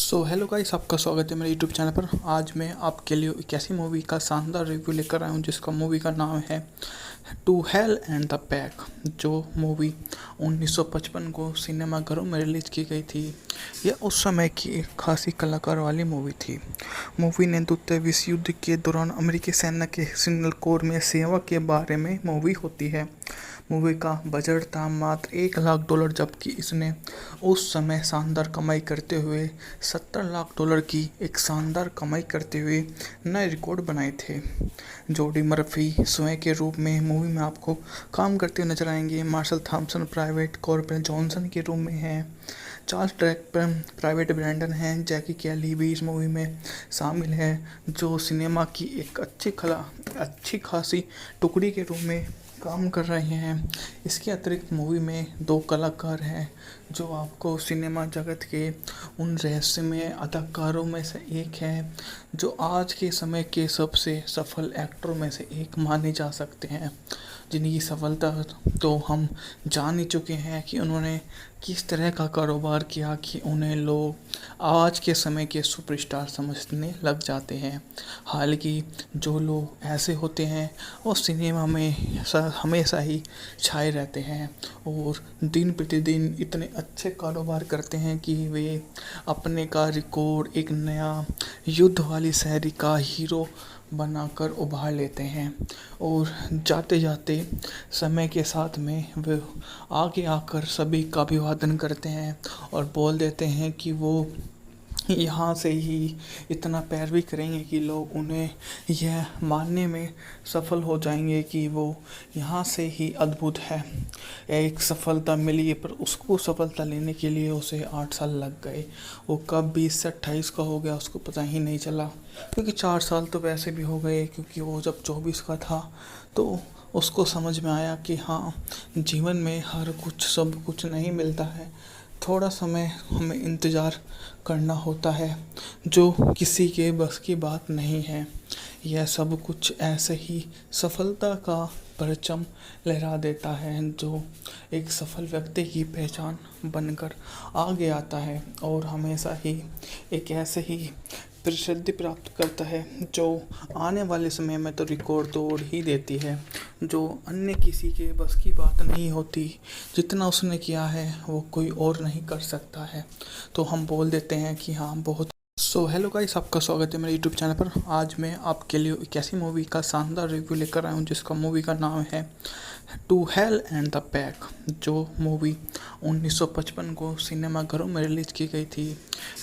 Hello guys, आपका स्वागत है मेरे यूट्यूब चैनल पर। आज मैं आपके लिए एक ऐसी मूवी का शानदार रिव्यू लेकर आया हूँ जिसका मूवी का नाम है to hell and the back. जो मूवी 1955 को सिनेमाघरों में रिलीज़ की गई थी। यह उस समय की एक खासी कलाकार वाली मूवी थी। मूवी ने द्वितीय विश्व युद्ध के दौरान अमेरिकी सेना के सिग्नल कोर में सेवा के बारे में मूवी होती है। मूवी का बजट था मात्र $1 लाख, जबकि इसने उस समय शानदार कमाई करते हुए $70 लाख की एक शानदार कमाई करते हुए नए रिकॉर्ड बनाए थे। जोडी मर्फी स्वयं के रूप में मूवी में आपको काम करते हुए नजर आएंगे। Marshall Thompson private corporal Johnson के रूप में हैं। चार्ल्स ट्रैपर प्राइवेट ब्रैंडन हैं। जैकी कैली भी इस मूवी में शामिल है, जो सिनेमा की एक अच्छी खासी टुकड़ी के रूप में काम कर रहे हैं। इसके अतिरिक्त मूवी में 2 कलाकार हैं जो आपको सिनेमा जगत के उन रहस्यमय अदाकारों में से एक हैं, जो आज के समय के सबसे सफल एक्टरों में से एक माने जा सकते हैं, जिनकी सफलता तो हम जान ही चुके हैं कि उन्होंने किस तरह का कारोबार किया कि उन्हें लोग आज के समय के सुपरस्टार समझने लग जाते हैं। हालांकि जो लोग ऐसे होते हैं वो सिनेमा में हमेशा ही छाए रहते हैं और दिन प्रतिदिन इतने अच्छे कारोबार करते हैं कि वे अपने का रिकॉर्ड एक नया युद्ध वाली शैली का हीरो बनाकर उभार लेते हैं और जाते जाते समय के साथ में वे आगे आकर सभी का अभिवादन करते हैं और बोल देते हैं कि वो यहाँ से ही इतना पैरवी करेंगे कि लोग उन्हें यह मानने में सफल हो जाएंगे कि वो यहाँ से ही अद्भुत है। एक सफलता मिली, पर उसको सफलता लेने के लिए उसे 8 साल लग गए। वो कब 20 से 28 का हो गया उसको पता ही नहीं चला, क्योंकि 4 साल तो वैसे भी हो गए, क्योंकि वो जब 24 का था तो उसको समझ में आया कि हाँ, जीवन में हर कुछ सब कुछ नहीं मिलता है। थोड़ा समय हमें इंतज़ार करना होता है, जो किसी के बस की बात नहीं है। यह सब कुछ ऐसे ही सफलता का परचम लहरा देता है, जो एक सफल व्यक्ति की पहचान बनकर आगे आता है और हमेशा ही एक ऐसे ही प्रसिद्धि प्राप्त करता है, जो आने वाले समय में तो रिकॉर्ड तोड़ ही देती है, जो अन्य किसी के बस की बात नहीं होती। जितना उसने किया है वो कोई और नहीं कर सकता है, तो हम बोल देते हैं कि हाँ बहुत। हेलो गाइस, आपका स्वागत है मेरे यूट्यूब चैनल पर। आज मैं आपके लिए एक ऐसी मूवी का शानदार रिव्यू लेकर आया हूँ जिसका मूवी का नाम है to hell and the back. जो मूवी 1955 को सिनेमाघरों में रिलीज़ की गई थी।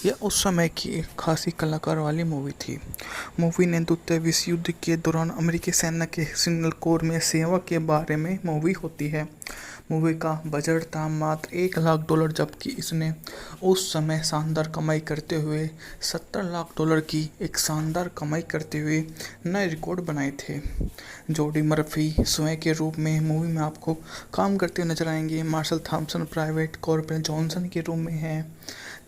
यह उस समय की एक खासी कलाकार वाली मूवी थी। मूवी ने द्वितीय विश्व युद्ध के दौरान अमेरिकी सेना के सिग्नल कोर में सेवा के बारे में मूवी होती है। मूवी का बजट था मात्र $1 लाख, जबकि इसने उस समय शानदार कमाई करते हुए $70 लाख की एक शानदार कमाई करते हुए नए रिकॉर्ड बनाए थे। जोडी मर्फी स्वयं के रूप में मूवी में आपको काम करते हुए नजर आएंगे। Marshall Thompson private corporal Johnson के रूप में हैं।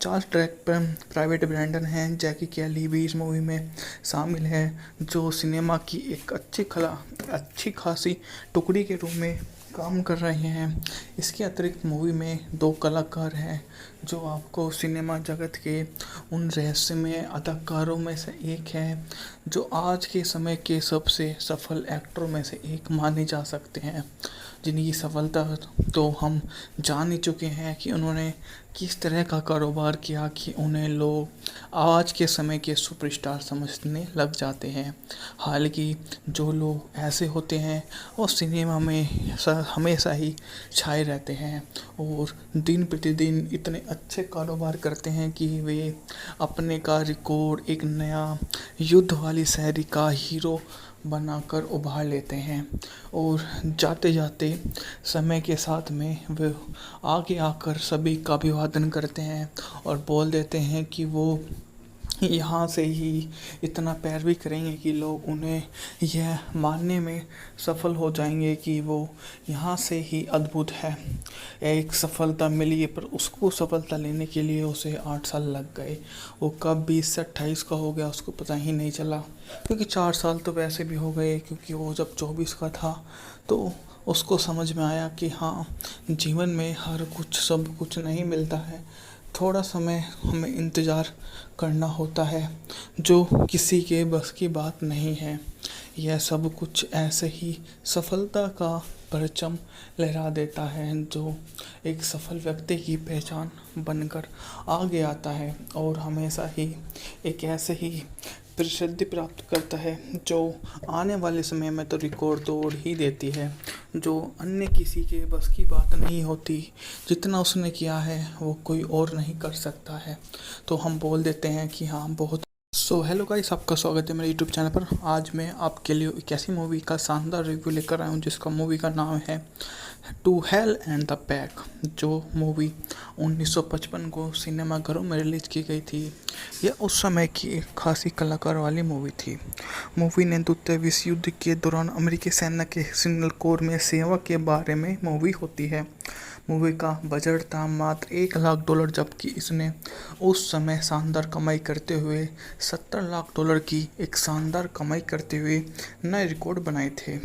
चार्ल्स ट्रैपर प्राइवेट ब्रैंडन हैं। जैकी कैली भी इस मूवी में शामिल है, जो सिनेमा की एक अच्छी खासी टुकड़ी के रूप में काम कर रहे हैं। इसके अतिरिक्त मूवी में 2 कलाकार हैं जो आपको सिनेमा जगत के उन रहस्यमय अदाकारों में से एक हैं, जो आज के समय के सबसे सफल एक्टरों में से एक माने जा सकते हैं, जिनकी सफलता तो हम जान ही चुके हैं कि उन्होंने किस तरह का कारोबार किया कि उन्हें लोग आज के समय के सुपरस्टार समझने लग जाते हैं। हालांकि जो लोग ऐसे होते हैं वो सिनेमा में हमेशा ही छाए रहते हैं और दिन प्रतिदिन इतने अच्छे कारोबार करते हैं कि वे अपने का रिकॉर्ड एक नया युद्ध वाली शैली का हीरो बनाकर उभार लेते हैं और जाते जाते समय के साथ में वे आगे आकर सभी का अभिवादन करते हैं और बोल देते हैं कि वो यहाँ से ही इतना पैरवी करेंगे कि लोग उन्हें यह मानने में सफल हो जाएंगे कि वो यहाँ से ही अद्भुत है। एक सफलता मिली, पर उसको सफलता लेने के लिए उसे 8 साल लग गए। वो कब 20 से 28 का हो गया उसको पता ही नहीं चला, क्योंकि 4 साल तो वैसे भी हो गए, क्योंकि वो जब 24 का था तो उसको समझ में आया कि हाँ, जीवन में हर कुछ सब कुछ नहीं मिलता है। थोड़ा समय हमें इंतज़ार करना होता है, जो किसी के बस की बात नहीं है। यह सब कुछ ऐसे ही सफलता का परचम लहरा देता है, जो एक सफल व्यक्ति की पहचान बनकर आगे आता है और हमेशा ही एक ऐसे ही प्रसिद्धि प्राप्त करता है, जो आने वाले समय में तो रिकॉर्ड तोड़ ही देती है, जो अन्य किसी के बस की बात नहीं होती। जितना उसने किया है वो कोई और नहीं कर सकता है। तो हम बोल देते हैं कि हाँ, बहुत हेलो गाइस, आपका स्वागत है मेरे यूट्यूब चैनल पर। आज मैं आपके लिए एक ऐसी मूवी का शानदार रिव्यू लेकर आया हूँ जिसका मूवी का नाम है to hell and the back, जो मूवी 1955 को सिनेमाघरों में रिलीज की गई थी। यह उस समय की एक खासी कलाकार वाली मूवी थी। मूवी ने द्वितीय विश्व युद्ध के दौरान अमेरिकी सेना के सिग्नल कोर में सेवा के बारे में मूवी होती है। मूवी का बजट था मात्र $1 लाख, जबकि इसने उस समय शानदार कमाई करते हुए $70 लाख की एक शानदार कमाई करते हुए नए रिकॉर्ड बनाए थे।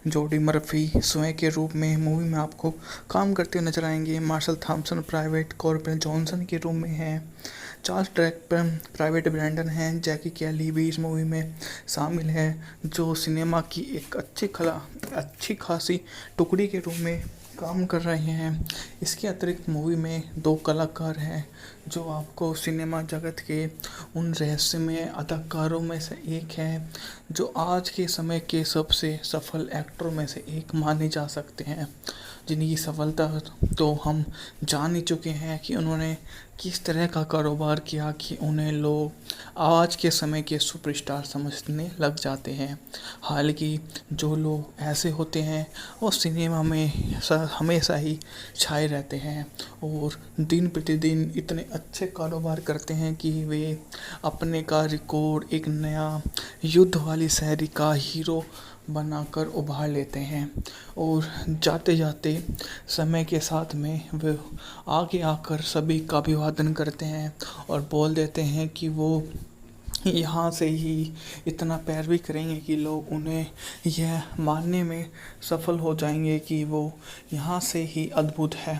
जोडी मर्फी स्वयं के रूप में मूवी में आपको काम करते हुए नजर आएंगे। Marshall Thompson private corporal Johnson के रूप में हैं। चार्ल्स ट्रैपर प्राइवेट ब्रैंडन हैं। जैकी कैली भी इस मूवी में शामिल है, जो सिनेमा की एक अच्छी खासी टुकड़ी के रूप में काम कर रहे हैं। इसके अतिरिक्त मूवी में 2 कलाकार हैं, जो आपको सिनेमा जगत के उन रहस्यमय अदाकारों में से एक हैं, जो आज के समय के सबसे सफल एक्टरों में से एक माने जा सकते हैं, जिनकी सफलता तो हम जान ही चुके हैं कि उन्होंने किस तरह का कारोबार किया कि उन्हें लोग आज के समय के सुपरस्टार समझने लग जाते हैं। हालांकि जो लोग ऐसे होते हैं वो सिनेमा में हमेशा ही छाए रहते हैं और दिन प्रतिदिन इतने अच्छे कारोबार करते हैं कि वे अपने का रिकॉर्ड एक नया युद्ध वाली शैली का हीरो बनाकर उभार लेते हैं और जाते जाते समय के साथ में वे आगे आकर सभी का अभिवादन करते हैं और बोल देते हैं कि वो यहाँ से ही इतना पैरवी करेंगे कि लोग उन्हें यह मानने में सफल हो जाएंगे कि वो यहाँ से ही अद्भुत है।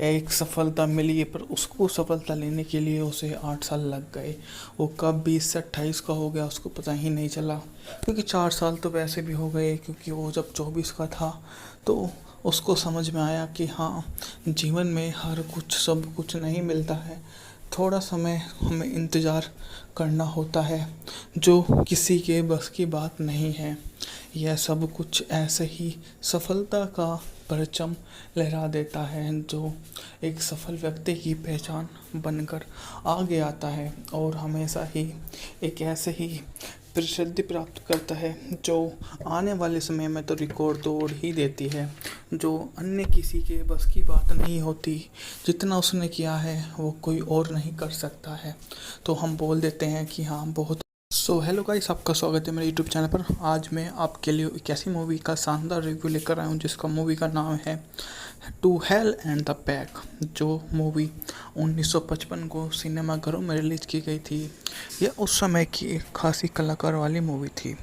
एक सफलता मिली है, पर उसको सफलता लेने के लिए उसे 8 साल लग गए। वो कब 20 से 28 का हो गया उसको पता ही नहीं चला, क्योंकि 4 साल तो वैसे भी हो गए, क्योंकि वो जब 24 का था तो उसको समझ में आया कि हाँ, जीवन में हर कुछ सब कुछ नहीं मिलता है। थोड़ा समय हमें इंतज़ार करना होता है, जो किसी के बस की बात नहीं है। यह सब कुछ ऐसे ही सफलता का परचम लहरा देता है, जो एक सफल व्यक्ति की पहचान बनकर आगे आता है और हमेशा ही एक ऐसे ही प्रसिद्धि प्राप्त करता है, जो आने वाले समय में तो रिकॉर्ड तोड़ ही देती है, जो अन्य किसी के बस की बात नहीं होती। जितना उसने किया है वो कोई और नहीं कर सकता है। तो हम बोल देते हैं कि हाँ, बहुत हेलो गाइस, आपका स्वागत है मेरे यूट्यूब चैनल पर। आज मैं आपके लिए एक ऐसी मूवी का शानदार रिव्यू लेकर आया हूँ जिसका मूवी का नाम है to hell and the back, जो मूवी 1955 को सिनेमाघरों में रिलीज की गई थी। यह उस समय की एक खासी कलाकार वाली मूवी थी।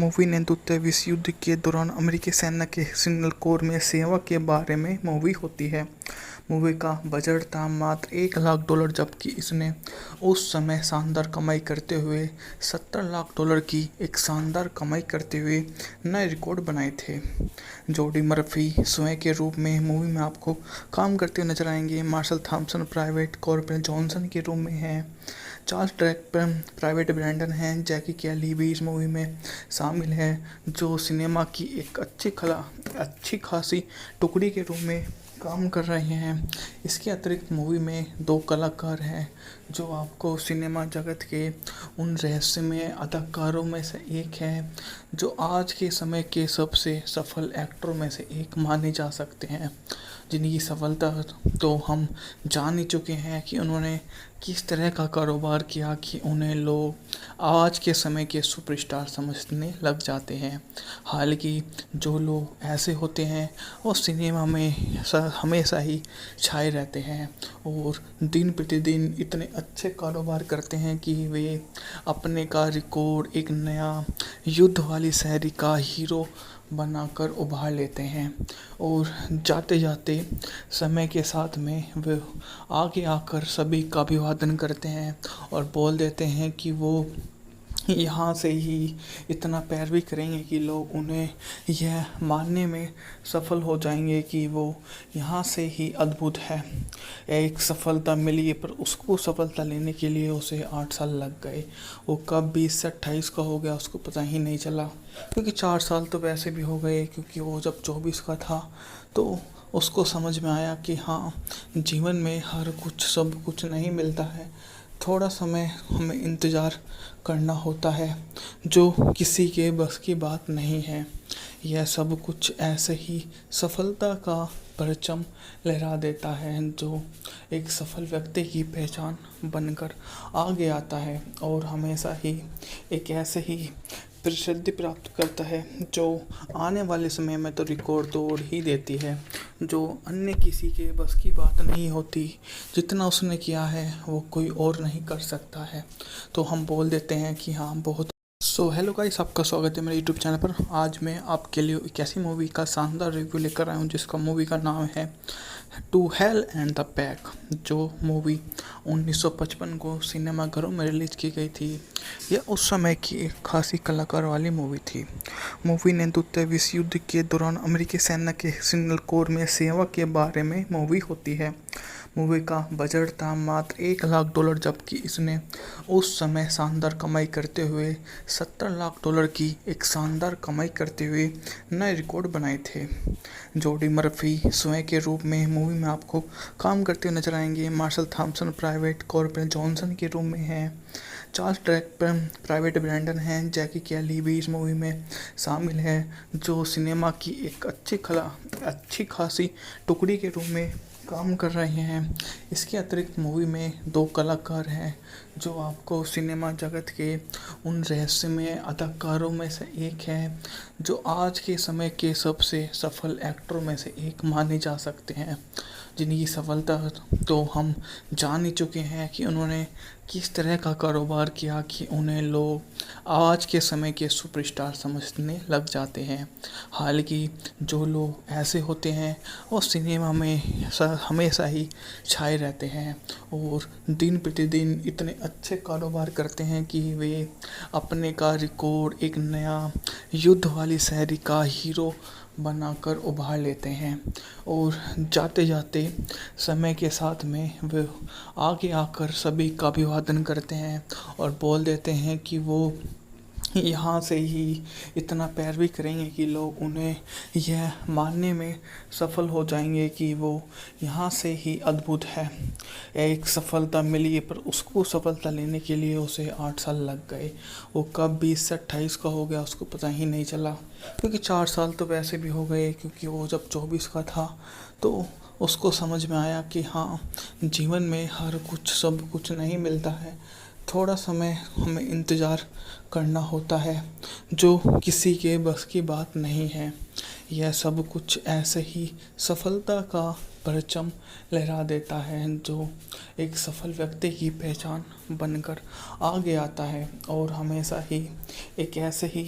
मूवी ने द्वितीय विश्व युद्ध के दौरान अमेरिकी सेना के सिग्नल कोर में सेवा के बारे में मूवी होती है। मूवी का बजट था मात्र $1 लाख, जबकि इसने उस समय शानदार कमाई करते हुए $70 लाख की एक शानदार कमाई करते हुए नए रिकॉर्ड बनाए थे। जोडी मर्फी स्वयं के रूप में मूवी में आपको काम करते हुए नजर आएंगे। Marshall Thompson private corporal Johnson के रूप में हैं। चार्ल्स ट्रैपर प्राइवेट ब्रैंडन हैं। जैकी कैली भी इस मूवी में शामिल है, जो सिनेमा की एक अच्छी खासी टुकड़ी के रूप में काम कर रहे हैं। इसके अतिरिक्त मूवी में 2 कलाकार हैं, जो आपको सिनेमा जगत के उन रहस्यमय अदाकारों में से एक हैं, जो आज के समय के सबसे सफल एक्टरों में से एक माने जा सकते हैं, जिनकी सफलता तो हम जान ही चुके हैं कि उन्होंने किस तरह का कारोबार किया कि उन्हें लोग आज के समय के सुपरस्टार समझने लग जाते हैं। हालांकि जो लोग ऐसे होते हैं वो सिनेमा में हमेशा ही छाए रहते हैं और दिन प्रतिदिन इतने अच्छे कारोबार करते हैं कि वे अपने का रिकॉर्ड एक नया युद्ध वाली शैली का हीरो बनाकर उभार लेते हैं और जाते जाते समय के साथ में वे आगे आकर सभी का अभिवादन करते हैं और बोल देते हैं कि वो यहाँ से ही इतना पैरवी करेंगे कि लोग उन्हें यह मानने में सफल हो जाएंगे कि वो यहाँ से ही अद्भुत है। एक सफलता मिली पर उसको सफलता लेने के लिए उसे 8 साल लग गए। वो कब 20 से 28 का हो गया उसको पता ही नहीं चला, क्योंकि 4 साल तो वैसे भी हो गए, क्योंकि वो जब 24 का था तो उसको समझ में आया कि हाँ, जीवन में हर कुछ सब कुछ नहीं मिलता है। थोड़ा समय हमें इंतज़ार करना होता है, जो किसी के बस की बात नहीं है। यह सब कुछ ऐसे ही सफलता का परचम लहरा देता है, जो एक सफल व्यक्ति की पहचान बनकर आगे आता है और हमेशा ही एक ऐसे ही प्रसिद्धि प्राप्त करता है, जो आने वाले समय में तो रिकॉर्ड तोड़ ही देती है, जो अन्य किसी के बस की बात नहीं होती। जितना उसने किया है वो कोई और नहीं कर सकता है। तो हम बोल देते हैं कि हाँ, बहुत हेलो गाइस, आपका स्वागत है मेरे यूट्यूब चैनल पर। आज मैं आपके लिए एक ऐसी मूवी का शानदार रिव्यू लेकर आया हूँ जिसका मूवी का नाम है to hell and the back, जो मूवी 1955 को सिनेमाघरों में रिलीज की गई थी। यह उस समय की एक खासी कलाकार वाली मूवी थी। मूवी ने द्वितीय विश्व युद्ध के दौरान अमेरिकी सेना के सिग्नल कोर में सेवा के बारे में मूवी होती है। मूवी का बजट था मात्र $1 लाख, जबकि इसने उस समय शानदार कमाई करते हुए $70 लाख की एक शानदार कमाई करते हुए नए रिकॉर्ड बनाए थे। जोडी मर्फी स्वयं के रूप में मूवी में आपको काम करते हुए नजर आएंगे। Marshall Thompson private corporal Johnson के रूप में हैं। चार्ल्स ट्रैपर प्राइवेट ब्रैंडन हैं। जैकी कैली भी इस मूवी में शामिल है, जो सिनेमा की एक अच्छी खासी टुकड़ी के रूप में काम कर रहे हैं। इसके अतिरिक्त मूवी में 2 कलाकार हैं जो आपको सिनेमा जगत के उन रहस्यमय अदाकारों में से एक है, जो आज के समय के सबसे सफल एक्टरों में से एक माने जा सकते हैं, जिनकी सफलता तो हम जान ही चुके हैं कि उन्होंने किस तरह का कारोबार किया कि उन्हें लोग आज के समय के सुपरस्टार समझने लग जाते हैं। हालांकि जो लोग ऐसे होते हैं वो सिनेमा में हमेशा ही छाए रहते हैं और दिन प्रतिदिन इतने अच्छे कारोबार करते हैं कि वे अपने का रिकॉर्ड एक नया युद्ध वाली शैली का हीरो बनाकर उभार लेते हैं और जाते जाते समय के साथ में वे आगे आकर सभी का अभिवादन करते हैं और बोल देते हैं कि वो यहाँ से ही इतना पैरवी करेंगे कि लोग उन्हें यह मानने में सफल हो जाएंगे कि वो यहाँ से ही अद्भुत है। एक सफलता मिली पर उसको सफलता लेने के लिए उसे 8 साल लग गए। वो कब 20 से 28 का हो गया उसको पता ही नहीं चला, क्योंकि 4 साल तो वैसे भी हो गए, क्योंकि वो जब 24 का था तो उसको समझ में आया कि हाँ, जीवन में हर कुछ सब कुछ नहीं मिलता है। थोड़ा समय हमें इंतज़ार करना होता है, जो किसी के बस की बात नहीं है। यह सब कुछ ऐसे ही सफलता का परचम लहरा देता है, जो एक सफल व्यक्ति की पहचान बनकर आगे आता है और हमेशा ही एक ऐसे ही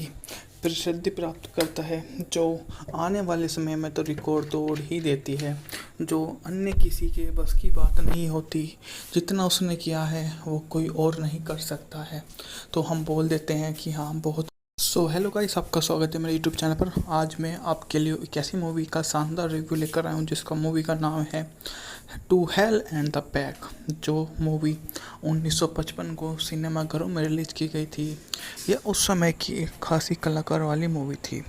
प्रसिद्धि प्राप्त करता है, जो आने वाले समय में तो रिकॉर्ड तोड़ ही देती है, जो अन्य किसी के बस की बात नहीं होती। जितना उसने किया है वो कोई और नहीं कर सकता है। तो हम बोल देते हैं कि हाँ, बहुत हेलो गाइस, आपका स्वागत है मेरे यूट्यूब चैनल पर। आज मैं आपके लिए एक ऐसी मूवी का शानदार रिव्यू लेकर आया हूँ जिसका मूवी का नाम है to hell and the back, जो मूवी 1955 को सिनेमाघरों में रिलीज की गई थी। यह उस समय की एक खासी कलाकार वाली मूवी थी।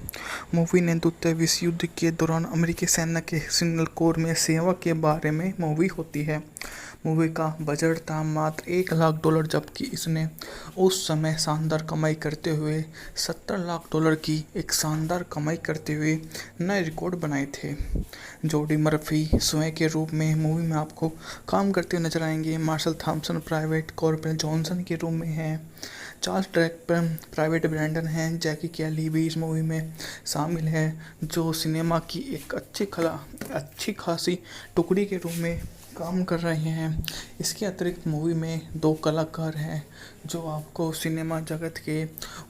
मूवी ने द्वितीय विश्व युद्ध के दौरान अमेरिकी सेना के सिग्नल कोर में सेवा के बारे में मूवी होती है। मूवी का बजट था मात्र $1 लाख, जबकि इसने उस समय शानदार कमाई करते हुए $70 लाख की एक शानदार कमाई करते हुए नए रिकॉर्ड बनाए थे। जोडी मर्फी स्वयं के रूप में मूवी में आपको काम करते हुए नजर आएंगे। Marshall Thompson private corporal Johnson के रूप में हैं। चार्ल्स ट्रैपर प्राइवेट ब्रैंडन हैं। जैकी कैली भी इस मूवी में शामिल है, जो सिनेमा की एक अच्छी खासी टुकड़ी के रूप में काम कर रहे हैं। इसके अतिरिक्त मूवी में 2 कलाकार हैं जो आपको सिनेमा जगत के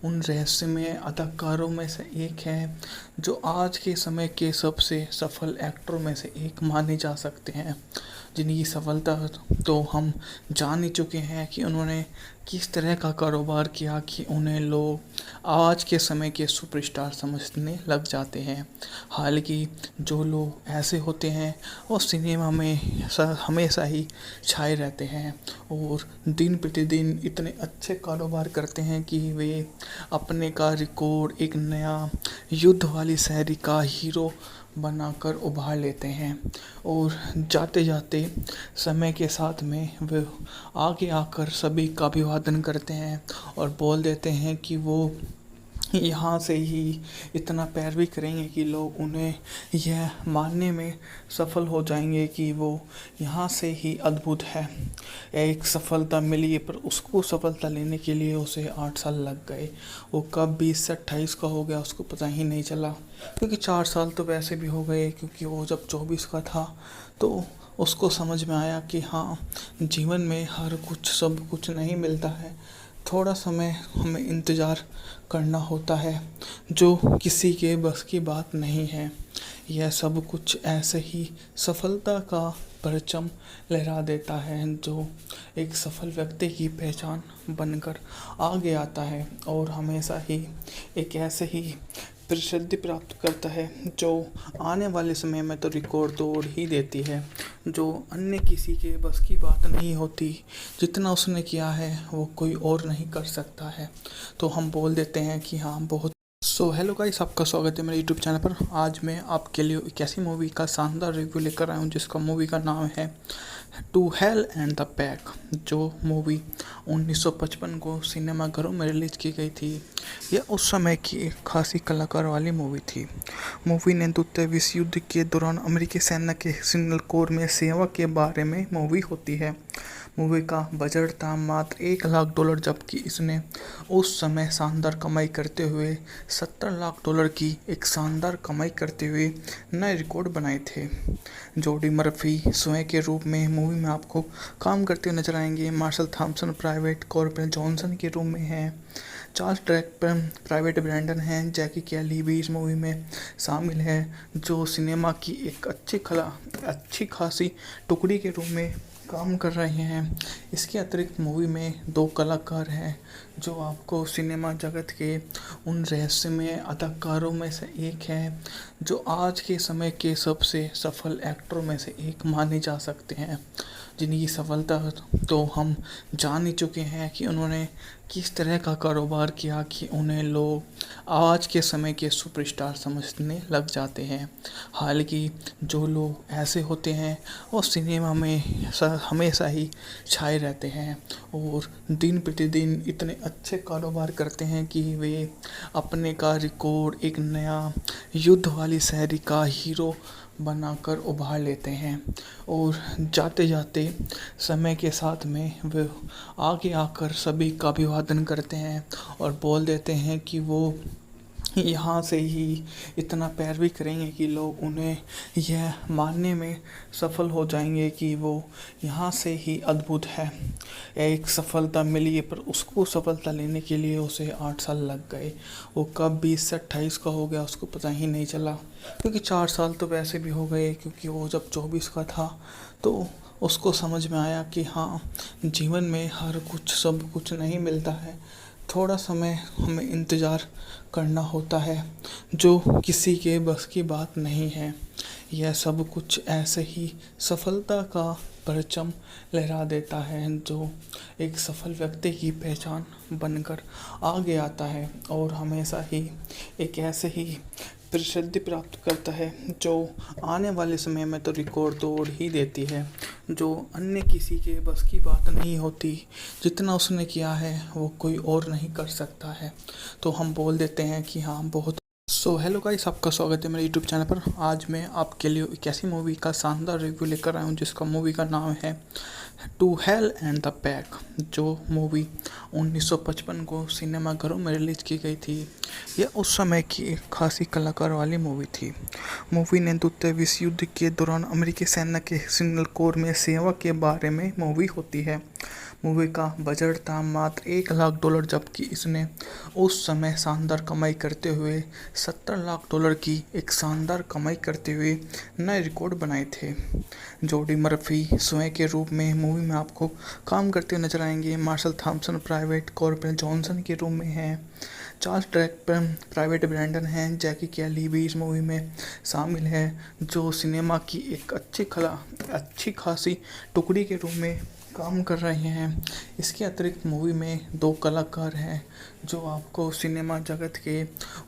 उन रहस्यमय अदाकारों में से एक हैं जो आज के समय के सबसे सफल एक्टरों में से एक माने जा सकते हैं, जिनकी सफलता तो हम जान ही चुके हैं कि उन्होंने किस तरह का कारोबार किया कि उन्हें लोग आज के समय के सुपरस्टार समझने लग जाते हैं। हालांकि जो लोग ऐसे होते हैं वो सिनेमा में हमेशा ही छाए रहते हैं और दिन प्रतिदिन इतने अच्छे कारोबार करते हैं कि वे अपने का रिकॉर्ड एक नया युद्ध वाली शैली का हीरो बनाकर उभार लेते हैं और जाते जाते समय के साथ में वे आगे आकर सभी का अभिवादन करते हैं और बोल देते हैं कि वो यहाँ से ही इतना पैरवी करेंगे कि लोग उन्हें यह मानने में सफल हो जाएंगे कि वो यहाँ से ही अद्भुत है। एक सफलता मिली पर उसको सफलता लेने के लिए उसे 8 साल लग गए। वो कब 20 से 28 का हो गया उसको पता ही नहीं चला, क्योंकि 4 साल तो वैसे भी हो गए, क्योंकि वो जब 24 का था तो उसको समझ में आया कि हाँ, जीवन में हर कुछ सब कुछ नहीं मिलता है, थोड़ा समय हमें इंतज़ार करना होता है, जो किसी के बस की बात नहीं है। यह सब कुछ ऐसे ही सफलता का परचम लहरा देता है जो एक सफल व्यक्ति की पहचान बनकर आगे आता है और हमेशा ही एक ऐसे ही प्रसिद्धि प्राप्त करता है जो आने वाले समय में तो रिकॉर्ड तोड़ ही देती है, जो अन्य किसी के बस की बात नहीं होती। जितना उसने किया है वो कोई और नहीं कर सकता है। तो हम बोल देते हैं कि हाँ, बहुत हेलो गाइस, आपका स्वागत है मेरे यूट्यूब चैनल पर। आज मैं आपके लिए एक ऐसी मूवी का शानदार रिव्यू लेकर आया हूँ जिसका मूवी का नाम है to hell and the back, जो मूवी 1955 को सिनेमाघरों में रिलीज की गई थी। यह उस समय की एक खासी कलाकार वाली मूवी थी। मूवी ने द्वितीय विश्व युद्ध के दौरान अमेरिकी सेना के सिग्नल कोर में सेवा के बारे में मूवी होती है। मूवी का बजट था मात्र $1 लाख, जबकि इसने उस समय शानदार कमाई करते हुए $70 लाख की एक शानदार कमाई करते हुए नए रिकॉर्ड बनाए थे। जोडी मर्फी स्वयं के रूप में मूवी में आपको काम करते हुए नजर आएंगे। Marshall Thompson private corporal Johnson के रूप में हैं। चार्ल्स ट्रैपर प्राइवेट ब्रैंडन हैं। जैकी कैली भी इस मूवी में शामिल है, जो सिनेमा की एक अच्छी खासी टुकड़ी के रूप में काम कर रहे हैं। इसके अतिरिक्त मूवी में 2 कलाकार हैं जो आपको सिनेमा जगत के उन रहस्यमय अदाकारों में से एक हैं जो आज के समय के सबसे सफल एक्टरों में से एक माने जा सकते हैं, जिनकी सफलता तो हम जान ही चुके हैं कि उन्होंने किस तरह का कारोबार किया कि उन्हें लोग आज के समय के सुपरस्टार समझने लग जाते हैं। हालांकि जो लोग ऐसे होते हैं वो सिनेमा में हमेशा ही छाए रहते हैं और दिन प्रतिदिन इतने अच्छे कारोबार करते हैं कि वे अपने का रिकॉर्ड एक नया युद्ध वाली शैली का हीरो बनाकर उभार लेते हैं और जाते जाते समय के साथ में वे आगे आकर सभी का अभिवादन करते हैं और बोल देते हैं कि वो यहाँ से ही इतना पैरवी करेंगे कि लोग उन्हें यह मानने में सफल हो जाएंगे कि वो यहाँ से ही अद्भुत है। एक सफलता मिली पर उसको सफलता लेने के लिए उसे 8 साल लग गए। वो कब 20 से 28 का हो गया उसको पता ही नहीं चला, क्योंकि 4 साल तो वैसे भी हो गए, क्योंकि वो जब 24 का था तो उसको समझ में आया कि हाँ, जीवन में हर कुछ सब कुछ नहीं मिलता है, थोड़ा समय हमें इंतज़ार करना होता है, जो किसी के बस की बात नहीं है। यह सब कुछ ऐसे ही सफलता का परचम लहरा देता है जो एक सफल व्यक्ति की पहचान बनकर आगे आता है और हमेशा ही एक ऐसे ही प्रसिद्धि प्राप्त करता है, जो आने वाले समय में तो रिकॉर्ड तोड़ ही देती है, जो अन्य किसी के बस की बात नहीं होती। जितना उसने किया है वो कोई और नहीं कर सकता है। तो हम बोल देते हैं कि हाँ, बहुत हेलो गाइस, आपका स्वागत है मेरे यूट्यूब चैनल पर। आज मैं आपके लिए एक ऐसी मूवी का शानदार रिव्यू लेकर आया हूँ जिसका मूवी का नाम है to hell and the back, जो मूवी 1955 को सिनेमाघरों में रिलीज की गई थी। यह उस समय की एक खासी कलाकार वाली मूवी थी। मूवी ने द्वितीय विश्व युद्ध के दौरान अमेरिकी सेना के सिग्नल कोर में सेवा के बारे में मूवी होती है। मूवी का बजट था मात्र $1 लाख, जबकि इसने उस समय शानदार कमाई करते हुए $70 लाख की एक शानदार कमाई करते हुए नए रिकॉर्ड बनाए थे। जोडी मर्फी स्वयं के रूप में मूवी में आपको काम करते हुए नजर आएंगे। Marshall Thompson private corporal Johnson के रूप में हैं। चार्ल्स ड्रैकपर प्राइवेट ब्रैंडन हैं। जैकी कैली भी इस मूवी में शामिल है, जो सिनेमा की एक अच्छी खासी टुकड़ी के रूप में काम कर रहे हैं। इसके अतिरिक्त मूवी में 2 कलाकार हैं जो आपको सिनेमा जगत के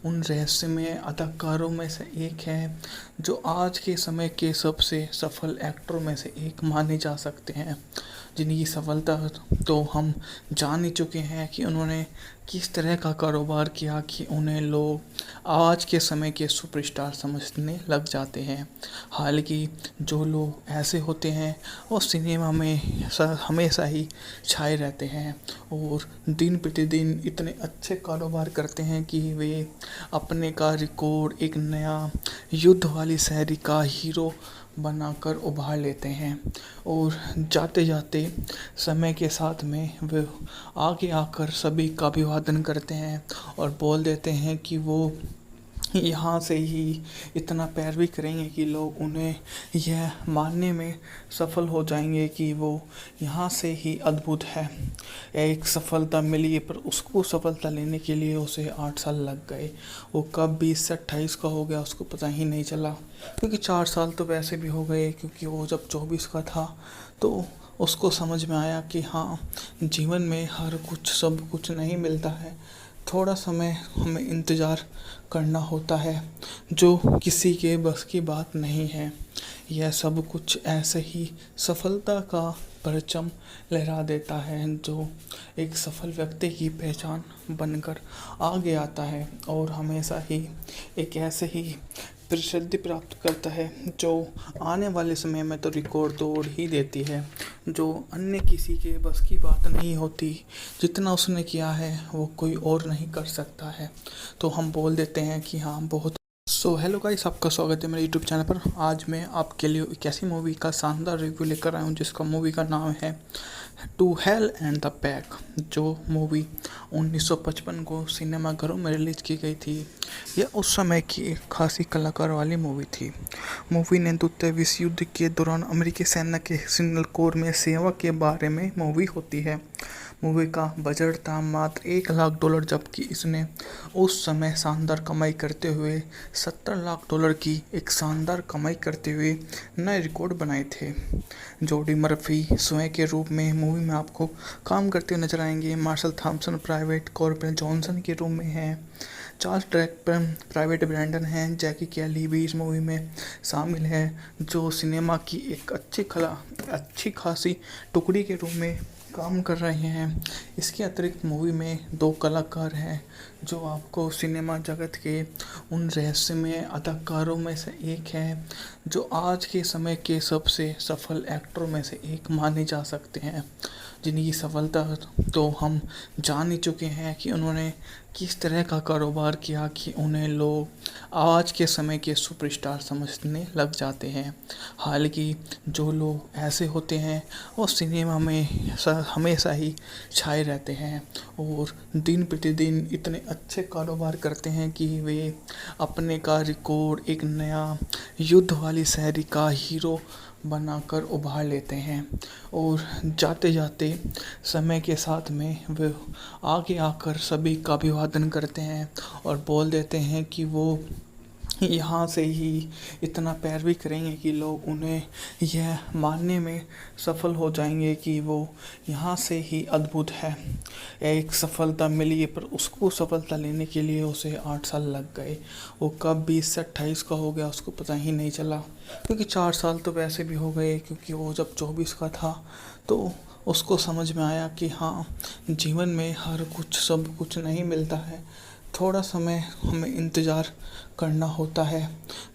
उन रहस्यमय अदाकारों में से एक है, जो आज के समय के सबसे सफल एक्टरों में से एक माने जा सकते हैं, जिनकी सफलता तो हम जान ही चुके हैं कि उन्होंने किस तरह का कारोबार किया कि उन्हें लोग आज के समय के सुपरस्टार समझने लग जाते हैं। हालांकि जो लोग ऐसे होते हैं वो सिनेमा में हमेशा ही छाए रहते हैं और दिन प्रतिदिन इतने अच्छे कारोबार करते हैं कि वे अपने का रिकॉर्ड एक नया युद्ध वाली शैली का हीरो बनाकर उभार लेते हैं और जाते जाते समय के साथ में वे आगे आकर सभी का अभिवादन करते हैं और बोल देते हैं कि वो यहाँ से ही इतना पैरवी करेंगे कि लोग उन्हें यह मानने में सफल हो जाएंगे कि वो यहाँ से ही अद्भुत है। एक सफलता मिली, पर उसको सफलता लेने के लिए उसे 8 साल लग गए। वो कब 20 से 28 का हो गया उसको पता ही नहीं चला, क्योंकि 4 साल तो वैसे भी हो गए, क्योंकि वो जब 24 का था तो उसको समझ में आया कि हाँ, जीवन में हर कुछ सब कुछ नहीं मिलता है। थोड़ा समय हमें इंतज़ार करना होता है, जो किसी के बस की बात नहीं है। यह सब कुछ ऐसे ही सफलता का परचम लहरा देता है, जो एक सफल व्यक्ति की पहचान बनकर आगे आता है और हमेशा ही एक ऐसे ही प्रसिद्धि प्राप्त करता है, जो आने वाले समय में तो रिकॉर्ड तोड़ ही देती है, जो अन्य किसी के बस की बात नहीं होती। जितना उसने किया है वो कोई और नहीं कर सकता है, तो हम बोल देते हैं कि हाँ, बहुत। हेलो गाइस, आपका स्वागत है मेरे यूट्यूब चैनल पर। आज मैं आपके लिए एक ऐसी मूवी का शानदार रिव्यू लेकर आया हूँ जिसका मूवी का नाम है to hell and the back, जो मूवी 1955 को सिनेमाघरों में रिलीज की गई थी। यह उस समय की एक खासी कलाकार वाली मूवी थी। मूवी ने द्वितीय विश्व युद्ध के दौरान अमेरिकी सेना के सिग्नल कोर में सेवा के बारे में मूवी होती है। मूवी का बजट था मात्र $1 लाख, जबकि इसने उस समय शानदार कमाई करते हुए $70 लाख की एक शानदार कमाई करते हुए नए रिकॉर्ड बनाए थे। जोडी मर्फी स्वयं के रूप में मूवी में आपको काम करते हुए नजर आएंगे। Marshall Thompson private corporal Johnson के रूप में हैं। चार्ल्स ड्रैकपर प्राइवेट ब्रैंडन हैं। जैकी कैली भी इस मूवी में शामिल है, जो सिनेमा की एक अच्छी खासी टुकड़ी के रूप में काम कर रहे हैं। इसके अतिरिक्त मूवी में 2 कलाकार हैं जो आपको सिनेमा जगत के उन रहस्यमय अदाकारों में से एक है, जो आज के समय के सबसे सफल एक्टरों में से एक माने जा सकते हैं, जिनकी सफलता तो हम जान ही चुके हैं कि उन्होंने किस तरह का कारोबार किया कि उन्हें लोग आज के समय के सुपरस्टार समझने लग जाते हैं। हालांकि जो लोग ऐसे होते हैं वो सिनेमा में हमेशा ही छाए रहते हैं और दिन प्रतिदिन इतने अच्छे कारोबार करते हैं कि वे अपने का रिकॉर्ड एक नया युद्ध वाली शैली का हीरो बनाकर उभार लेते हैं और जाते जाते समय के साथ में वे आगे आकर सभी का अभिवादन करते हैं और बोल देते हैं कि वो यहाँ से ही इतना पैरवी करेंगे कि लोग उन्हें यह मानने में सफल हो जाएंगे कि वो यहाँ से ही अद्भुत है। एक सफलता मिली, पर उसको सफलता लेने के लिए उसे 8 साल लग गए। वो कब 20 से 28 का हो गया उसको पता ही नहीं चला, क्योंकि 4 साल तो वैसे भी हो गए, क्योंकि वो जब 24 का था तो उसको समझ में आया कि हाँ, जीवन में हर कुछ सब कुछ नहीं मिलता है। थोड़ा समय हमें इंतज़ार करना होता है,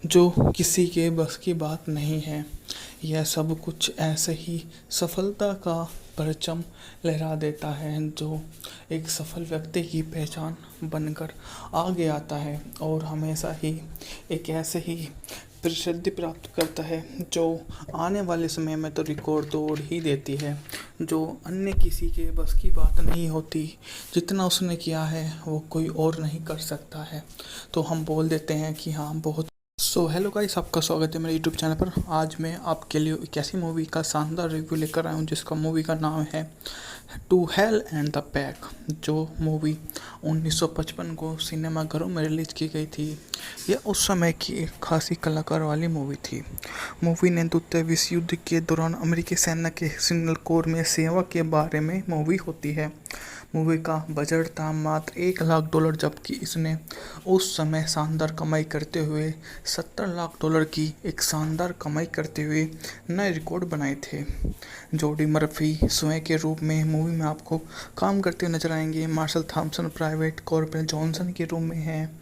जो किसी के बस की बात नहीं है। यह सब कुछ ऐसे ही सफलता का परचम लहरा देता है, जो एक सफल व्यक्ति की पहचान बनकर आगे आता है और हमेशा ही एक ऐसे ही प्रसिद्धि प्राप्त करता है, जो आने वाले समय में तो रिकॉर्ड तोड़ ही देती है, जो अन्य किसी के बस की बात नहीं होती। जितना उसने किया है वो कोई और नहीं कर सकता है। तो हम बोल देते हैं कि हाँ, बहुत हेलो गाइस, आपका स्वागत है मेरे यूट्यूब चैनल पर। आज मैं आपके लिए एक ऐसी मूवी का शानदार रिव्यू लेकर आया हूँ जिसका मूवी का नाम है to hell and the back, जो मूवी 1955 को सिनेमाघरों में रिलीज की गई थी। यह उस समय की एक खासी कलाकार वाली मूवी थी। मूवी ने द्वितीय विश्व युद्ध के दौरान अमेरिकी सेना के सिग्नल कोर में सेवा के बारे में मूवी होती है। मूवी का बजट था मात्र $1 लाख, जबकि इसने उस समय शानदार कमाई करते हुए $70 लाख की एक शानदार कमाई करते हुए नए रिकॉर्ड बनाए थे। जोडी मर्फी स्वयं के रूप में मूवी में आपको काम करते हुए नजर आएंगे। Marshall Thompson private corporal Johnson के रूप में हैं।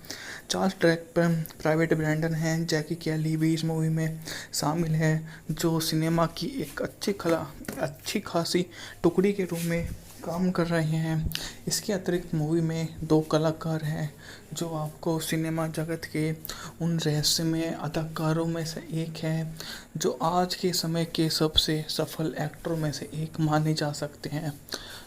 चार्ल्स ट्रैपर प्राइवेट ब्रैंडन हैं। जैकी कैली भी इस मूवी में शामिल है, जो सिनेमा की एक अच्छी खासी टुकड़ी के रूप में काम कर रहे हैं। इसके अतिरिक्त मूवी में 2 कलाकार हैं, जो आपको सिनेमा जगत के उन रहस्यमय अदाकारों में से एक है, जो आज के समय के सबसे सफल एक्टरों में से एक माने जा सकते हैं,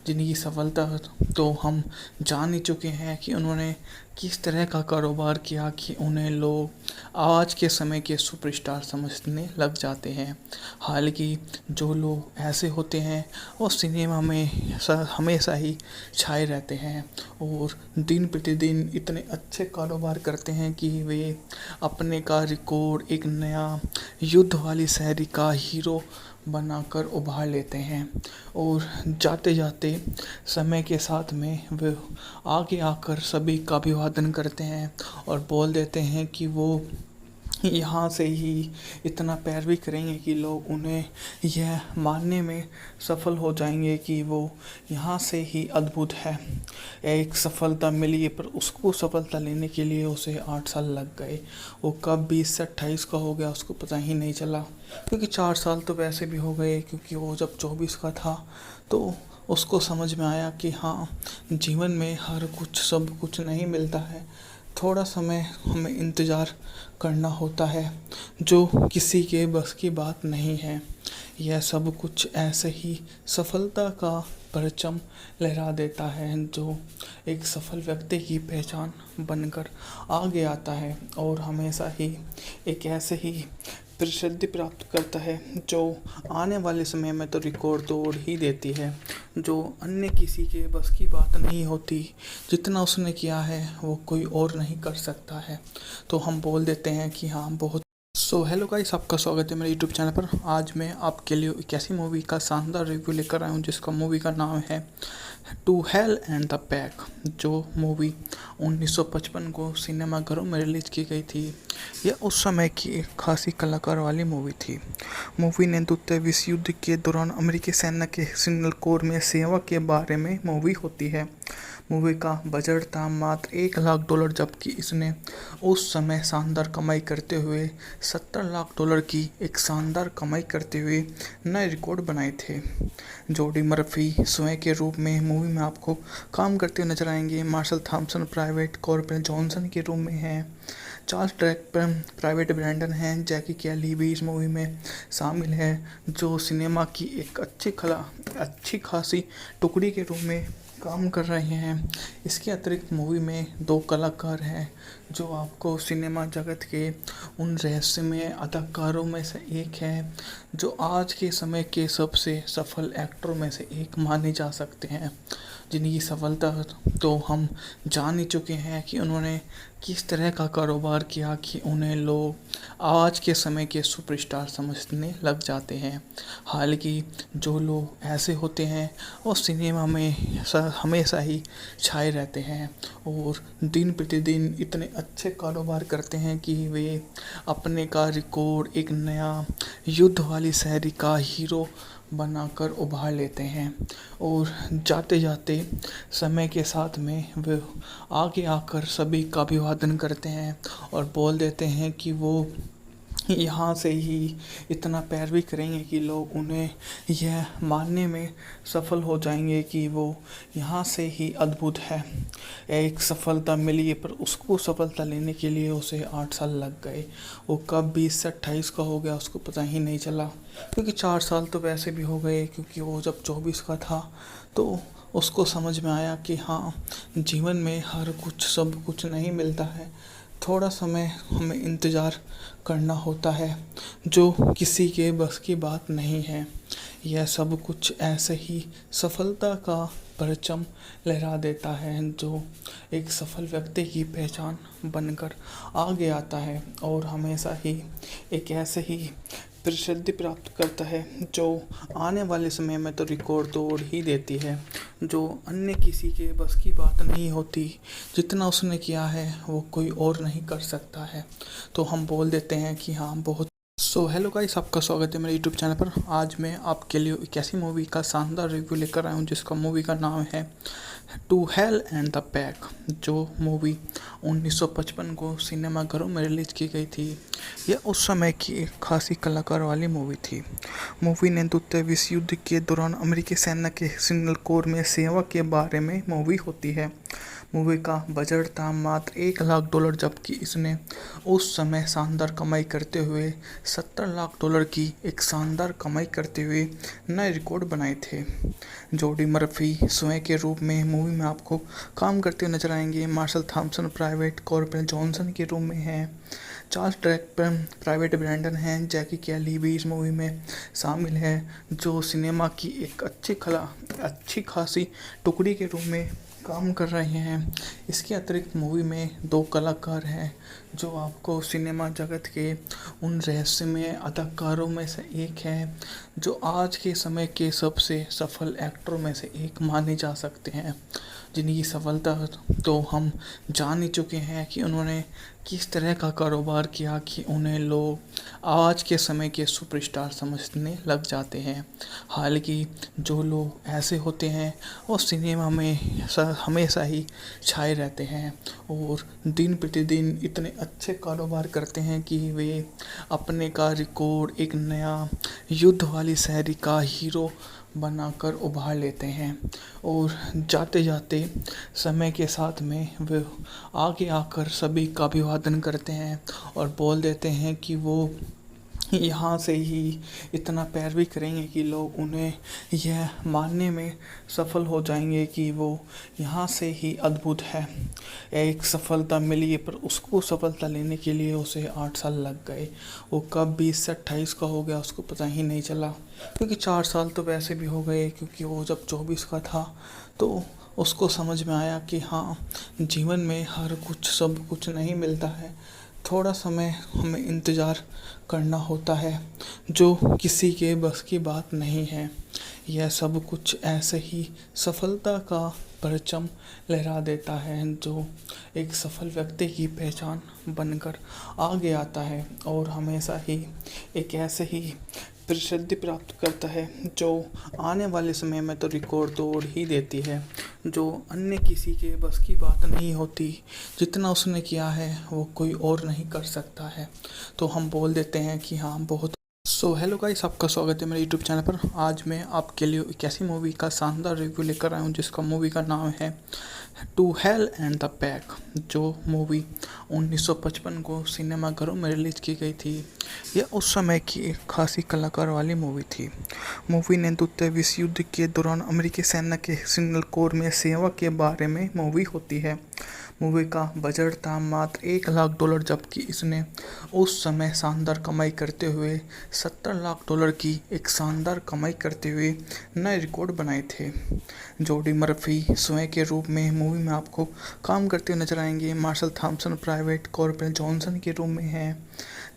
जिनकी सफलता तो हम जान ही चुके हैं कि उन्होंने किस तरह का कारोबार किया कि उन्हें लोग आज के समय के सुपरस्टार समझने लग जाते हैं। हालांकि जो लोग ऐसे होते हैं वो सिनेमा में हमेशा ही छाए रहते हैं और दिन प्रतिदिन इतने अच्छे कारोबार करते हैं कि वे अपने का रिकॉर्ड एक नया युद्ध वाली शैली का हीरो बनाकर उभार लेते हैं और जाते जाते समय के साथ में वे आगे आकर सभी का अभिवादन करते हैं और बोल देते हैं कि वो यहाँ से ही इतना पैरवी करेंगे कि लोग उन्हें यह मानने में सफल हो जाएंगे कि वो यहाँ से ही अद्भुत है। एक सफलता मिली, पर उसको सफलता लेने के लिए उसे 8 साल लग गए। वो कब 20 से 28 का हो गया उसको पता ही नहीं चला, क्योंकि 4 साल तो वैसे भी हो गए, क्योंकि वो जब 24 का था तो उसको समझ में आया कि हाँ, जीवन में हर कुछ सब कुछ नहीं मिलता है। थोड़ा समय हमें इंतज़ार करना होता है, जो किसी के बस की बात नहीं है। यह सब कुछ ऐसे ही सफलता का परचम लहरा देता है, जो एक सफल व्यक्ति की पहचान बनकर आगे आता है और हमेशा ही एक ऐसे ही प्रसिद्धि प्राप्त करता है, जो आने वाले समय में तो रिकॉर्ड तोड़ ही देती है, जो अन्य किसी के बस की बात नहीं होती। जितना उसने किया है वो कोई और नहीं कर सकता है। तो हम बोल देते हैं कि हाँ, बहुत हेलो गाइस, आपका स्वागत है मेरे यूट्यूब चैनल पर। आज मैं आपके लिए एक ऐसी मूवी का शानदार रिव्यू लेकर आया हूँ जिसका मूवी का नाम है to hell and the back, जो मूवी 1955 को सिनेमाघरों में रिलीज की गई थी। यह उस समय की एक खासी कलाकार वाली मूवी थी। मूवी ने द्वितीय विश्व युद्ध के दौरान अमेरिकी सेना के सिग्नल कोर में सेवा के बारे में मूवी होती है। मूवी का बजट था मात्र $1 लाख, जबकि इसने उस समय शानदार कमाई करते हुए $70 लाख की एक शानदार कमाई करते हुए नए रिकॉर्ड बनाए थे। जोडी मर्फी स्वयं के रूप में मूवी में आपको काम करते हुए नजर आएंगे। Marshall Thompson private corporal Johnson के रूप में हैं। चार्ल्स ट्रैपर प्राइवेट ब्रैंडन हैं। जैकी कैली भी इस मूवी में शामिल है, जो सिनेमा की एक अच्छी खासी टुकड़ी के रूप में काम कर रहे हैं। इसके अतिरिक्त मूवी में 2 कलाकार हैं, जो आपको सिनेमा जगत के उन रहस्यमय अदाकारों में से एक है, जो आज के समय के सबसे सफल एक्टरों में से एक माने जा सकते हैं, जिनकी सफलता तो हम जान ही चुके हैं कि उन्होंने किस तरह का कारोबार किया कि उन्हें लोग आज के समय के सुपरस्टार समझने लग जाते हैं। हालांकि जो लोग ऐसे होते हैं वो सिनेमा में हमेशा ही छाए रहते हैं और दिन प्रतिदिन इतने अच्छे कारोबार करते हैं कि वे अपने का रिकॉर्ड एक नया युद्ध वाली शायरी का हीरो बनाकर उभार लेते हैं और जाते जाते समय के साथ में वे आगे आकर सभी का अभिवादन करते हैं और बोल देते हैं कि वो यहाँ से ही इतना पैरवी करेंगे कि लोग उन्हें यह मानने में सफल हो जाएंगे कि वो यहाँ से ही अद्भुत है। एक सफलता मिली पर उसको सफलता लेने के लिए उसे 8 साल लग गए। वो कब 20 से 28 का हो गया उसको पता ही नहीं चला, क्योंकि 4 साल तो वैसे भी हो गए, क्योंकि वो जब 24 का था तो उसको समझ में आया कि हाँ, जीवन में हर कुछ सब कुछ नहीं मिलता है। थोड़ा समय हमें इंतज़ार करना होता है, जो किसी के बस की बात नहीं है। यह सब कुछ ऐसे ही सफलता का परचम लहरा देता है, जो एक सफल व्यक्ति की पहचान बनकर आगे आता है और हमेशा ही एक ऐसे ही प्रसिद्धि प्राप्त करता है, जो आने वाले समय में तो रिकॉर्ड तोड़ ही देती है, जो अन्य किसी के बस की बात नहीं होती। जितना उसने किया है वो कोई और नहीं कर सकता है। तो हम बोल देते हैं कि हाँ, बहुत हेलो गाइस, आपका स्वागत है मेरे यूट्यूब चैनल पर। आज मैं आपके लिए एक ऐसी मूवी का शानदार रिव्यू लेकर आया हूँ जिसका मूवी का नाम है to hell and the back, जो मूवी 1955 को सिनेमाघरों में रिलीज की गई थी। यह उस समय की एक खासी कलाकार वाली मूवी थी। मूवी ने द्वितीय विश्व युद्ध के दौरान अमेरिकी सेना के सिग्नल कोर में सेवा के बारे में मूवी होती है। मूवी का बजट था मात्र $1 लाख, जबकि इसने उस समय शानदार कमाई करते हुए $70 लाख की एक शानदार कमाई करते हुए नए रिकॉर्ड बनाए थे। जोडी मर्फी स्वयं के रूप में मूवी में आपको काम करते हुए नजर आएंगे। Marshall Thompson private corporal Johnson के रूप में हैं। चार्ल्स ड्रैकपर प्राइवेट ब्रैंडन हैं। जैकी कैली भी इस मूवी में शामिल है, जो सिनेमा की एक अच्छी खासी टुकड़ी के रूप में काम कर रहे हैं। इसके अतिरिक्त मूवी में 2 कलाकार हैं जो आपको सिनेमा जगत के उन रहस्यमय अदाकारों में से एक है, जो आज के समय के सबसे सफल एक्टरों में से एक माने जा सकते हैं, जिनकी सफलता तो हम जान ही चुके हैं कि उन्होंने किस तरह का कारोबार किया कि उन्हें लोग आज के समय के सुपरस्टार समझने लग जाते हैं। हालांकि जो लोग ऐसे होते हैं वो सिनेमा में हमेशा ही छाए रहते हैं और दिन प्रतिदिन इतने अच्छे कारोबार करते हैं कि वे अपने का रिकॉर्ड एक नया युद्ध वाली शायरी का हीरो बनाकर उभार लेते हैं और जाते जाते समय के साथ में वे आगे आकर सभी का अभिवादन करते हैं और बोल देते हैं कि वो यहाँ से ही इतना पैरवी करेंगे कि लोग उन्हें यह मानने में सफल हो जाएंगे कि वो यहाँ से ही अद्भुत है। एक सफलता मिली पर उसको सफलता लेने के लिए उसे 8 साल लग गए। वो कब 20 से 28 का हो गया उसको पता ही नहीं चला, क्योंकि 4 साल तो वैसे भी हो गए, क्योंकि वो जब 24 का था तो उसको समझ में आया कि हाँ, जीवन में हर कुछ सब कुछ नहीं मिलता है। थोड़ा समय हमें इंतज़ार करना होता है, जो किसी के बस की बात नहीं है। यह सब कुछ ऐसे ही सफलता का परचम लहरा देता है, जो एक सफल व्यक्ति की पहचान बनकर आगे आता है और हमेशा ही एक ऐसे ही प्रसिद्धि प्राप्त करता है, जो आने वाले समय में तो रिकॉर्ड तोड़ ही देती है, जो अन्य किसी के बस की बात नहीं होती। जितना उसने किया है वो कोई और नहीं कर सकता है। तो हम बोल देते हैं कि हाँ, बहुत हेलो गाइस, आपका स्वागत है मेरे यूट्यूब चैनल पर। आज मैं आपके लिए एक ऐसी मूवी का शानदार रिव्यू लेकर आया हूँ जिसका मूवी का नाम है to hell and the back, जो मूवी 1955 को सिनेमाघरों में रिलीज की गई थी। यह उस समय की एक खासी कलाकार वाली मूवी थी। मूवी ने द्वितीय विश्व युद्ध के दौरान अमेरिकी सेना के सिग्नल कोर में सेवा के बारे में मूवी होती है। मूवी का बजट था मात्र $1 लाख, जबकि इसने उस समय शानदार कमाई करते हुए $70 लाख की एक शानदार कमाई करते हुए नए रिकॉर्ड बनाए थे। जोडी मर्फी स्वयं के रूप में मूवी में आपको काम करते हुए नजर आएंगे। Marshall Thompson private corporal Johnson के रूप में हैं।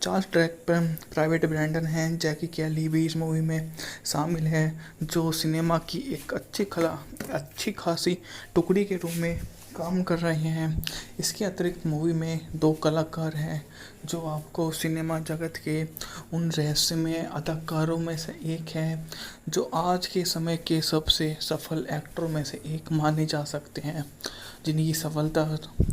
चार्ल्स ड्रैकपर प्राइवेट ब्रैंडन हैं। जैकी कैली भी इस मूवी में शामिल है, जो सिनेमा की एक अच्छी खासी टुकड़ी के रूप में काम कर रहे हैं। इसके अतिरिक्त मूवी में दो कलाकार हैं जो आपको सिनेमा जगत के उन रहस्यमय अदाकारों में से एक है जो आज के समय के सबसे सफल एक्टरों में से एक माने जा सकते हैं, जिनकी सफलता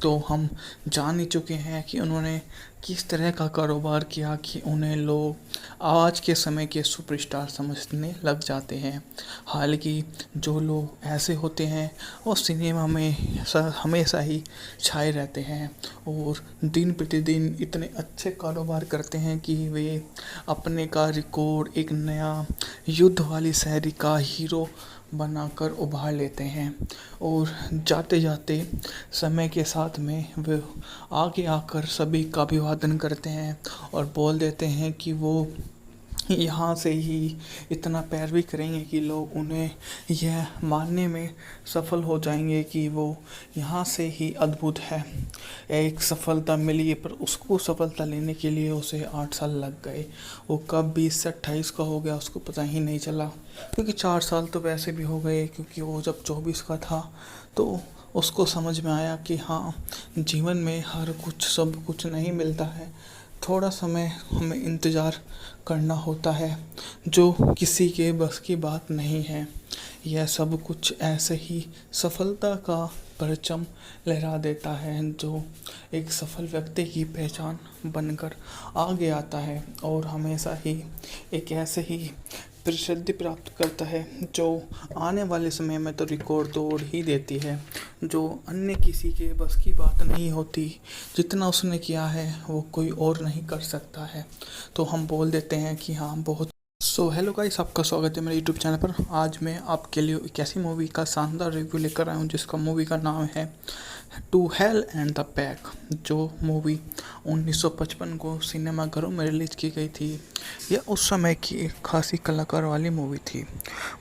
तो हम जान ही चुके हैं कि उन्होंने किस तरह का कारोबार किया कि उन्हें लोग आज के समय के सुपरस्टार समझने लग जाते हैं। हालांकि जो लोग ऐसे होते हैं वो सिनेमा में हमेशा ही छाए रहते हैं और दिन प्रतिदिन इतने अच्छे कारोबार करते हैं कि वे अपने का रिकॉर्ड एक नया युद्ध वाली शैली का हीरो बनाकर उभार लेते हैं और जाते जाते समय के साथ में वे आगे आकर सभी का अभिवादन करते हैं और बोल देते हैं कि वो यहाँ से ही इतना पैरवी करेंगे कि लोग उन्हें यह मानने में सफल हो जाएंगे कि वो यहाँ से ही अद्भुत है। एक सफलता मिली पर उसको सफलता लेने के लिए उसे 8 साल लग गए। वो कब 20 से 28 का हो गया उसको पता ही नहीं चला, क्योंकि 4 साल तो वैसे भी हो गए, क्योंकि वो जब 24 का था तो उसको समझ में आया कि हाँ, जीवन में हर कुछ सब कुछ नहीं मिलता है, थोड़ा समय हमें इंतज़ार करना होता है, जो किसी के बस की बात नहीं है। यह सब कुछ ऐसे ही सफलता का परचम लहरा देता है जो एक सफल व्यक्ति की पहचान बनकर आगे आता है और हमेशा ही एक ऐसे ही प्रसिद्धि प्राप्त करता है जो आने वाले समय में तो रिकॉर्ड तोड़ ही देती है, जो अन्य किसी के बस की बात नहीं होती। जितना उसने किया है वो कोई और नहीं कर सकता है। तो हम बोल देते हैं कि हाँ, बहुत हेलो गाइस, आपका स्वागत है मेरे यूट्यूब चैनल पर। आज मैं आपके लिए एक ऐसी मूवी का शानदार रिव्यू लेकर आया हूँ जिसका मूवी का नाम है to hell and the back, जो मूवी 1955 को सिनेमाघरों में रिलीज़ की गई थी। यह उस समय की एक खासी कलाकार वाली मूवी थी।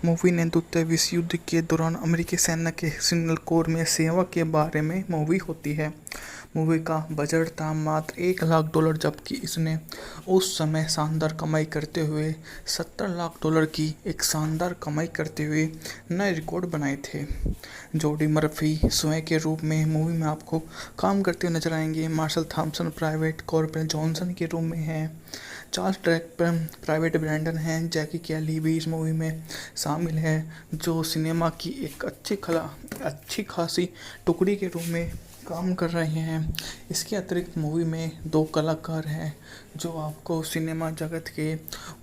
मूवी ने द्वितीय विश्व युद्ध के दौरान अमेरिकी सेना के सिग्नल कोर में सेवा के बारे में मूवी होती है। मूवी का बजट था मात्र $1 लाख, जबकि इसने उस समय शानदार कमाई करते हुए $70 लाख की एक शानदार कमाई करते हुए नए रिकॉर्ड बनाए थे। जोडी मर्फी स्वयं के रूप में मूवी में आपको काम करते हुए नजर आएंगे। Marshall Thompson private corporal Johnson के रूप में हैं। चार्ल्स ट्रैक प्राइवेट ब्रैंडन हैं। जैकी कैली भी इस मूवी में शामिल है, जो सिनेमा की एक अच्छी खासी टुकड़ी के रूप में काम कर रहे हैं। इसके अतिरिक्त मूवी में दो कलाकार हैं जो आपको सिनेमा जगत के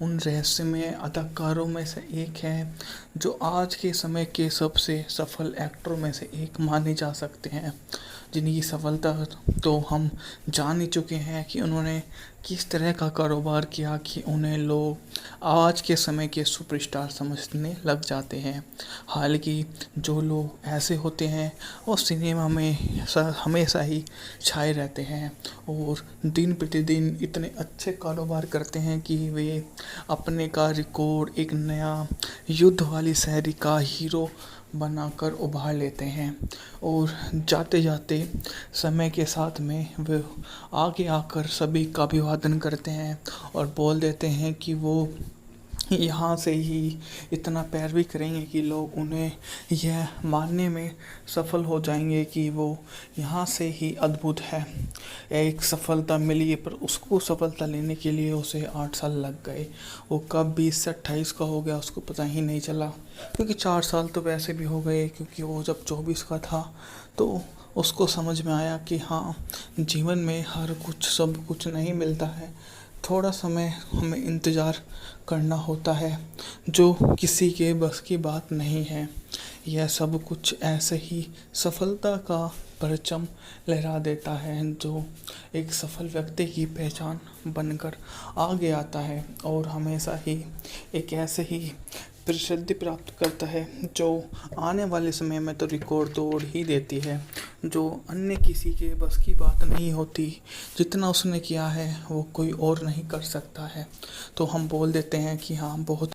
उन रहस्यमय अदाकारों में से एक हैं, जो आज के समय के सबसे सफल एक्टरों में से एक माने जा सकते हैं, जिनकी सफलता तो हम जान ही चुके हैं कि उन्होंने किस तरह का कारोबार किया कि उन्हें लोग आज के समय के सुपरस्टार समझने लग जाते हैं। हालांकि जो लोग ऐसे होते हैं वो सिनेमा में हमेशा ही छाए रहते हैं और दिन प्रतिदिन इतने अच्छे कारोबार करते हैं कि वे अपने का रिकॉर्ड एक नया युद्ध वाली शैली का हीरो बनाकर उभार लेते हैं और जाते जाते समय के साथ में वे आगे आकर सभी का अभिवादन करते हैं और बोल देते हैं कि वो यहाँ से ही इतना पैरवी करेंगे कि लोग उन्हें यह मानने में सफल हो जाएंगे कि वो यहाँ से ही अद्भुत है। एक सफलता मिली पर उसको सफलता लेने के लिए उसे 8 साल लग गए। वो कब 20 से 28 का हो गया उसको पता ही नहीं चला, क्योंकि 4 साल तो वैसे भी हो गए, क्योंकि वो जब 24 का था तो उसको समझ में आया कि हाँ, जीवन में हर कुछ सब कुछ नहीं मिलता है, थोड़ा समय हमें इंतज़ार करना होता है, जो किसी के बस की बात नहीं है। यह सब कुछ ऐसे ही सफलता का परचम लहरा देता है जो एक सफल व्यक्ति की पहचान बनकर आगे आता है और हमेशा ही एक ऐसे ही प्रसिद्धि प्राप्त करता है, जो आने वाले समय में तो रिकॉर्ड तोड़ ही देती है, जो अन्य किसी के बस की बात नहीं होती। जितना उसने किया है वो कोई और नहीं कर सकता है। तो हम बोल देते हैं कि हाँ, बहुत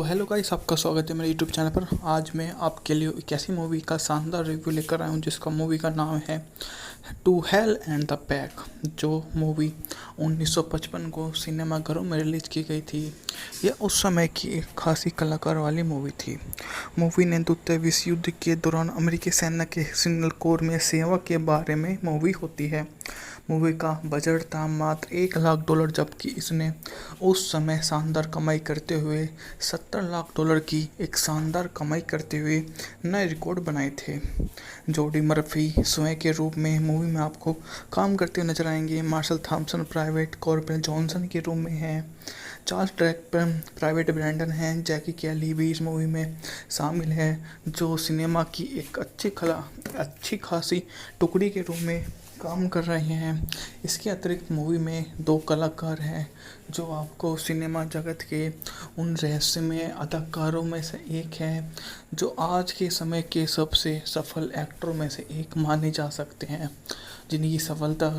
हेलो गाइस, आपका स्वागत है मेरे यूट्यूब चैनल पर। आज मैं आपके लिए एक ऐसी मूवी का शानदार रिव्यू लेकर आया हूँ जिसका मूवी का नाम है to hell and the back जो मूवी 1955 को सिनेमाघरों में रिलीज की गई थी, यह उस समय की एक खासी कलाकार वाली मूवी थी। मूवी ने द्वितीय विश्व युद्ध के दौरान अमेरिकी सेना के सिग्नल कोर में सेवा के बारे में मूवी होती है। मूवी का बजट था मात्र $1 लाख, जबकि इसने उस समय शानदार कमाई करते हुए $70 लाख की एक शानदार कमाई करते हुए नए रिकॉर्ड बनाए थे। जोडी मर्फी स्वयं के रूप में मूवी में आपको काम करते हुए नजर आएंगे। Marshall Thompson private corporal Johnson के रूप में हैं। चार्ल्स ड्रैकपर प्राइवेट ब्रैंडन हैं। जैकी कैली भी इस मूवी में शामिल है, जो सिनेमा की एक अच्छी खासी टुकड़ी के रूप में काम कर रहे हैं। इसके अतिरिक्त मूवी में 2 कलाकार हैं जो आपको सिनेमा जगत के उन रहस्यमय अदाकारों में से एक हैं, जो आज के समय के सबसे सफल एक्टरों में से एक माने जा सकते हैं, जिनकी सफलता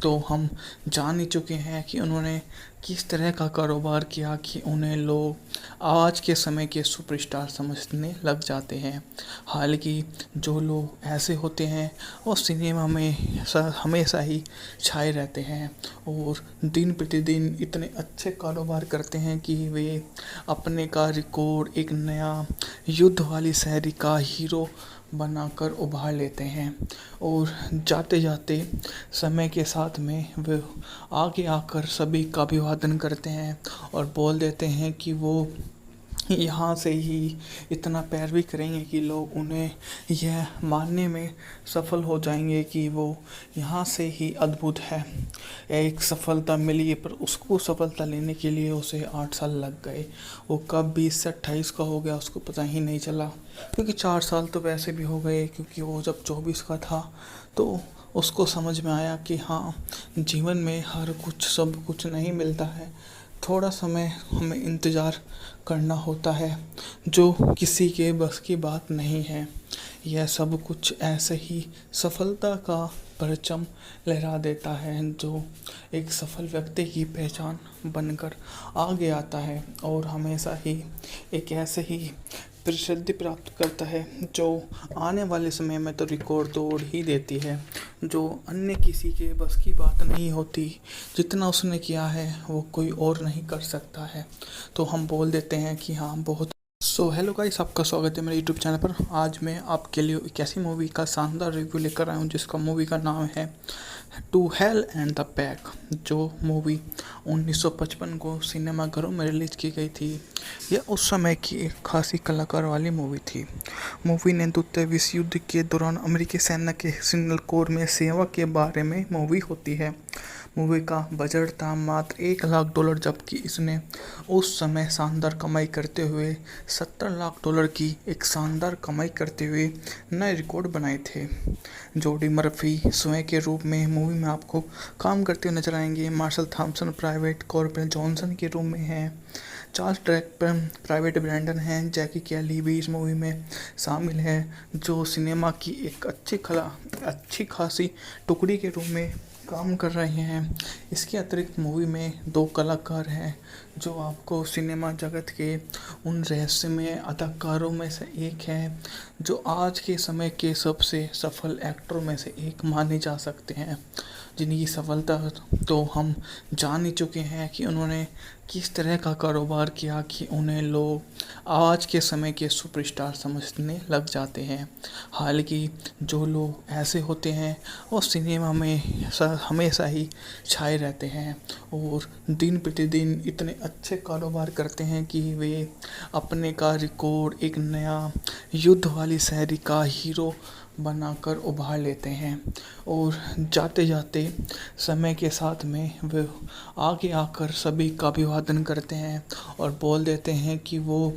तो हम जान ही चुके हैं कि उन्होंने किस तरह का कारोबार किया कि उन्हें लोग आज के समय के सुपरस्टार समझने लग जाते हैं। हालांकि जो लोग ऐसे होते हैं वो सिनेमा में हमेशा ही छाए रहते हैं और दिन प्रतिदिन इतने अच्छे कारोबार करते हैं कि वे अपने का रिकॉर्ड एक नया युद्ध वाली शैली का हीरो बनाकर उभार लेते हैं और जाते जाते समय के साथ में वे आगे आकर सभी का अभिवादन करते हैं और बोल देते हैं कि वो यहाँ से ही इतना पैरवी करेंगे कि लोग उन्हें यह मानने में सफल हो जाएंगे कि वो यहाँ से ही अद्भुत है। एक सफलता मिली, पर उसको सफलता लेने के लिए उसे 8 साल लग गए। वो कब 20 से 28 का हो गया उसको पता ही नहीं चला, क्योंकि 4 साल तो वैसे भी हो गए, क्योंकि वो जब 24 का था तो उसको समझ में आया कि हाँ, जीवन में हर कुछ सब कुछ नहीं मिलता है। थोड़ा समय हमें इंतज़ार करना होता है, जो किसी के बस की बात नहीं है। यह सब कुछ ऐसे ही सफलता का परचम लहरा देता है, जो एक सफल व्यक्ति की पहचान बनकर आगे आता है और हमेशा ही एक ऐसे ही प्रसिद्धि प्राप्त करता है, जो आने वाले समय में तो रिकॉर्ड तोड़ ही देती है, जो अन्य किसी के बस की बात नहीं होती। जितना उसने किया है वो कोई और नहीं कर सकता है, तो हम बोल देते हैं कि हाँ बहुत। हेलो गाइस, आपका स्वागत है मेरे यूट्यूब चैनल पर। आज मैं आपके लिए एक ऐसी मूवी का शानदार रिव्यू लेकर आया हूँ जिसका मूवी का नाम है to hell and the back, जो मूवी 1955 को सिनेमाघरों में रिलीज की गई थी। यह उस समय की एक खासी कलाकार वाली मूवी थी। मूवी ने द्वितीय विश्व युद्ध के दौरान अमेरिकी सेना के सिग्नल कोर में सेवा के बारे में मूवी होती है। मूवी का बजट था मात्र $1 लाख, जबकि इसने उस समय शानदार कमाई करते हुए $70 लाख की एक शानदार कमाई करते हुए नए रिकॉर्ड बनाए थे। जोडी मर्फी स्वयं के रूप में मूवी में आपको काम करते हुए नजर आएंगे। Marshall Thompson private corporal Johnson के रूप में हैं। चार्ल्स ड्रैकपर प्राइवेट ब्रैंडन हैं। जैकी कैली भी इस मूवी में शामिल है, जो सिनेमा की एक अच्छी खासी टुकड़ी के रूप में काम कर रहे हैं। इसके अतिरिक्त मूवी में 2 कलाकार हैं जो आपको सिनेमा जगत के उन रहस्यमय अदाकारों में से एक हैं, जो आज के समय के सबसे सफल एक्टरों में से एक माने जा सकते हैं, जिनकी सफलता तो हम जान ही चुके हैं कि उन्होंने किस तरह का कारोबार किया कि उन्हें लोग आज के समय के सुपरस्टार समझने लग जाते हैं। हालांकि जो लोग ऐसे होते हैं वो सिनेमा में हमेशा ही छाए रहते हैं और दिन प्रतिदिन इतने अच्छे कारोबार करते हैं कि वे अपने का रिकॉर्ड एक नया युद्ध वाली शैली का हीरो बनाकर उभार लेते हैं और जाते जाते समय के साथ में वे आगे आकर सभी का अभिवादन करते हैं और बोल देते हैं कि वो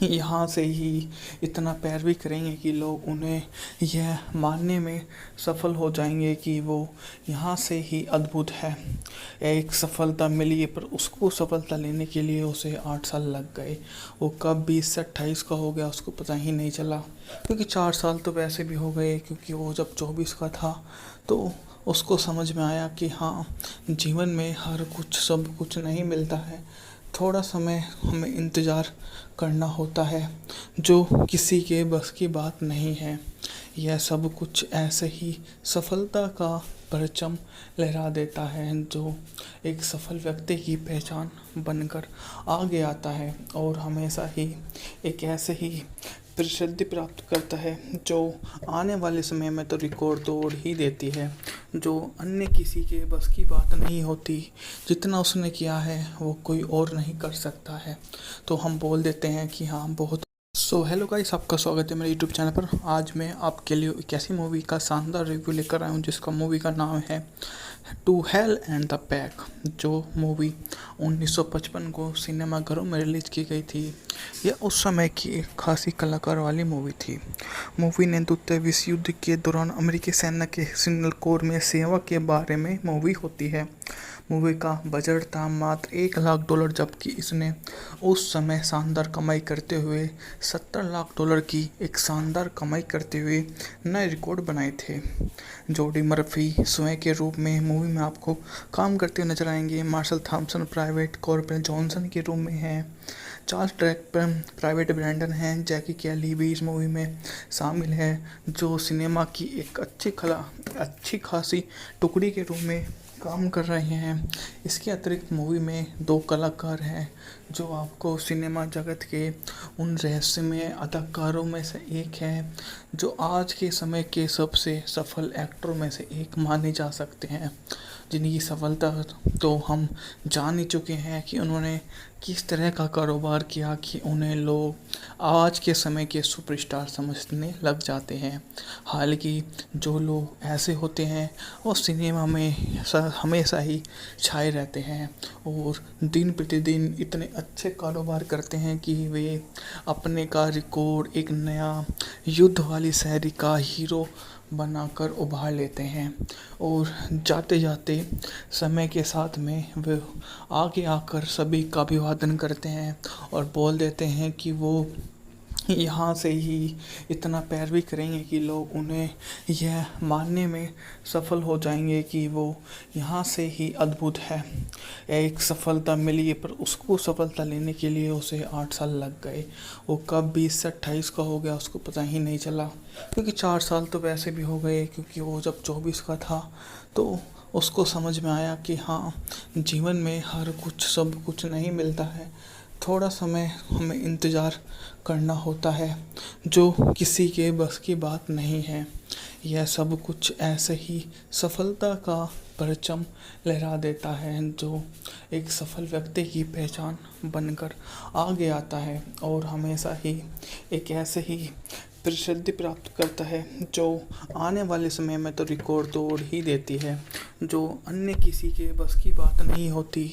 यहाँ से ही इतना पैरवी करेंगे कि लोग उन्हें यह मानने में सफल हो जाएंगे कि वो यहाँ से ही अद्भुत है। एक सफलता मिली, पर उसको सफलता लेने के लिए उसे 8 साल लग गए। वो कब 20 से 28 का हो गया उसको पता ही नहीं चला, क्योंकि 4 साल तो वैसे भी हो गए, क्योंकि वो जब 24 का था तो उसको समझ में आया कि हाँ, जीवन में हर कुछ सब कुछ नहीं मिलता है। थोड़ा समय हमें इंतज़ार करना होता है, जो किसी के बस की बात नहीं है। यह सब कुछ ऐसे ही सफलता का परचम लहरा देता है जो एक सफल व्यक्ति की पहचान बनकर आगे आता है और हमेशा ही एक ऐसे ही प्रसिद्धि प्राप्त करता है जो आने वाले समय में तो रिकॉर्ड तोड़ ही देती है, जो अन्य किसी के बस की बात नहीं होती। जितना उसने किया है वो कोई और नहीं कर सकता है। तो हम बोल देते हैं कि हाँ बहुत। हेलो गाइस, आपका स्वागत है मेरे यूट्यूब चैनल पर। आज मैं आपके लिए एक ऐसी मूवी का शानदार रिव्यू लेकर आया हूँ जिसका मूवी का नाम है to hell and the back, जो मूवी 1955 को सिनेमाघरों में रिलीज की गई थी। यह उस समय की एक खासी कलाकार वाली मूवी थी। मूवी ने द्वितीय विश्व युद्ध के दौरान अमेरिकी सेना के सिग्नल कोर में सेवा के बारे में मूवी होती है। मूवी का बजट था मात्र $1 लाख, जबकि इसने उस समय शानदार कमाई करते हुए $70 लाख की एक शानदार कमाई करते हुए नए रिकॉर्ड बनाए थे। जोडी मर्फी स्वयं के रूप में मूवी में आपको काम करते हुए नजर आएंगे। Marshall Thompson private corporal Johnson के रूप में हैं। चार्ल्स ट्रैपर प्राइवेट ब्रैंडन हैं। जैकी कैली भी इस मूवी में शामिल है, जो सिनेमा की एक अच्छी खासी टुकड़ी के रूप में काम कर रहे हैं। इसके अतिरिक्त मूवी में 2 कलाकार हैं जो आपको सिनेमा जगत के उन रहस्यमय अदाकारों में से एक है, जो आज के समय के सबसे सफल एक्टरों में से एक माने जा सकते हैं, जिनकी सफलता तो हम जान ही चुके हैं कि उन्होंने किस तरह का कारोबार किया कि उन्हें लोग आज के समय के सुपरस्टार समझने लग जाते हैं। हालांकि जो लोग ऐसे होते हैं वो सिनेमा में हमेशा ही छाए रहते हैं और दिन प्रतिदिन इतने अच्छे कारोबार करते हैं कि वे अपने का रिकॉर्ड एक नया युद्ध वाली शैली का हीरो बनाकर उभार लेते हैं और जाते जाते समय के साथ में वे आगे आकर सभी का अभिवादन करते हैं और बोल देते हैं कि वो यहाँ से ही इतना पैरवी करेंगे कि लोग उन्हें यह मानने में सफल हो जाएंगे कि वो यहाँ से ही अद्भुत है। एक सफलता मिली पर उसको सफलता लेने के लिए उसे 8 साल लग गए। वो कब 20 से 28 का हो गया उसको पता ही नहीं चला, क्योंकि 4 साल तो वैसे भी हो गए, क्योंकि वो जब 24 का था तो उसको समझ में आया कि हाँ, जीवन में हर कुछ सब कुछ नहीं मिलता है। थोड़ा समय हमें इंतज़ार करना होता है, जो किसी के बस की बात नहीं है। यह सब कुछ ऐसे ही सफलता का परचम लहरा देता है जो एक सफल व्यक्ति की पहचान बनकर आगे आता है और हमेशा ही एक ऐसे ही प्रसिद्धि प्राप्त करता है, जो आने वाले समय में तो रिकॉर्ड तोड़ ही देती है, जो अन्य किसी के बस की बात नहीं होती।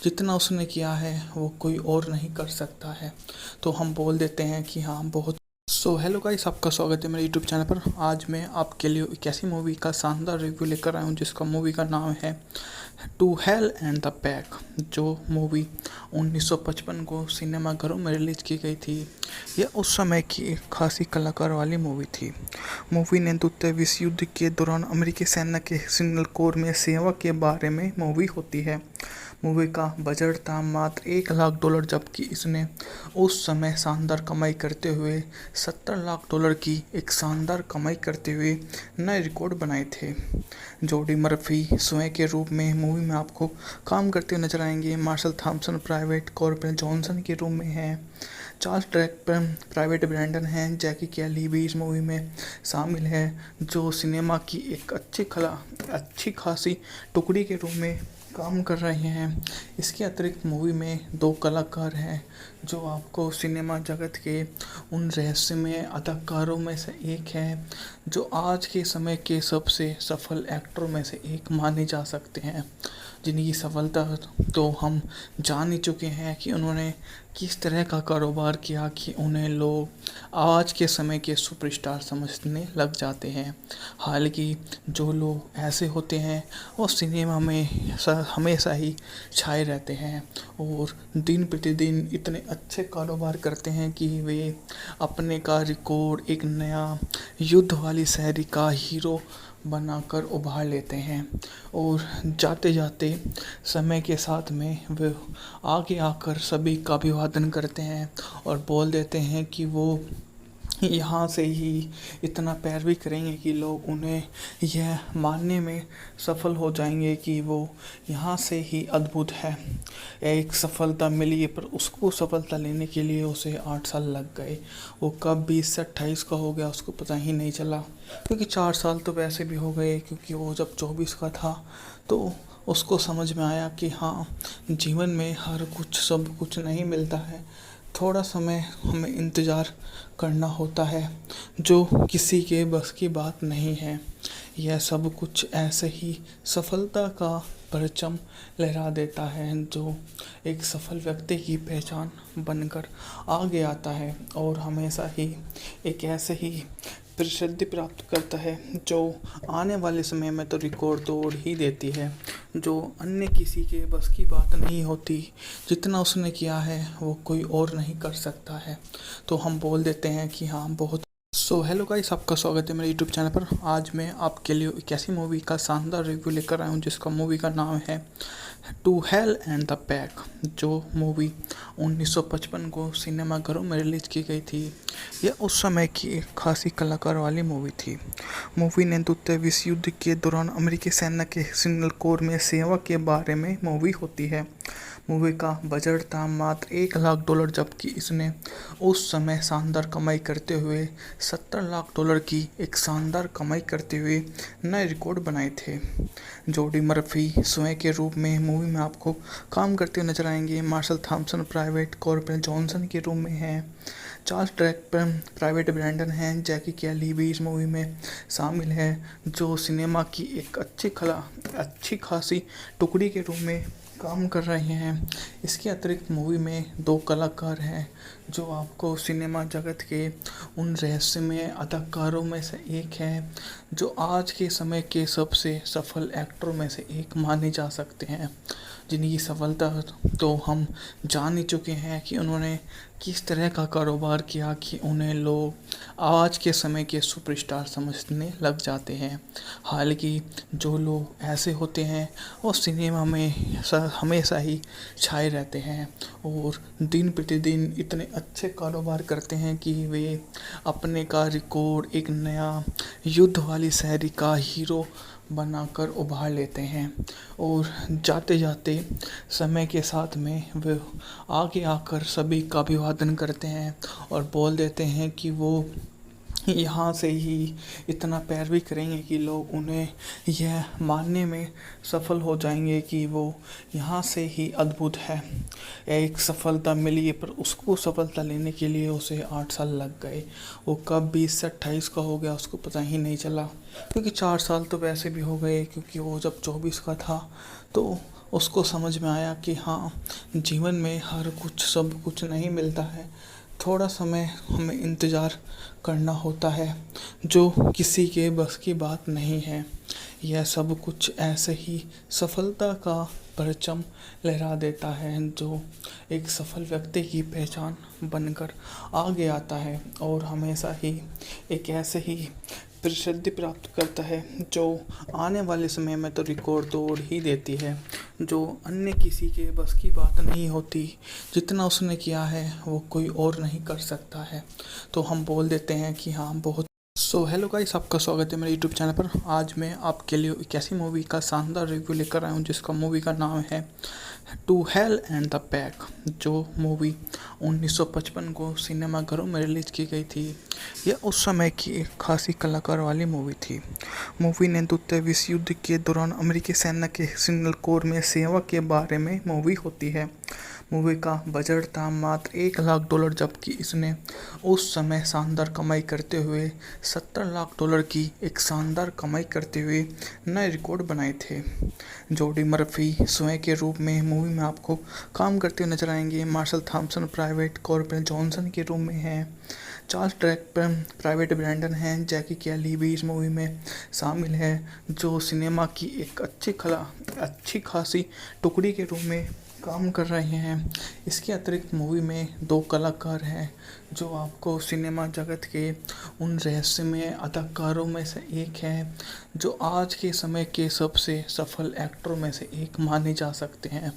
जितना उसने किया है वो कोई और नहीं कर सकता है। तो हम बोल देते हैं कि हाँ बहुत। हेलो गाइस, आपका स्वागत है मेरे यूट्यूब चैनल पर। आज मैं आपके लिए एक ऐसी मूवी का शानदार रिव्यू लेकर आया हूँ जिसका मूवी का नाम है to hell and the back, जो मूवी 1955 को सिनेमाघरों में रिलीज की गई थी। यह उस समय की एक खासी कलाकार वाली मूवी थी। मूवी ने द्वितीय विश्व युद्ध के दौरान अमेरिकी सेना के सिग्नल कोर में सेवा के बारे में मूवी होती है। मूवी का बजट था मात्र $1 लाख, जबकि इसने उस समय शानदार कमाई करते हुए $70 लाख की एक शानदार कमाई करते हुए नए रिकॉर्ड बनाए थे। जोडी मर्फी स्वयं के रूप में मूवी में आपको काम करते हुए नजर आएंगे। Marshall Thompson private corporal Johnson के रूप में हैं। चार्ल्स ट्रैपर प्राइवेट ब्रैंडन हैं। जैकी कैली भी इस मूवी में शामिल है, जो सिनेमा की एक अच्छी खासी टुकड़ी के रूप में काम कर रहे हैं। इसके अतिरिक्त मूवी में 2 कलाकार हैं जो आपको सिनेमा जगत के उन रहस्यमय अदाकारों में से एक है, जो आज के समय के सबसे सफल एक्टरों में से एक माने जा सकते हैं, जिनकी सफलता तो हम जान ही चुके हैं कि उन्होंने किस तरह का कारोबार किया कि उन्हें लोग आज के समय के सुपरस्टार समझने लग जाते हैं। हालांकि जो लोग ऐसे होते हैं वो सिनेमा में हमेशा ही छाए रहते हैं और दिन प्रतिदिन इतने अच्छे कारोबार करते हैं कि वे अपने का रिकॉर्ड एक नया युद्ध वाली शैली का हीरो बनाकर उभार लेते हैं और जाते जाते समय के साथ में वे आगे आकर सभी का अभिवादन करते हैं और बोल देते हैं कि वो यहाँ से ही इतना पैरवी करेंगे कि लोग उन्हें यह मानने में सफल हो जाएंगे कि वो यहाँ से ही अद्भुत है। एक सफलता मिली पर उसको सफलता लेने के लिए उसे 8 साल लग गए। वो कब 20 से 28 का हो गया उसको पता ही नहीं चला, क्योंकि 4 साल तो वैसे भी हो गए, क्योंकि वो जब 24 का था तो उसको समझ में आया कि हाँ, जीवन में हर कुछ सब कुछ नहीं मिलता है। थोड़ा समय हमें इंतज़ार करना होता है, जो किसी के बस की बात नहीं है। यह सब कुछ ऐसे ही सफलता का परचम लहरा देता है, जो एक सफल व्यक्ति की पहचान बनकर आगे आता है और हमेशा ही एक ऐसे ही प्रसिद्धि प्राप्त करता है, जो आने वाले समय में तो रिकॉर्ड तोड़ ही देती है, जो अन्य किसी के बस की बात नहीं होती। जितना उसने किया है वो कोई और नहीं कर सकता है। तो हम बोल देते हैं कि हाँ, बहुत हेलो गाइस, आपका स्वागत है मेरे यूट्यूब चैनल पर। आज मैं आपके लिए एक ऐसी मूवी का शानदार रिव्यू लेकर आया हूँ जिसका मूवी का नाम है to hell and the back, जो मूवी 1955 को सिनेमाघरों में रिलीज की गई थी। यह उस समय की एक खासी कलाकार वाली मूवी थी। मूवी ने द्वितीय विश्व युद्ध के दौरान अमेरिकी सेना के सिग्नल कोर में सेवा के बारे में मूवी होती है। मूवी का बजट था मात्र $1 लाख, जबकि इसने उस समय शानदार कमाई करते हुए $70 लाख की एक शानदार कमाई करते हुए नए रिकॉर्ड बनाए थे। जोडी मर्फी स्वयं के रूप में मूवी में आपको काम करते हुए नजर आएंगे। Marshall Thompson private corporal Johnson के रूप में हैं। चार्ल्स ट्रैपर प्राइवेट ब्रैंडन हैं। जैकी कैली भी इस मूवी में शामिल है, जो सिनेमा की एक अच्छी खासी टुकड़ी के रूप में काम कर रहे हैं। इसके अतिरिक्त मूवी में 2 कलाकार हैं जो आपको सिनेमा जगत के उन रहस्यमय अदाकारों में से एक है, जो आज के समय के सबसे सफल एक्टरों में से एक माने जा सकते हैं, जिनकी सफलता तो हम जान ही चुके हैं कि उन्होंने किस तरह का कारोबार किया कि उन्हें लोग आज के समय के सुपरस्टार समझने लग जाते हैं। हालांकि जो लोग ऐसे होते हैं वो सिनेमा में हमेशा ही छाए रहते हैं और दिन प्रतिदिन इतने अच्छे कारोबार करते हैं कि वे अपने का रिकॉर्ड एक नया युद्ध वाली शैली का हीरो बनाकर उभार लेते हैं और जाते जाते समय के साथ में वे आगे आकर सभी का अभिवादन करते हैं और बोल देते हैं कि वो यहाँ से ही इतना पैरवी करेंगे कि लोग उन्हें यह मानने में सफल हो जाएंगे कि वो यहाँ से ही अद्भुत है। एक सफलता मिली पर उसको सफलता लेने के लिए उसे 8 साल लग गए। वो कब 20 से 28 का हो गया उसको पता ही नहीं चला, क्योंकि 4 साल तो वैसे भी हो गए, क्योंकि वो जब 24 का था तो उसको समझ में आया कि हाँ, जीवन में हर कुछ सब कुछ नहीं मिलता है। थोड़ा समय हमें इंतज़ार करना होता है, जो किसी के बस की बात नहीं है। यह सब कुछ ऐसे ही सफलता का परचम लहरा देता है, जो एक सफल व्यक्ति की पहचान बनकर आगे आता है और हमेशा ही एक ऐसे ही प्रसिद्धि प्राप्त करता है, जो आने वाले समय में तो रिकॉर्ड तोड़ ही देती है, जो अन्य किसी के बस की बात नहीं होती। जितना उसने किया है वो कोई और नहीं कर सकता है। तो हम बोल देते हैं कि हाँ, बहुत हेलो गाइस, आपका स्वागत है मेरे यूट्यूब चैनल पर। आज मैं आपके लिए एक ऐसी मूवी का शानदार रिव्यू लेकर आया हूँ जिसका मूवी का नाम है to hell and the back, जो मूवी 1955 को सिनेमाघरों में रिलीज की गई थी। यह उस समय की एक खासी कलाकार वाली मूवी थी। मूवी ने द्वितीय विश्व युद्ध के दौरान अमेरिकी सेना के सिग्नल कोर में सेवा के बारे में मूवी होती है। मूवी का बजट था मात्र $1 लाख, जबकि इसने उस समय शानदार कमाई करते हुए $70 लाख की एक शानदार कमाई करते हुए नए रिकॉर्ड बनाए थे। जोडी मर्फी स्वयं के रूप में मूवी में आपको काम करते हुए नजर आएंगे। Marshall Thompson private corporal Johnson के रूप में हैं। चार्ल्स ट्रैपर प्राइवेट ब्रैंडन हैं। जैकी कैली भी इस मूवी में शामिल है, जो सिनेमा की एक अच्छी खासी टुकड़ी के रूप में काम कर रहे हैं। इसके अतिरिक्त मूवी में 2 कलाकार हैं जो आपको सिनेमा जगत के उन रहस्यमय अदाकारों में से एक हैं जो आज के समय के सबसे सफल एक्टरों में से एक माने जा सकते हैं,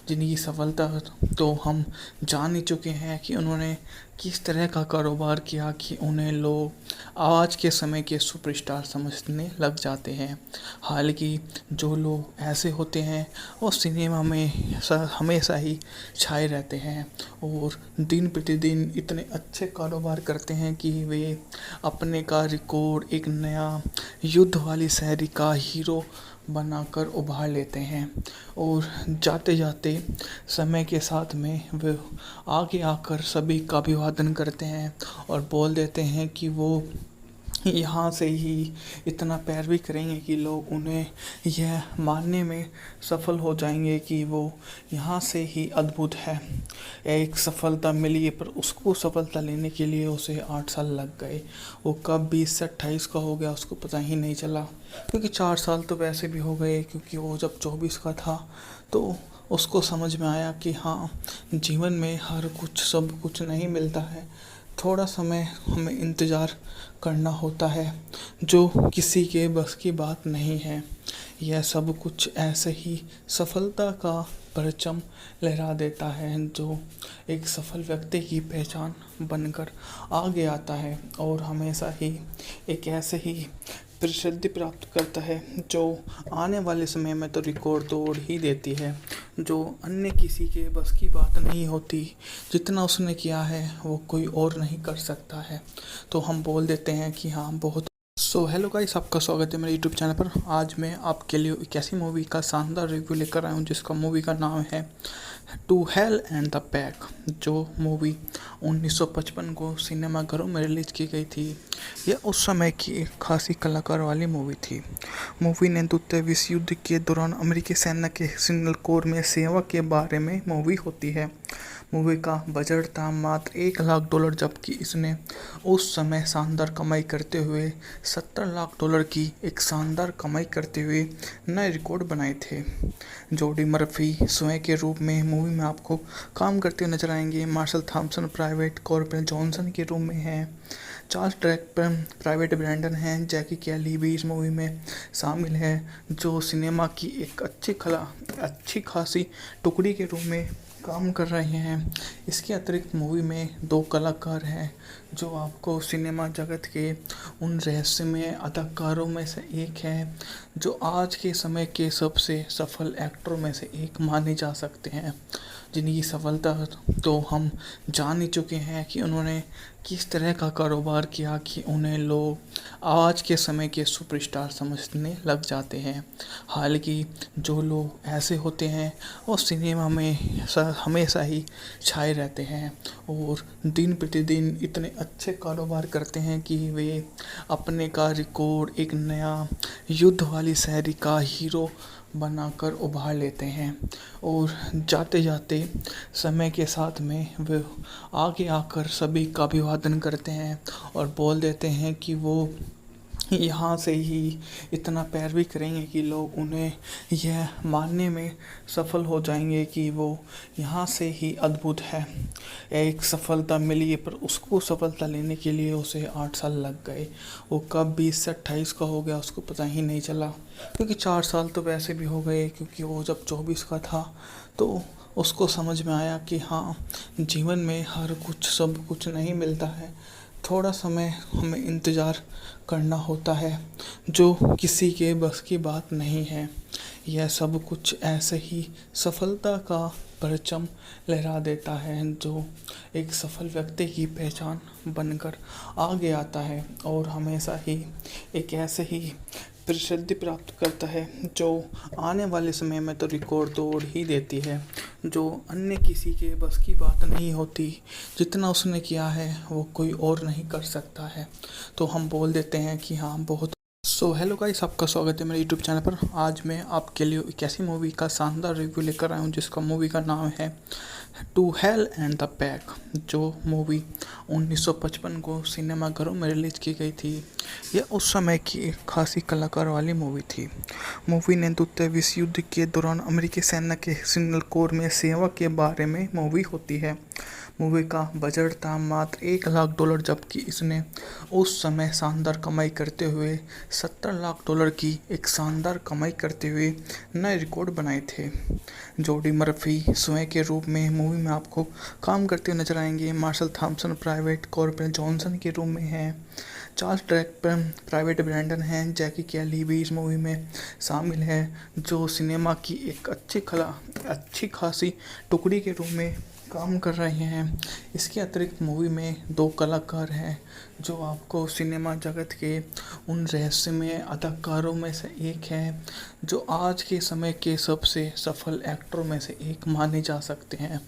जिनकी सफलता तो हम जान ही चुके हैं कि उन्होंने किस तरह का कारोबार किया कि उन्हें लोग आज के समय के सुपरस्टार समझने लग जाते हैं। हालांकि जो लोग ऐसे होते हैं वो सिनेमा में हमेशा ही छाए रहते हैं और दिन प्रतिदिन इतने अच्छे कारोबार करते हैं कि वे अपने का रिकॉर्ड एक नया युद्ध वाली शैली का हीरो बनाकर उभार लेते हैं और जाते जाते समय के साथ में वे आगे आकर सभी का अभिवादन करते हैं और बोल देते हैं कि वो यहाँ से ही इतना पैरवी करेंगे कि लोग उन्हें यह मानने में सफल हो जाएंगे कि वो यहाँ से ही अद्भुत है। एक सफलता मिली पर उसको सफलता लेने के लिए उसे 8 साल लग गए। वो कब 20 से 28 का हो गया उसको पता ही नहीं चला, क्योंकि 4 साल तो वैसे भी हो गए, क्योंकि वो जब 24 का था तो उसको समझ में आया कि हाँ, जीवन में हर कुछ सब कुछ नहीं मिलता है, थोड़ा समय हमें इंतज़ार करना होता है जो किसी के बस की बात नहीं है। यह सब कुछ ऐसे ही सफलता का परचम लहरा देता है जो एक सफल व्यक्ति की पहचान बनकर आगे आता है और हमेशा ही एक ऐसे ही प्रसिद्धि प्राप्त करता है जो आने वाले समय में तो रिकॉर्ड तोड़ ही देती है, जो अन्य किसी के बस की बात नहीं होती। जितना उसने किया है वो कोई और नहीं कर सकता है। तो हम बोल देते हैं कि हाँ, बहुत हेलो गाइस, आपका स्वागत है मेरे यूट्यूब चैनल पर। आज मैं आपके लिए एक ऐसी मूवी का शानदार रिव्यू लेकर आया हूँ जिसका मूवी का नाम है to hell and the back, जो मूवी 1955 को सिनेमाघरों में रिलीज की गई थी। यह उस समय की एक खासी कलाकार वाली मूवी थी। मूवी ने द्वितीय विश्व युद्ध के दौरान अमेरिकी सेना के सिग्नल कोर में सेवा के बारे में मूवी होती है। मूवी का बजट था मात्र $1 लाख, जबकि इसने उस समय शानदार कमाई करते हुए $70 लाख की एक शानदार कमाई करते हुए नए रिकॉर्ड बनाए थे। जोडी मर्फी स्वयं के रूप में मूवी में आपको काम करते हुए नजर आएंगे। Marshall Thompson private corporal Johnson के रूप में हैं। चार्ल्स ड्रैकपर प्राइवेट ब्रैंडन हैं। जैकी कैली भी इस मूवी में शामिल है, जो सिनेमा की एक अच्छी खासी टुकड़ी के रूप में काम कर रहे हैं। इसके अतिरिक्त मूवी में 2 कलाकार हैं जो आपको सिनेमा जगत के उन रहस्यमय अदाकारों में से एक हैं जो आज के समय के सबसे सफल एक्टरों में से एक माने जा सकते हैं, जिनकी सफलता तो हम जान ही चुके हैं कि उन्होंने किस तरह का कारोबार किया कि उन्हें लोग आज के समय के सुपरस्टार समझने लग जाते हैं। हालांकि जो लोग ऐसे होते हैं वो सिनेमा में हमेशा ही छाए रहते हैं और दिन प्रतिदिन इतने अच्छे कारोबार करते हैं कि वे अपने का रिकॉर्ड एक नया युद्ध वाली शैली का हीरो बनाकर उभार लेते हैं और जाते जाते समय के साथ में वे आगे आकर सभी का अभिवादन करते हैं और बोल देते हैं कि वो यहाँ से ही इतना पैरवी करेंगे कि लोग उन्हें यह मानने में सफल हो जाएंगे कि वो यहाँ से ही अद्भुत है। एक सफलता मिली पर उसको सफलता लेने के लिए उसे 8 साल लग गए। वो कब 20 से 28 का हो गया उसको पता ही नहीं चला, क्योंकि 4 साल तो वैसे भी हो गए, क्योंकि वो जब 24 का था तो उसको समझ में आया कि हाँ, जीवन में हर कुछ सब कुछ नहीं मिलता है, थोड़ा समय हमें इंतज़ार करना होता है जो किसी के बस की बात नहीं है। यह सब कुछ ऐसे ही सफलता का परचम लहरा देता है जो एक सफल व्यक्ति की पहचान बनकर आगे आता है और हमेशा ही एक ऐसे ही प्रसिद्धि प्राप्त करता है जो आने वाले समय में तो रिकॉर्ड तोड़ ही देती है, जो अन्य किसी के बस की बात नहीं होती। जितना उसने किया है वो कोई और नहीं कर सकता है। तो हम बोल देते हैं कि हाँ, बहुत हेलो गाइस, आपका स्वागत है मेरे यूट्यूब चैनल पर। आज मैं आपके लिए एक ऐसी मूवी का शानदार रिव्यू लेकर आया हूँ जिसका मूवी का नाम है to hell and the back. जो मूवी 1955 को सिनेमाघरों में रिलीज की गई थी। यह उस समय की एक खासी कलाकार वाली मूवी थी। मूवी ने द्वितीय विश्व युद्ध के दौरान अमेरिकी सेना के सिग्नल कोर में सेवा के बारे में मूवी होती है। मूवी का बजट था मात्र $1 लाख, जबकि इसने उस समय शानदार कमाई करते हुए $70 लाख की एक शानदार कमाई करते हुए नए रिकॉर्ड बनाए थे। जोडी मर्फी स्वयं के रूप में मूवी में आपको काम करते हुए नजर आएंगे। Marshall Thompson private corporal Johnson के रूप में हैं। चार्ल्स ड्रैकपर प्राइवेट ब्रैंडन हैं। जैकी कैली भी इस मूवी में शामिल है, जो सिनेमा की एक अच्छी खासी टुकड़ी के रूप में काम कर रहे हैं। इसके अतिरिक्त मूवी में 2 कलाकार हैं जो आपको सिनेमा जगत के उन रहस्यमय अदाकारों में से एक हैं, जो आज के समय के सबसे सफल एक्टरों में से एक माने जा सकते हैं,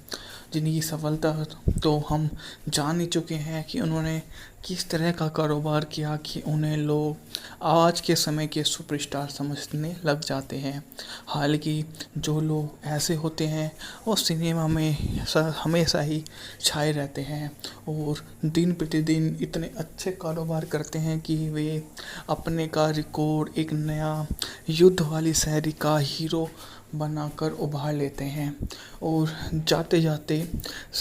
जिनकी सफलता तो हम जान ही चुके हैं कि उन्होंने किस तरह का कारोबार किया कि उन्हें लोग आज के समय के सुपरस्टार समझने लग जाते हैं। हालांकि जो लोग ऐसे होते हैं वो सिनेमा में हमेशा ही छाए रहते हैं और दिन प्रतिदिन इतने अच्छे कारोबार करते हैं कि वे अपने का रिकॉर्ड एक नया युद्ध वाली शैली का हीरो बनाकर उभार लेते हैं और जाते जाते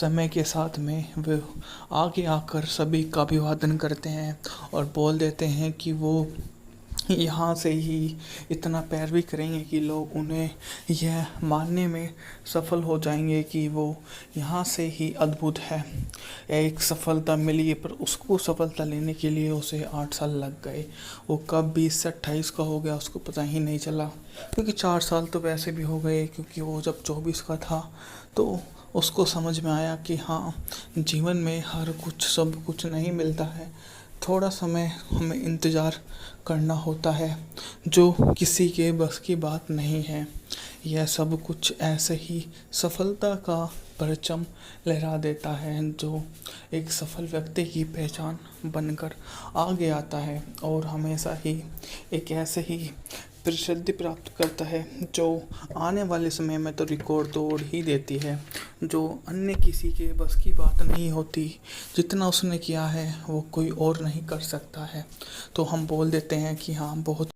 समय के साथ में वे आगे आकर सभी का अभिवादन करते हैं और बोल देते हैं कि वो यहाँ से ही इतना पैरवी करेंगे कि लोग उन्हें यह मानने में सफल हो जाएंगे कि वो यहाँ से ही अद्भुत है। एक सफलता मिली, पर उसको सफलता लेने के लिए उसे 8 साल लग गए। वो कब 20 से 28 का हो गया उसको पता ही नहीं चला, क्योंकि 4 साल तो वैसे भी हो गए, क्योंकि वो जब 24 का था तो उसको समझ में आया कि हाँ, जीवन में हर कुछ सब कुछ नहीं मिलता है। थोड़ा समय हमें इंतज़ार करना होता है, जो किसी के बस की बात नहीं है। यह सब कुछ ऐसे ही सफलता का परचम लहरा देता है, जो एक सफल व्यक्ति की पहचान बनकर आगे आता है और हमेशा ही एक ऐसे ही प्रसिद्धि प्राप्त करता है, जो आने वाले समय में तो रिकॉर्ड तोड़ ही देती है, जो अन्य किसी के बस की बात नहीं होती। जितना उसने किया है वो कोई और नहीं कर सकता है, तो हम बोल देते हैं कि हाँ, बहुत।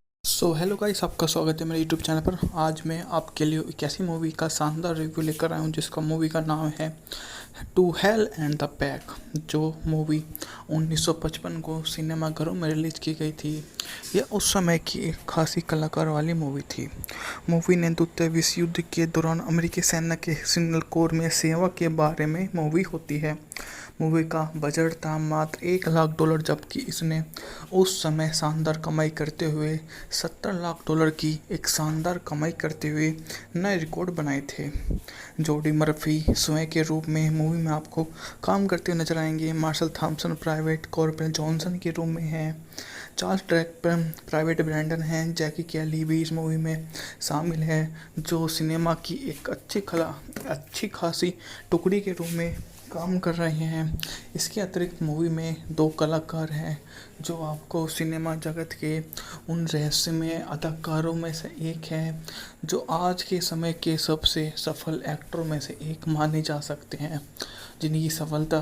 हेलो गाइस, आपका स्वागत है मेरे यूट्यूब चैनल पर। आज मैं आपके लिए एक ऐसी मूवी का शानदार रिव्यू लेकर आया हूँ जिसका मूवी का नाम है to hell and the back. जो मूवी 1955 को सिनेमाघरों में रिलीज की गई थी। यह उस समय की एक खासी कलाकार वाली मूवी थी। मूवी ने द्वितीय विश्व युद्ध के दौरान अमेरिकी सेना के सिग्नल कोर में सेवा के बारे में मूवी होती है। मूवी का बजट था मात्र $1 लाख, जबकि इसने उस समय शानदार कमाई करते हुए $70 लाख की एक शानदार कमाई करते हुए नए रिकॉर्ड बनाए थे। जोडी मर्फी स्वयं के रूप में मूवी में आपको काम करते हुए नजर आएंगे। Marshall Thompson private corporal Johnson के रूप में हैं। चार्ल्स ड्रैकपर प्राइवेट ब्रैंडन हैं। जैकी कैली भी इस मूवी में शामिल है, जो सिनेमा की एक अच्छी खासी टुकड़ी के रूप में काम कर रहे हैं। इसके अतिरिक्त मूवी में 2 कलाकार हैं जो आपको सिनेमा जगत के उन रहस्यमय अदाकारों में से एक हैं, जो आज के समय के सबसे सफल एक्टरों में से एक माने जा सकते हैं, जिनकी सफलता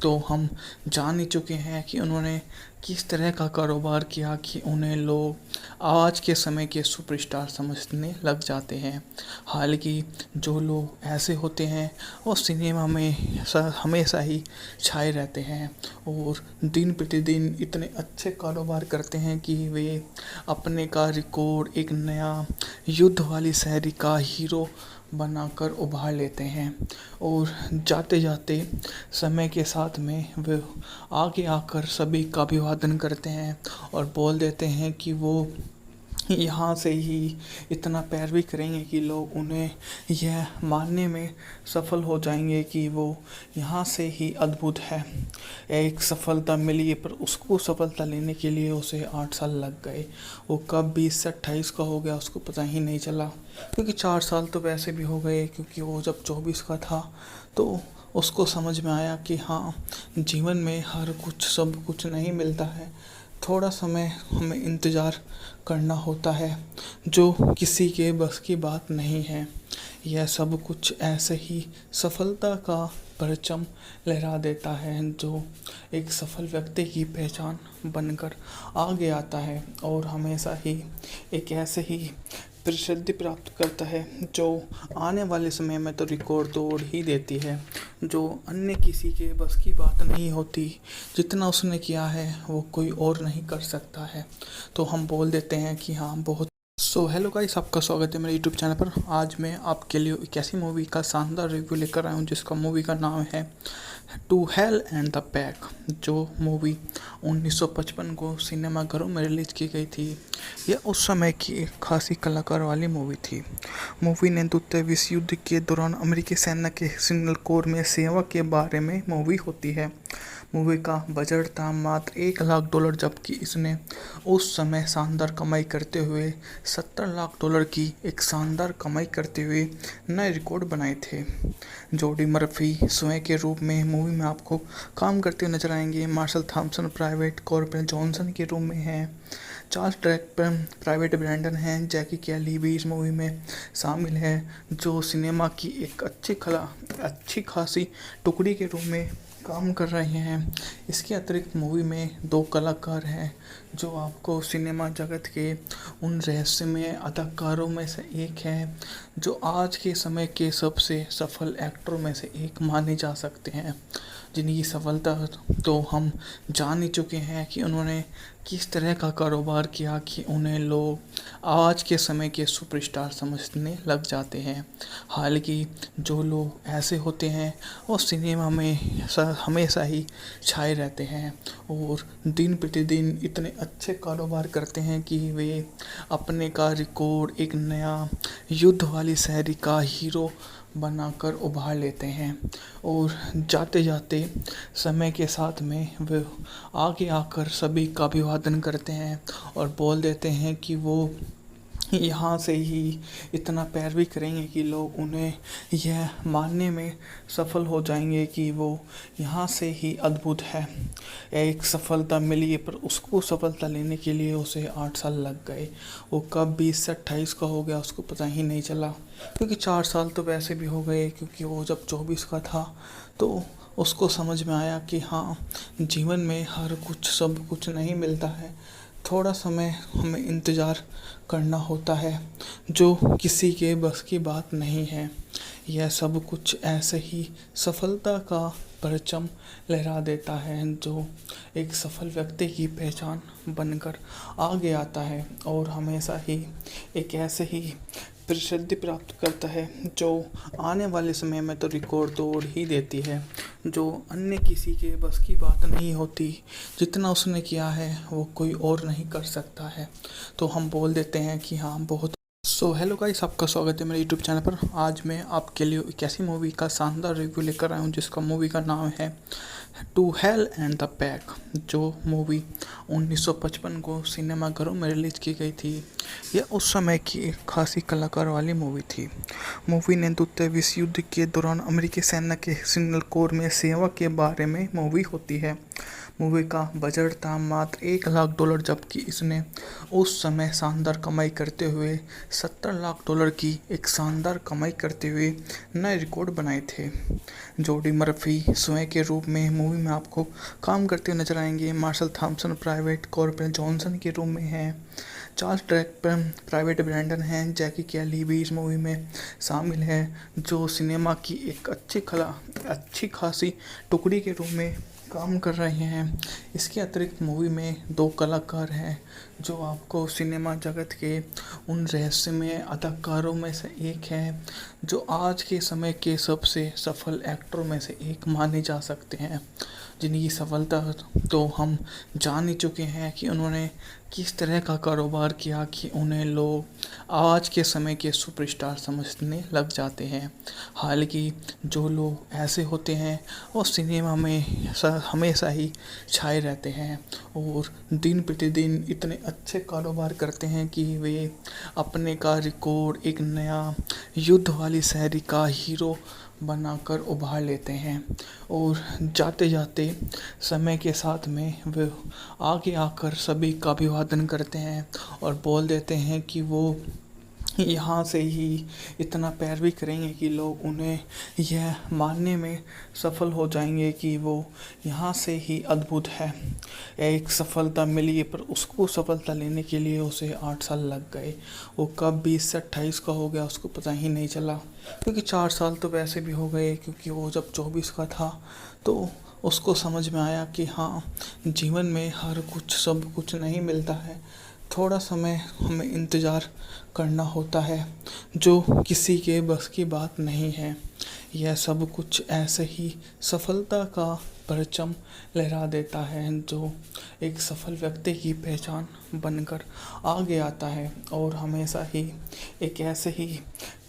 तो हम जान ही चुके हैं कि उन्होंने किस तरह का कारोबार किया कि उन्हें लोग आज के समय के सुपरस्टार समझने लग जाते हैं। हालांकि जो लोग ऐसे होते हैं वो सिनेमा में हमेशा ही छाए रहते हैं और दिन प्रतिदिन इतने अच्छे कारोबार करते हैं कि वे अपने का रिकॉर्ड एक नया युद्ध वाली शैली का हीरो बनाकर उभार लेते हैं और जाते जाते समय के साथ में वे आगे आकर सभी का अभिवादन करते हैं और बोल देते हैं कि वो यहाँ से ही इतना पैरवी करेंगे कि लोग उन्हें यह मानने में सफल हो जाएंगे कि वो यहाँ से ही अद्भुत है। एक सफलता मिली, पर उसको सफलता लेने के लिए उसे 8 साल लग गए। वो कब 20 से 28 का हो गया उसको पता ही नहीं चला, क्योंकि 4 साल तो वैसे भी हो गए, क्योंकि वो जब 24 का था तो उसको समझ में आया कि हाँ, जीवन में हर कुछ सब कुछ नहीं मिलता है। थोड़ा समय हमें इंतज़ार करना होता है, जो किसी के बस की बात नहीं है। यह सब कुछ ऐसे ही सफलता का परचम लहरा देता है, जो एक सफल व्यक्ति की पहचान बनकर आगे आता है और हमेशा ही एक ऐसे ही प्रसिद्धि प्राप्त करता है, जो आने वाले समय में तो रिकॉर्ड तोड़ ही देती है, जो अन्य किसी के बस की बात नहीं होती। जितना उसने किया है वो कोई और नहीं कर सकता है। तो हम बोल देते हैं कि हाँ, बहुत। हेलो गाइस, आपका स्वागत है मेरे यूट्यूब चैनल पर। आज मैं आपके लिए एक ऐसी मूवी का शानदार रिव्यू लेकर आया हूँ जिसका मूवी का नाम है to hell and the back, जो मूवी 1955 को सिनेमाघरों में रिलीज की गई थी। यह उस समय की एक खासी कलाकार वाली मूवी थी। मूवी ने द्वितीय विश्व युद्ध के दौरान अमेरिकी सेना के सिग्नल कोर में सेवा के बारे में मूवी होती है। मूवी का बजट था मात्र $1 लाख, जबकि इसने उस समय शानदार कमाई करते हुए $70 लाख की एक शानदार कमाई करते हुए नए रिकॉर्ड बनाए थे। जोडी मर्फी स्वयं के रूप में मूवी में आपको काम करते हुए नजर आएंगे। Marshall Thompson private corporal Johnson के रूप में हैं। चार्ल्स ट्रैपर प्राइवेट ब्रैंडन हैं। जैकी कैली भी इस मूवी में शामिल है, जो सिनेमा की एक अच्छी खासी टुकड़ी के रूप में काम कर रहे हैं। इसके अतिरिक्त मूवी में 2 कलाकार हैं जो आपको सिनेमा जगत के उन रहस्यमय अदाकारों में से एक हैं, जो आज के समय के सबसे सफल एक्टरों में से एक माने जा सकते हैं, जिनकी सफलता तो हम जान ही चुके हैं कि उन्होंने किस तरह का कारोबार किया कि उन्हें लोग आज के समय के सुपरस्टार समझने लग जाते हैं। हालांकि जो लोग ऐसे होते हैं वो सिनेमा में हमेशा ही छाए रहते हैं और दिन प्रतिदिन इतने अच्छे कारोबार करते हैं कि वे अपने का रिकॉर्ड एक नया युद्ध वाली शैली का हीरो बनाकर उभार लेते हैं और जाते जाते समय के साथ में वे आगे आकर सभी का अभिवादन करते हैं और बोल देते हैं कि वो यहाँ से ही इतना पैरवी करेंगे कि लोग उन्हें यह मानने में सफल हो जाएंगे कि वो यहाँ से ही अद्भुत है। एक सफलता मिली, पर उसको सफलता लेने के लिए उसे 8 साल लग गए। वो कब 20 से 28 का हो गया उसको पता ही नहीं चला, क्योंकि 4 साल तो वैसे भी हो गए, क्योंकि वो जब 24 का था तो उसको समझ में आया कि हाँ, जीवन में हर कुछ सब कुछ नहीं मिलता है। थोड़ा समय हमें इंतज़ार करना होता है, जो किसी के बस की बात नहीं है। यह सब कुछ ऐसे ही सफलता का परचम लहरा देता है, जो एक सफल व्यक्ति की पहचान बनकर आगे आता है और हमेशा ही एक ऐसे ही प्रसिद्धि प्राप्त करता है, जो आने वाले समय में तो रिकॉर्ड तोड़ ही देती है, जो अन्य किसी के बस की बात नहीं होती। जितना उसने किया है वो कोई और नहीं कर सकता है। तो हम बोल देते हैं कि हाँ, बहुत। हेलो गाइस, आपका स्वागत है मेरे यूट्यूब चैनल पर। आज मैं आपके लिए एक ऐसी मूवी का शानदार रिव्यू लेकर आया हूँ जिसका मूवी का नाम है to hell and the back, जो मूवी 1955 को सिनेमाघरों में रिलीज की गई थी। यह उस समय की एक खासी कलाकार वाली मूवी थी। मूवी ने द्वितीय विश्व युद्ध के दौरान अमेरिकी सेना के सिग्नल कोर में सेवा के बारे में मूवी होती है। मूवी का बजट था मात्र $1 लाख, जबकि इसने उस समय शानदार कमाई करते हुए $70 लाख की एक शानदार कमाई करते हुए नए रिकॉर्ड बनाए थे। जोडी मर्फी स्वयं के रूप में मूवी में आपको काम करते हुए नजर आएंगे। Marshall Thompson private corporal Johnson के रूप में हैं। चार्ल्स ट्रैपर प्राइवेट ब्रैंडन हैं। जैकी कैली भी इस मूवी में शामिल है, जो सिनेमा की एक अच्छी खासी टुकड़ी के रूप में काम कर रहे हैं। इसके अतिरिक्त मूवी में 2 कलाकार हैं जो आपको सिनेमा जगत के उन रहस्यमय अदाकारों में से एक हैं, जो आज के समय के सबसे सफल एक्टरों में से एक माने जा सकते हैं, जिनकी सफलता तो हम जान ही चुके हैं कि उन्होंने किस तरह का कारोबार किया कि उन्हें लोग आज के समय के सुपरस्टार समझने लग जाते हैं। हालांकि जो लोग ऐसे होते हैं वो सिनेमा में हमेशा ही छाए रहते हैं और दिन प्रतिदिन इतने अच्छे कारोबार करते हैं कि वे अपने का रिकॉर्ड एक नया युद्ध वाली शैली का हीरो बनाकर उभार लेते हैं और जाते जाते समय के साथ में वे आगे आकर सभी का अभिवादन करते हैं और बोल देते हैं कि वो यहाँ से ही इतना पैरवी करेंगे कि लोग उन्हें यह मानने में सफल हो जाएंगे कि वो यहाँ से ही अद्भुत है। एक सफलता मिली पर उसको सफलता लेने के लिए उसे 8 साल लग गए। वो कब 20 से 28 का हो गया उसको पता ही नहीं चला, क्योंकि 4 साल तो वैसे भी हो गए, क्योंकि वो जब 24 का था तो उसको समझ में आया कि हाँ, जीवन में हर कुछ सब कुछ नहीं मिलता है। थोड़ा समय हमें इंतज़ार करना होता है, जो किसी के बस की बात नहीं है। यह सब कुछ ऐसे ही सफलता का परचम लहरा देता है, जो एक सफल व्यक्ति की पहचान बनकर आगे आता है और हमेशा ही एक ऐसे ही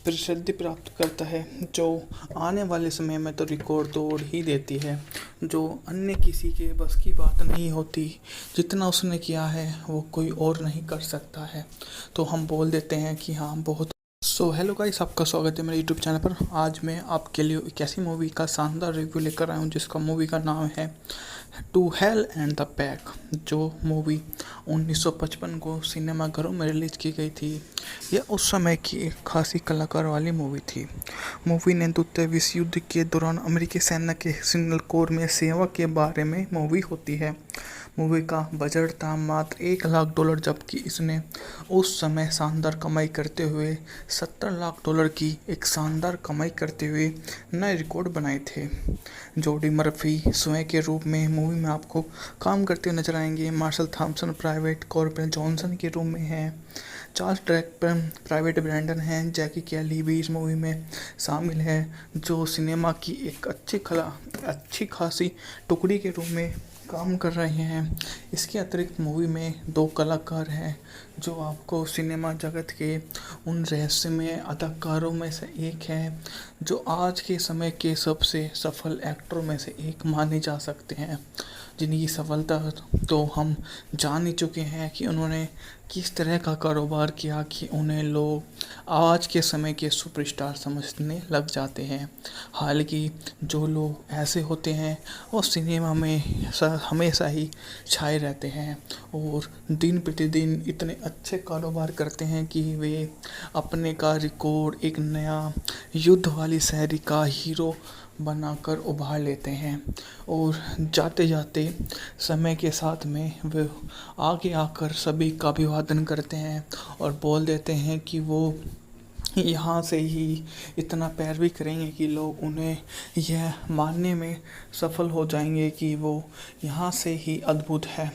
प्रसिद्धि प्राप्त करता है, जो आने वाले समय में तो रिकॉर्ड तोड़ ही देती है, जो अन्य किसी के बस की बात नहीं होती। जितना उसने किया है वो कोई और नहीं कर सकता है। तो हम बोल देते हैं कि हाँ, बहुत। सो हेलो गाइस, आपका स्वागत है मेरे यूट्यूब चैनल पर। आज मैं आपके लिए एक ऐसी मूवी का शानदार रिव्यू लेकर आया हूँ जिसका मूवी का नाम है to hell and the back, जो मूवी 1955 को सिनेमाघरों में रिलीज की गई थी। यह उस समय की एक खासी कलाकार वाली मूवी थी। मूवी ने द्वितीय विश्व युद्ध के दौरान अमेरिकी सेना के सिग्नल कोर में सेवा के बारे में मूवी होती है। मूवी का बजट था मात्र $1 लाख, जबकि इसने उस समय शानदार कमाई करते हुए $70 लाख की एक शानदार कमाई करते हुए नए रिकॉर्ड बनाए थे। जोडी मर्फी स्वयं के रूप में मूवी में आपको काम करते हुए नजर आएंगे। Marshall Thompson private corporal Johnson के रूप में हैं। चार्ल्स ड्रैकपर प्राइवेट ब्रैंडन हैं। जैकी कैली भी इस मूवी में शामिल है, जो सिनेमा की एक अच्छी खासी टुकड़ी के रूप में काम कर रहे हैं। इसके अतिरिक्त मूवी में 2 कलाकार हैं जो आपको सिनेमा जगत के उन रहस्यमय अदाकारों में से एक है, जो आज के समय के सबसे सफल एक्टरों में से एक माने जा सकते हैं, जिनकी सफलता तो हम जान ही चुके हैं कि उन्होंने किस तरह का कारोबार किया कि उन्हें लोग आज के समय के सुपरस्टार समझने लग जाते हैं। हालांकि जो लोग ऐसे होते हैं वो सिनेमा में हमेशा ही छाए रहते हैं और दिन प्रतिदिन इतने अच्छे कारोबार करते हैं कि वे अपने का रिकॉर्ड एक नया युद्ध वाली शैली का हीरो बनाकर उभार लेते हैं और जाते जाते समय के साथ में वे आगे आकर सभी का अभिवादन करते हैं और बोल देते हैं कि वो यहाँ से ही इतना पैरवी करेंगे कि लोग उन्हें यह मानने में सफल हो जाएंगे कि वो यहाँ से ही अद्भुत है।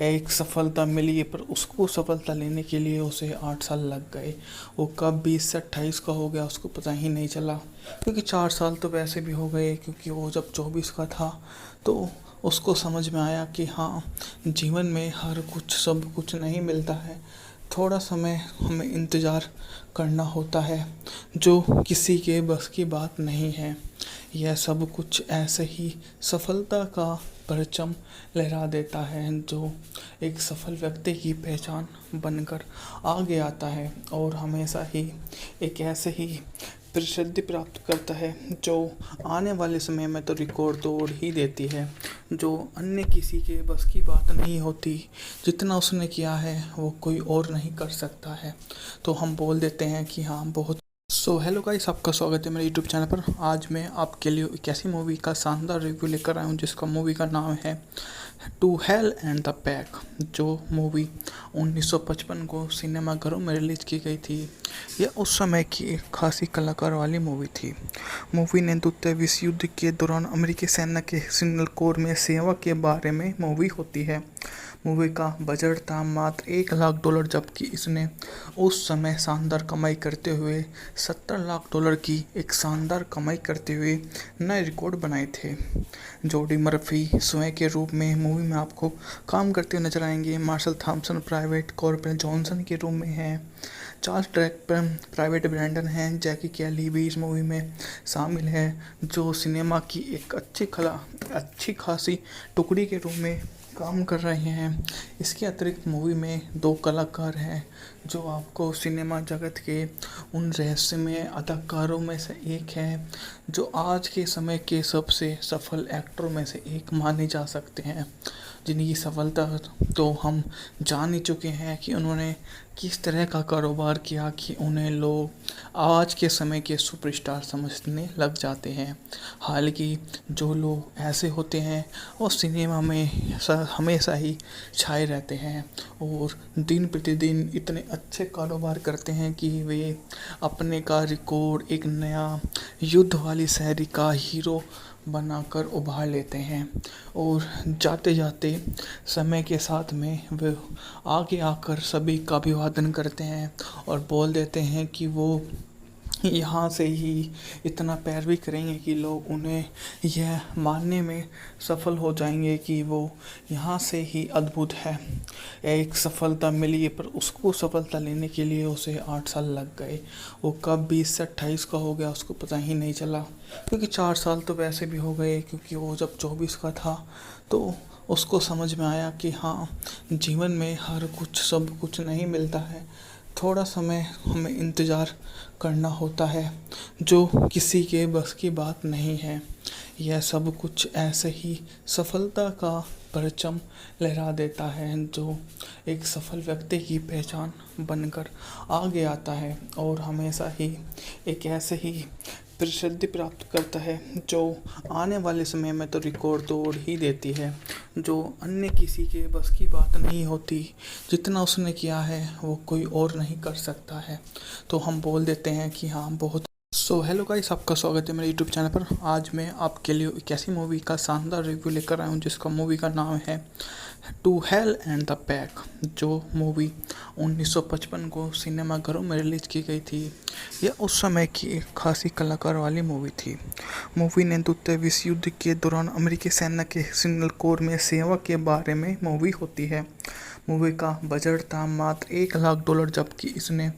एक सफलता मिली पर उसको सफलता लेने के लिए उसे 8 साल लग गए। वो कब 20 से 28 का हो गया उसको पता ही नहीं चला, क्योंकि 4 साल तो वैसे भी हो गए, क्योंकि वो जब 24 का था तो उसको समझ में आया कि हाँ, जीवन में हर कुछ सब कुछ नहीं मिलता है। थोड़ा समय हमें इंतज़ार करना होता है, जो किसी के बस की बात नहीं है। यह सब कुछ ऐसे ही सफलता का परचम लहरा देता है, जो एक सफल व्यक्ति की पहचान बनकर आगे आता है और हमेशा ही एक ऐसे ही प्रसिद्धि प्राप्त करता है, जो आने वाले समय में तो रिकॉर्ड तोड़ ही देती है, जो अन्य किसी के बस की बात नहीं होती। जितना उसने किया है वो कोई और नहीं कर सकता है। तो हम बोल देते हैं कि हाँ, बहुत। सो हेलो गाइस, आपका स्वागत है मेरे यूट्यूब चैनल पर। आज मैं आपके लिए एक ऐसी मूवी का शानदार रिव्यू लेकर आया हूँ जिसका मूवी का नाम है to hell and the back, जो मूवी 1955 को सिनेमाघरों में रिलीज की गई थी। यह उस समय की एक खासी कलाकार वाली मूवी थी। मूवी ने द्वितीय विश्व युद्ध के दौरान अमेरिकी सेना के सिग्नल कोर में सेवा के बारे में मूवी होती है। मूवी का बजट था मात्र $1 लाख, जबकि इसने उस समय शानदार कमाई करते हुए $70 लाख की एक शानदार कमाई करते हुए नए रिकॉर्ड बनाए थे। जोडी मर्फी स्वयं के रूप में मूवी में आपको काम करते हुए नजर आएंगे। Marshall Thompson private corporal Johnson के रूप में हैं। चार्ल्स ड्रैकपर प्राइवेट ब्रैंडन हैं। जैकी कैली भी इस मूवी में शामिल है, जो सिनेमा की एक अच्छी खासी टुकड़ी के रूप में काम कर रहे हैं। इसके अतिरिक्त मूवी में दो कलाकार हैं जो आपको सिनेमा जगत के उन रहस्यमय अदाकारों में से एक हैं जो आज के समय के सबसे सफल एक्टरों में से एक माने जा सकते हैं, जिनकी सफलता तो हम जान ही चुके हैं कि उन्होंने किस तरह का कारोबार किया कि उन्हें लोग आज के समय के सुपरस्टार समझने लग जाते हैं। हालांकि जो लोग ऐसे होते हैं वो सिनेमा में हमेशा ही छाए रहते हैं और दिन प्रतिदिन इतने अच्छे कारोबार करते हैं कि वे अपने का रिकॉर्ड एक नया युद्ध वाली शैली का हीरो बनाकर उभार लेते हैं और जाते जाते समय के साथ में वे आगे आकर सभी का अभिवादन करते हैं और बोल देते हैं कि वो यहाँ से ही इतना पैरवी करेंगे कि लोग उन्हें यह मानने में सफल हो जाएंगे कि वो यहाँ से ही अद्भुत है। एक सफलता मिली पर उसको सफलता लेने के लिए उसे 8 साल लग गए। वो कब 20 से 28 का हो गया उसको पता ही नहीं चला, क्योंकि 4 साल तो वैसे भी हो गए, क्योंकि वो जब 24 का था तो उसको समझ में आया कि हाँ, जीवन में हर कुछ सब कुछ नहीं मिलता है, थोड़ा समय हमें इंतज़ार करना होता है जो किसी के बस की बात नहीं है। यह सब कुछ ऐसे ही सफलता का परचम लहरा देता है जो एक सफल व्यक्ति की पहचान बनकर आगे आता है और हमेशा ही एक ऐसे ही प्रसिद्धि प्राप्त करता है जो आने वाले समय में तो रिकॉर्ड तोड़ ही देती है, जो अन्य किसी के बस की बात नहीं होती। जितना उसने किया है वो कोई और नहीं कर सकता है। तो हम बोल देते हैं कि हाँ, बहुत हेलो गाइस, आपका स्वागत है मेरे यूट्यूब चैनल पर। आज मैं आपके लिए एक ऐसी मूवी का शानदार रिव्यू लेकर आया हूँ जिसका मूवी का नाम है to hell and the back, जो मूवी 1955 को सिनेमाघरों में रिलीज़ की गई थी। यह उस समय की एक खासी कलाकार वाली मूवी थी। मूवी ने द्वितीय विश्व युद्ध के दौरान अमेरिकी सेना के सिग्नल कोर में सेवा के बारे में मूवी होती है। मूवी का बजट था मात्र $1 लाख, जबकि इसने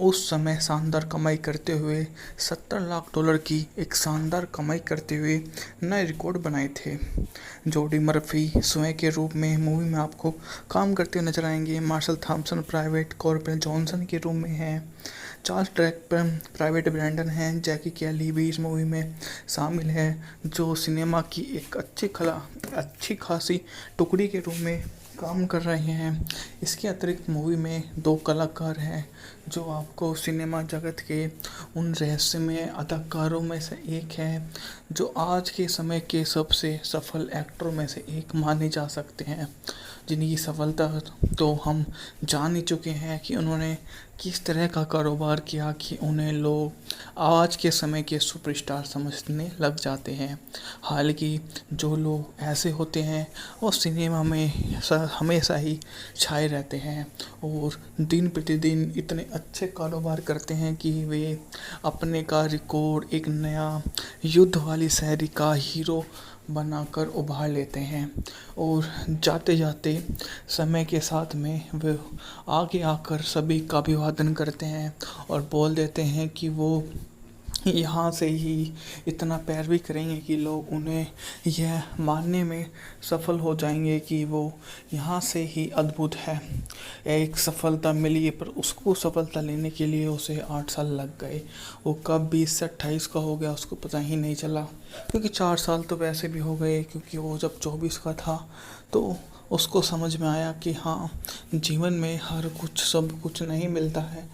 उस समय शानदार कमाई करते हुए $70 लाख की एक शानदार कमाई करते हुए नए रिकॉर्ड बनाए थे। जोडी मर्फी स्वयं के रूप में मूवी में आपको काम करते हुए नजर आएंगे। Marshall Thompson private corporal Johnson के रूप में हैं। चार्ल्स ट्रैक पर प्राइवेट ब्रैंडन हैं। जैकी कैली भी इस मूवी में शामिल है, जो सिनेमा की एक अच्छी खासी टुकड़ी के रूप में काम कर रहे हैं। इसके अतिरिक्त मूवी में दो कलाकार हैं जो आपको सिनेमा जगत के उन रहस्यमय अदाकारों में से एक हैं जो आज के समय के सबसे सफल एक्टरों में से एक माने जा सकते हैं, जिनकी सफलता तो हम जान ही चुके हैं कि उन्होंने किस तरह का कारोबार किया कि उन्हें लोग आज के समय के सुपरस्टार समझने लग जाते हैं। हालांकि जो लोग ऐसे होते हैं वो सिनेमा में हमेशा ही छाए रहते हैं और दिन प्रतिदिन इतने अच्छे कारोबार करते हैं कि वे अपने का रिकॉर्ड एक नया युद्ध वाली शैली का हीरो बनाकर उभार लेते हैं और जाते जाते समय के साथ में वे आगे आकर सभी का अभिवादन करते हैं और बोल देते हैं कि वो यहाँ से ही इतना पैरवी करेंगे कि लोग उन्हें यह मानने में सफल हो जाएंगे कि वो यहाँ से ही अद्भुत है। एक सफलता मिली पर उसको सफलता लेने के लिए उसे 8 साल लग गए। वो कब 20 से 28 का हो गया उसको पता ही नहीं चला, क्योंकि 4 साल तो वैसे भी हो गए, क्योंकि वो जब 24 का था तो उसको समझ में आया कि हाँ, जीवन में हर कुछ सब कुछ नहीं मिलता है,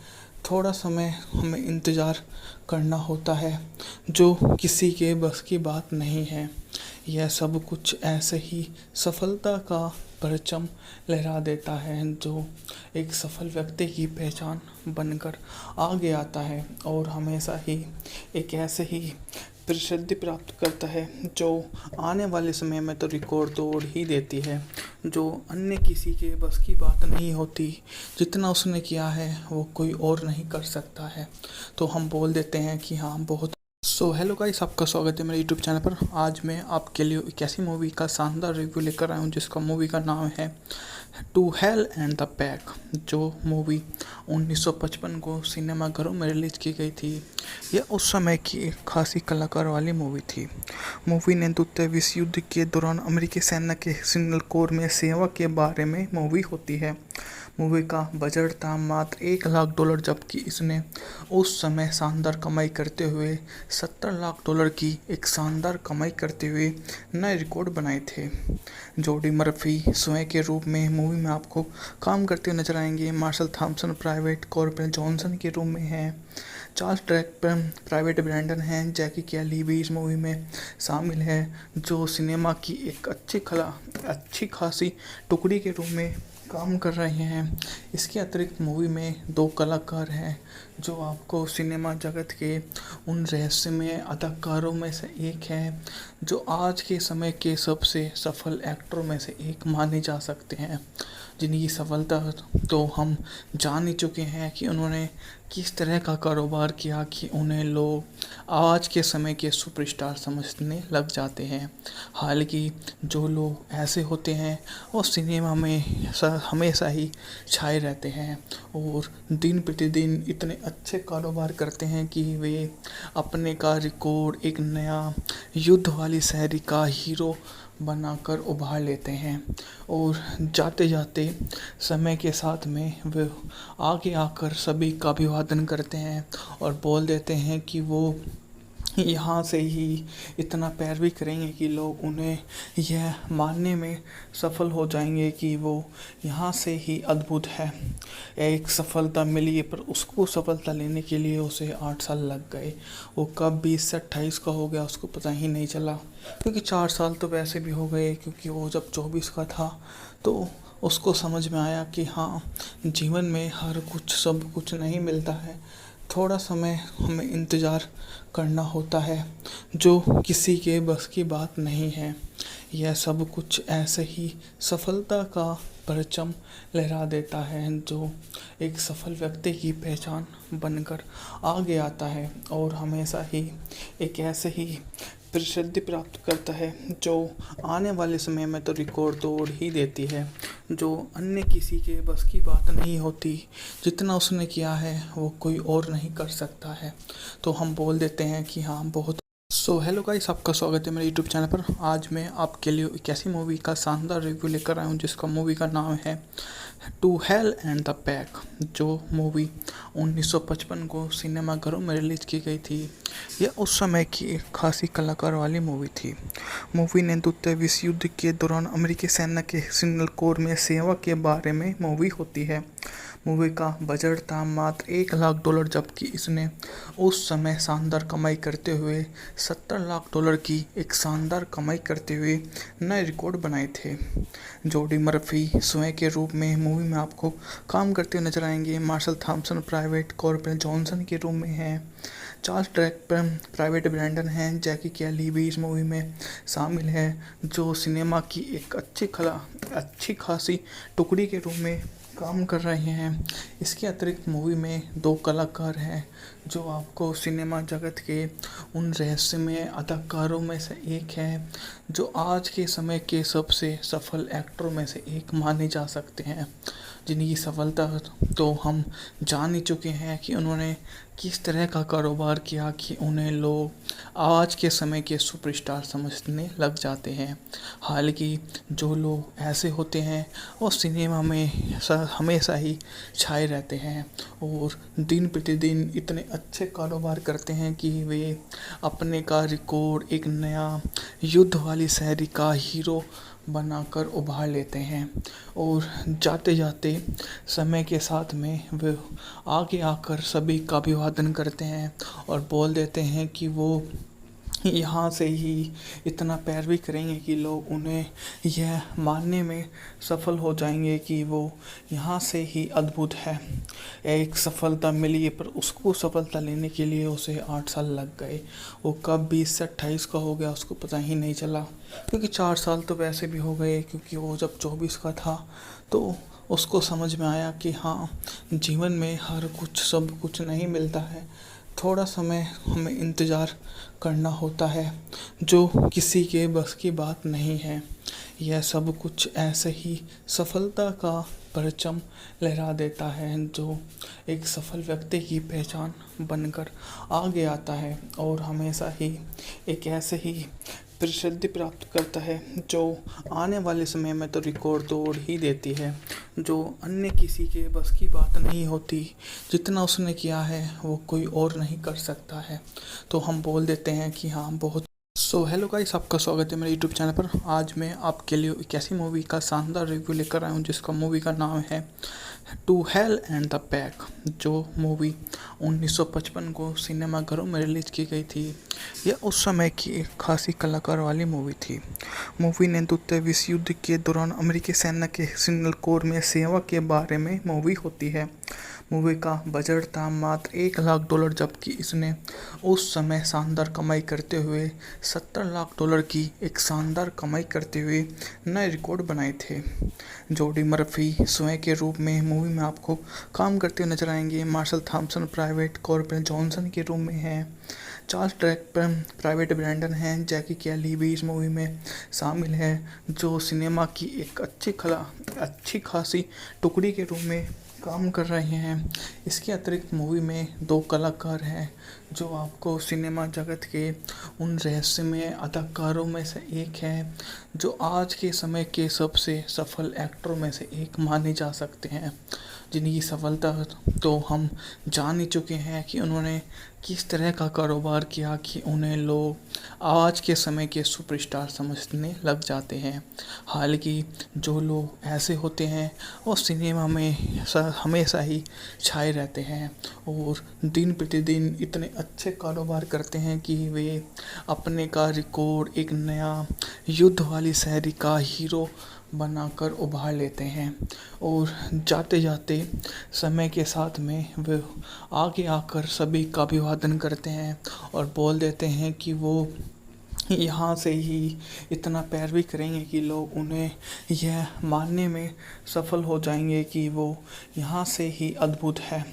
थोड़ा समय हमें इंतज़ार करना होता है जो किसी के बस की बात नहीं है। यह सब कुछ ऐसे ही सफलता का परचम लहरा देता है जो एक सफल व्यक्ति की पहचान बनकर आगे आता है और हमेशा ही एक ऐसे ही प्रसिद्धि प्राप्त करता है जो आने वाले समय में तो रिकॉर्ड तोड़ ही देती है, जो अन्य किसी के बस की बात नहीं होती। जितना उसने किया है वो कोई और नहीं कर सकता है। तो हम बोल देते हैं कि हाँ, बहुत हेलो गाइस, आपका स्वागत है मेरे यूट्यूब चैनल पर। आज मैं आपके लिए एक ऐसी मूवी का शानदार रिव्यू लेकर आया हूँ जिसका मूवी का नाम है to hell and the back, जो मूवी 1955 को सिनेमाघरों में रिलीज की गई थी। यह उस समय की एक खासी कलाकार वाली मूवी थी। मूवी ने द्वितीय विश्व युद्ध के दौरान अमेरिकी सेना के सिग्नल कोर में सेवा के बारे में मूवी होती है। मूवी का बजट था मात्र $1 लाख, जबकि इसने उस समय शानदार कमाई करते हुए $70 लाख की एक शानदार कमाई करते हुए नए रिकॉर्ड बनाए थे। जोडी मर्फी स्वयं के रूप में मूवी में आपको काम करते हुए नजर आएंगे। Marshall Thompson private corporal Johnson के रूप में हैं। चार्ल्स ड्रैकपर प्राइवेट ब्रैंडन हैं। जैकी कैली भी इस मूवी में शामिल है, जो सिनेमा की एक अच्छी खासी टुकड़ी के रूप में काम कर रहे हैं। इसके अतिरिक्त मूवी में 2 कलाकार हैं जो आपको सिनेमा जगत के उन रहस्यमय अदाकारों में से एक है, जो आज के समय के सबसे सफल एक्टरों में से एक माने जा सकते हैं, जिनकी सफलता तो हम जान ही चुके हैं कि उन्होंने किस तरह का कारोबार किया कि उन्हें लोग आज के समय के सुपरस्टार समझने लग जाते हैं। हालांकि जो लोग ऐसे होते हैं वो सिनेमा में हमेशा ही छाए रहते हैं और दिन प्रतिदिन इतने अच्छे कारोबार करते हैं कि वे अपने का रिकॉर्ड एक नया युद्ध वाली शैली का हीरो बनाकर उभार लेते हैं और जाते जाते समय के साथ में वे आगे आकर सभी का अभिवादन करते हैं और बोल देते हैं कि वो यहाँ से ही इतना पैरवी करेंगे कि लोग उन्हें यह मानने में सफल हो जाएंगे कि वो यहाँ से ही अद्भुत है। एक सफलता मिली, पर उसको सफलता लेने के लिए उसे 8 साल लग गए। वो कब 20 से 28 का हो गया उसको पता ही नहीं चला, क्योंकि 4 साल तो वैसे भी हो गए, क्योंकि वो जब 24 का था तो उसको समझ में आया कि हाँ, जीवन में हर कुछ सब कुछ नहीं मिलता है। थोड़ा समय हमें इंतज़ार करना होता है, जो किसी के बस की बात नहीं है। यह सब कुछ ऐसे ही सफलता का परचम लहरा देता है, जो एक सफल व्यक्ति की पहचान बनकर आगे आता है और हमेशा ही एक ऐसे ही प्रसिद्धि प्राप्त करता है, जो आने वाले समय में तो रिकॉर्ड तोड़ ही देती है, जो अन्य किसी के बस की बात नहीं होती। जितना उसने किया है वो कोई और नहीं कर सकता है, तो हम बोल देते हैं कि हाँ, बहुत। हेलो गाइस, आपका स्वागत है मेरे यूट्यूब चैनल पर। आज मैं आपके लिए एक ऐसी मूवी का शानदार रिव्यू लेकर आया हूँ जिसका मूवी का नाम है to hell and the back, जो मूवी 1955 को सिनेमाघरों में रिलीज की गई थी। यह उस समय की एक खासी कलाकार वाली मूवी थी। मूवी ने द्वितीय विश्व युद्ध के दौरान अमेरिकी सेना के सिग्नल कोर में सेवा के बारे में मूवी होती है। मूवी का बजट था मात्र $1 लाख, जबकि इसने उस समय शानदार कमाई करते हुए $70 लाख की एक शानदार कमाई करते हुए नए रिकॉर्ड बनाए थे। जोडी मर्फी स्वयं के रूप में मूवी में आपको काम करते हुए नजर आएंगे। Marshall Thompson private corporal Johnson के रूप में हैं। चार्ल्स ड्रैकपर प्राइवेट ब्रैंडन हैं। जैकी कैली भी इस मूवी में शामिल है, जो सिनेमा की एक अच्छी खासी टुकड़ी के रूप में काम कर रहे हैं। इसके अतिरिक्त मूवी में 2 कलाकार हैं जो आपको सिनेमा जगत के उन रहस्यमय अदाकारों में से एक है, जो आज के समय के सबसे सफल एक्टरों में से एक माने जा सकते हैं, जिनकी सफलता तो हम जान ही चुके हैं कि उन्होंने किस तरह का कारोबार किया कि उन्हें लोग आज के समय के सुपरस्टार समझने लग जाते हैं। हालांकि जो लोग ऐसे होते हैं वो सिनेमा में हमेशा ही छाए रहते हैं और दिन प्रतिदिन इतने अच्छे कारोबार करते हैं कि वे अपने का रिकॉर्ड एक नया युद्ध वाली शैली का हीरो बनाकर उभार लेते हैं और जाते जाते समय के साथ में वे आगे आकर सभी का अभिवादन करते हैं और बोल देते हैं कि वो यहाँ से ही इतना पैरवी करेंगे कि लोग उन्हें यह मानने में सफल हो जाएंगे कि वो यहाँ से ही अद्भुत है। एक सफलता मिली, पर उसको सफलता लेने के लिए उसे 8 साल लग गए। वो कब 20 से 28 का हो गया उसको पता ही नहीं चला, क्योंकि 4 साल तो वैसे भी हो गए, क्योंकि वो जब 24 का था तो उसको समझ में आया कि हाँ, जीवन में हर कुछ सब कुछ नहीं मिलता है। थोड़ा समय हमें इंतज़ार करना होता है, जो किसी के बस की बात नहीं है। यह सब कुछ ऐसे ही सफलता का परचम लहरा देता है, जो एक सफल व्यक्ति की पहचान बनकर आगे आता है और हमेशा ही एक ऐसे ही प्रसिद्धि प्राप्त करता है, जो आने वाले समय में तो रिकॉर्ड तोड़ ही देती है, जो अन्य किसी के बस की बात नहीं होती। जितना उसने किया है वो कोई और नहीं कर सकता है। तो हम बोल देते हैं कि हाँ, बहुत हेलो गाइस, आपका स्वागत है मेरे यूट्यूब चैनल पर। आज मैं आपके लिए एक ऐसी मूवी का शानदार रिव्यू लेकर आया हूँ जिसका मूवी का नाम है to hell and the back, जो मूवी 1955 को सिनेमाघरों में रिलीज़ की गई थी। यह उस समय की एक खासी कलाकार वाली मूवी थी। मूवी ने द्वितीय विश्व युद्ध के दौरान अमेरिकी सेना के सिग्नल कोर में सेवा के बारे में मूवी होती है। मूवी का बजट था मात्र $1 लाख, जबकि इसने उस समय शानदार कमाई करते हुए $70 लाख की एक शानदार कमाई करते हुए नए रिकॉर्ड बनाए थे। जोडी मर्फी स्वयं के रूप में मूवी में आपको काम करते हुए नजर आएंगे। Marshall Thompson private corporal Johnson के रूप में हैं। चार्ल्स ट्रैपर प्राइवेट ब्रैंडन हैं। जैकी कैली भी इस मूवी में शामिल है, जो सिनेमा की एक अच्छी खासी टुकड़ी के रूप में काम कर रहे हैं। इसके अतिरिक्त मूवी में 2 कलाकार हैं, जो आपको सिनेमा जगत के उन रहस्यमय अदाकारों में से एक हैं, जो आज के समय के सबसे सफल एक्टरों में से एक माने जा सकते हैं, जिनकी सफलता तो हम जान ही चुके हैं कि उन्होंने किस तरह का कारोबार किया कि उन्हें लोग आज के समय के सुपरस्टार समझने लग जाते हैं। हालांकि जो लोग ऐसे होते हैं वो सिनेमा में हमेशा ही छाए रहते हैं और दिन प्रतिदिन इतने अच्छे कारोबार करते हैं कि वे अपने का रिकॉर्ड एक नया युद्ध वाली शैली का हीरो बनाकर उभार लेते हैं और जाते जाते समय के साथ में वे आगे आकर सभी का अभिवादन करते हैं और बोल देते हैं कि वो यहाँ से ही इतना पैरवी करेंगे कि लोग उन्हें यह मानने में सफल हो जाएंगे कि वो यहाँ से ही अद्भुत है।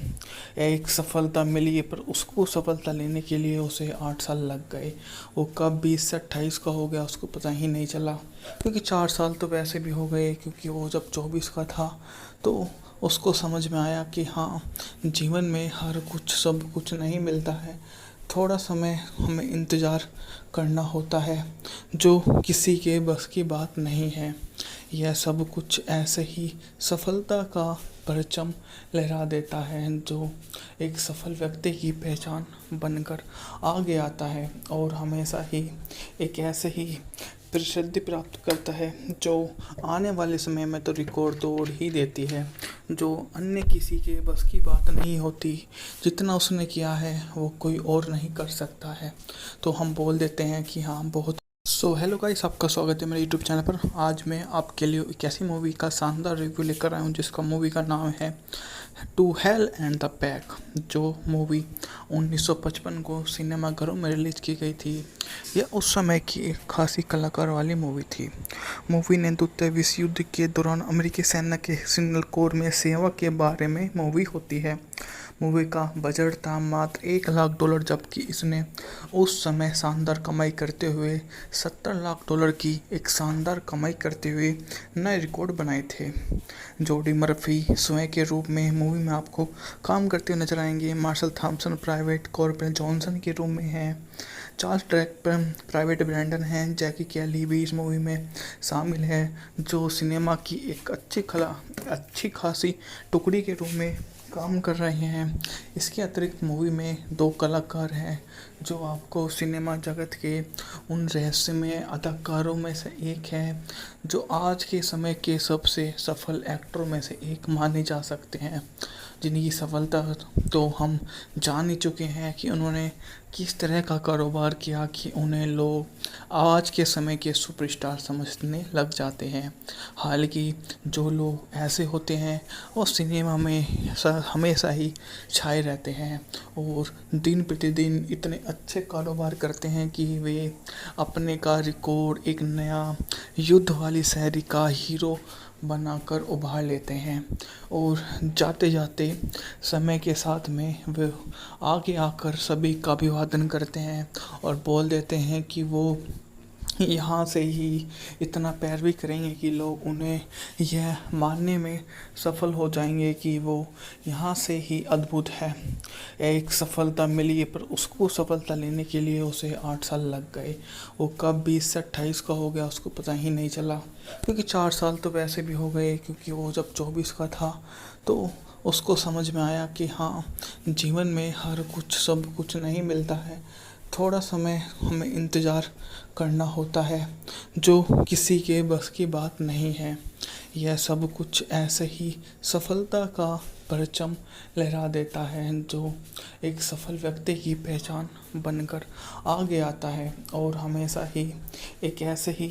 एक सफलता मिली है, पर उसको सफलता लेने के लिए उसे 8 साल लग गए। वो कब 20 से 28 का हो गया उसको पता ही नहीं चला, क्योंकि 4 साल तो वैसे भी हो गए, क्योंकि वो जब 24 का था तो उसको समझ में आया कि हाँ, जीवन में हर कुछ सब कुछ नहीं मिलता है। थोड़ा समय हमें इंतज़ार करना होता है, जो किसी के बस की बात नहीं है। यह सब कुछ ऐसे ही सफलता का परचम लहरा देता है, जो एक सफल व्यक्ति की पहचान बनकर आगे आता है और हमेशा ही एक ऐसे ही प्रसिद्धि प्राप्त करता है, जो आने वाले समय में तो रिकॉर्ड तोड़ ही देती है, जो अन्य किसी के बस की बात नहीं होती। जितना उसने किया है वो कोई और नहीं कर सकता है। तो हम बोल देते हैं कि हाँ, बहुत हेलो गाइस, आपका स्वागत है मेरे यूट्यूब चैनल पर। आज मैं आपके लिए एक ऐसी मूवी का शानदार रिव्यू लेकर आया हूँ जिसका मूवी का नाम है to hell and the back, जो मूवी 1955 को सिनेमाघरों में रिलीज़ की गई थी। यह उस समय की एक खासी कलाकार वाली मूवी थी। मूवी ने द्वितीय विश्व युद्ध के दौरान अमेरिकी सेना के सिग्नल कोर में सेवा के बारे में मूवी होती है। मूवी का बजट था मात्र $1 लाख, जबकि इसने उस समय शानदार कमाई करते हुए $70 लाख की एक शानदार कमाई करते हुए नए रिकॉर्ड बनाए थे। जोडी मर्फी स्वयं के रूप में मूवी में आपको काम करते हुए नजर आएंगे। Marshall Thompson private corporal Johnson के रूप में हैं। चार्ल्स ट्रैपर प्राइवेट ब्रैंडन हैं। जैकी कैली भी इस मूवी में शामिल है, जो सिनेमा की एक अच्छी खासी टुकड़ी के रूप में काम कर रहे हैं। इसके अतिरिक्त मूवी में 2 कलाकार हैं, जो आपको सिनेमा जगत के उन रहस्यमय अदाकारों में से एक हैं, जो आज के समय के सबसे सफल एक्टरों में से एक माने जा सकते हैं, जिनकी सफलता तो हम जान ही चुके हैं कि उन्होंने किस तरह का कारोबार किया कि उन्हें लोग आज के समय के सुपरस्टार समझने लग जाते हैं। हालांकि जो लोग ऐसे होते हैं वो सिनेमा में हमेशा ही छाए रहते हैं और दिन प्रतिदिन इतने अच्छे कारोबार करते हैं कि वे अपने का रिकॉर्ड एक नया युद्ध वाली शैली का हीरो बनाकर उभार लेते हैं और जाते जाते समय के साथ में वे आगे आकर सभी का अभिवादन करते हैं और बोल देते हैं कि वो यहाँ से ही इतना पैरवी करेंगे कि लोग उन्हें यह मानने में सफल हो जाएंगे कि वो यहाँ से ही अद्भुत है। एक सफलता मिली पर उसको सफलता लेने के लिए उसे 8 साल लग गए। वो कब 20 से 28 का हो गया उसको पता ही नहीं चला, क्योंकि 4 साल तो वैसे भी हो गए, क्योंकि वो जब 24 का था तो उसको समझ में आया कि हाँ, जीवन में हर कुछ सब कुछ नहीं मिलता है। थोड़ा समय हमें इंतज़ार करना होता है, जो किसी के बस की बात नहीं है। यह सब कुछ ऐसे ही सफलता का परचम लहरा देता है, जो एक सफल व्यक्ति की पहचान बनकर आगे आता है और हमेशा ही एक ऐसे ही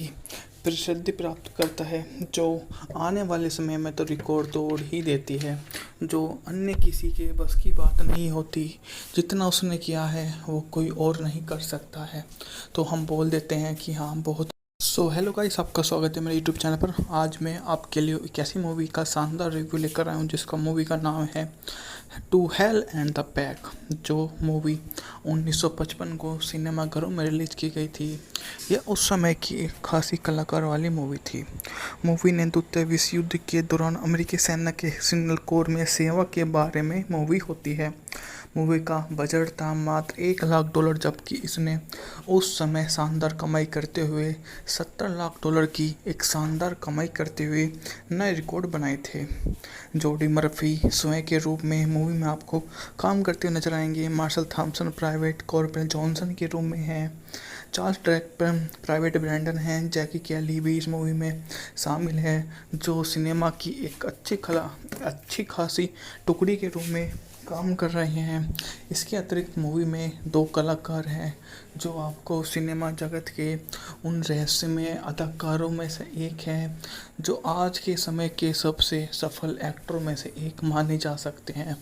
प्रसिद्धि प्राप्त करता है, जो आने वाले समय में तो रिकॉर्ड तोड़ ही देती है, जो अन्य किसी के बस की बात नहीं होती। जितना उसने किया है वो कोई और नहीं कर सकता है। तो हम बोल देते हैं कि हाँ, बहुत हेलो गाइस, आपका स्वागत है मेरे यूट्यूब चैनल पर। आज मैं आपके लिए एक ऐसी मूवी का शानदार रिव्यू लेकर आया हूँ जिसका मूवी का नाम है to hell and the back, जो मूवी 1955 को सिनेमाघरों में रिलीज की गई थी। यह उस समय की एक खासी कलाकार वाली मूवी थी। मूवी ने द्वितीय विश्व युद्ध के दौरान अमेरिकी सेना के सिग्नल कोर में सेवा के बारे में मूवी होती है। मूवी का बजट था मात्र $1 लाख, जबकि इसने उस समय शानदार कमाई करते हुए $70 लाख की एक शानदार कमाई करते हुए नए रिकॉर्ड बनाए थे। जोडी मर्फी स्वयं के रूप में मूवी में आपको काम करते हुए नजर आएंगे। Marshall Thompson private corporal Johnson के रूप में हैं। चार्ल्स ड्रैकपर प्राइवेट ब्रैंडन हैं। जैकी कैली भी इस मूवी में शामिल है, जो सिनेमा की एक अच्छी खासी टुकड़ी के रूप में काम कर रहे हैं। इसके अतिरिक्त मूवी में 2 कलाकार हैं जो आपको सिनेमा जगत के उन रहस्यमय अदाकारों में से एक हैं, जो आज के समय के सबसे सफल एक्टरों में से एक माने जा सकते हैं,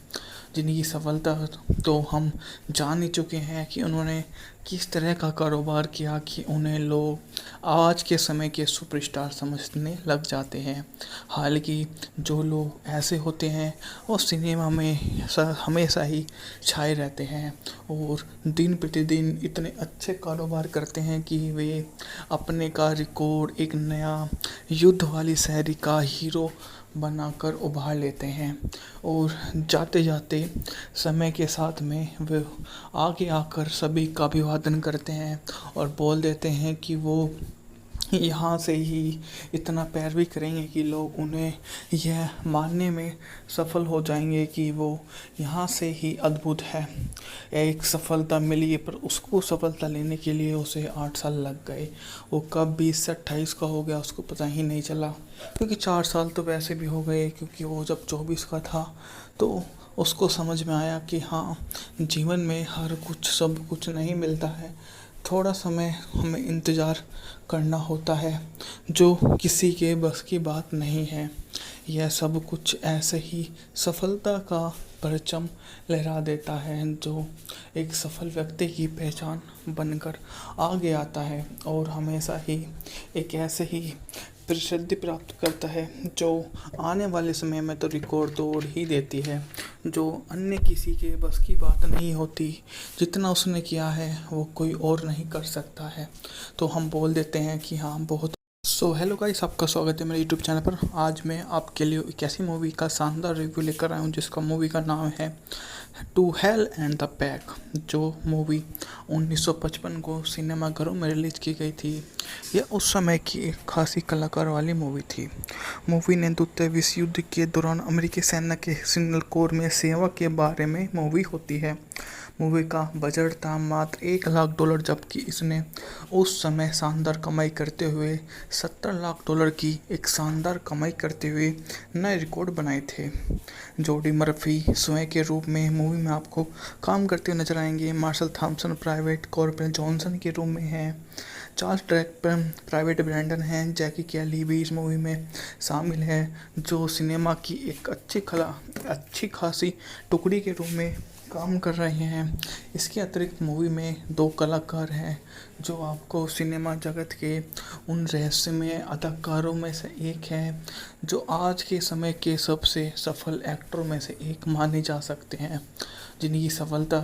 जिनकी सफलता तो हम जान ही चुके हैं कि उन्होंने किस तरह का कारोबार किया कि उन्हें लोग आज के समय के सुपरस्टार समझने लग जाते हैं। हालांकि जो लोग ऐसे होते हैं वो सिनेमा में हमेशा ही छाए रहते हैं और दिन प्रतिदिन इतने अच्छे कारोबार करते हैं कि वे अपने का रिकॉर्ड एक नया युद्ध वाली शैली का हीरो बनाकर उभार लेते हैं और जाते जाते समय के साथ में वे आगे आकर सभी का अभिवादन करते हैं और बोल देते हैं कि वो यहाँ से ही इतना पैरवी करेंगे कि लोग उन्हें यह मानने में सफल हो जाएंगे कि वो यहाँ से ही अद्भुत है। एक सफलता मिली पर उसको सफलता लेने के लिए उसे 8 साल लग गए। वो कब 20 से 28 का हो गया उसको पता ही नहीं चला, क्योंकि 4 साल तो वैसे भी हो गए, क्योंकि वो जब 24 का था तो उसको समझ में आया कि हाँ, जीवन में हर कुछ सब कुछ नहीं मिलता है। थोड़ा समय हमें इंतज़ार करना होता है, जो किसी के बस की बात नहीं है। यह सब कुछ ऐसे ही सफलता का परचम लहरा देता है, जो एक सफल व्यक्ति की पहचान बनकर आगे आता है और हमेशा ही एक ऐसे ही प्रसिद्धि प्राप्त करता है, जो आने वाले समय में तो रिकॉर्ड तोड़ ही देती है, जो अन्य किसी के बस की बात नहीं होती। जितना उसने किया है वो कोई और नहीं कर सकता है। तो हम बोल देते हैं कि हाँ, बहुत हेलो गाइस, आपका स्वागत है मेरे यूट्यूब चैनल पर। आज मैं आपके लिए एक ऐसी मूवी का शानदार रिव्यू लेकर आया हूँ जिसका मूवी का नाम है to hell and the back, जो मूवी 1955 को सिनेमाघरों में रिलीज की गई थी। यह उस समय की एक खासी कलाकार वाली मूवी थी। मूवी ने द्वितीय विश्व युद्ध के दौरान अमेरिकी सेना के सिग्नल कोर में सेवा के बारे में मूवी होती है। मूवी का बजट था मात्र $1 लाख, जबकि इसने उस समय शानदार कमाई करते हुए $70 लाख की एक शानदार कमाई करते हुए नए रिकॉर्ड बनाए थे। जोडी मर्फी स्वयं के रूप में मूवी में आपको काम करते हुए नजर आएंगे। Marshall Thompson private corporal Johnson के रूप में हैं। चार्ल्स ड्रैकपर प्राइवेट ब्रैंडन हैं। जैकी कैली भी इस मूवी में शामिल है, जो सिनेमा की एक अच्छी खासी टुकड़ी के रूप में काम कर रहे हैं। इसके अतिरिक्त मूवी में 2 कलाकार हैं जो आपको सिनेमा जगत के उन रहस्यमय अदाकारों में से एक हैं जो आज के समय के सबसे सफल एक्टरों में से एक माने जा सकते हैं, जिनकी सफलता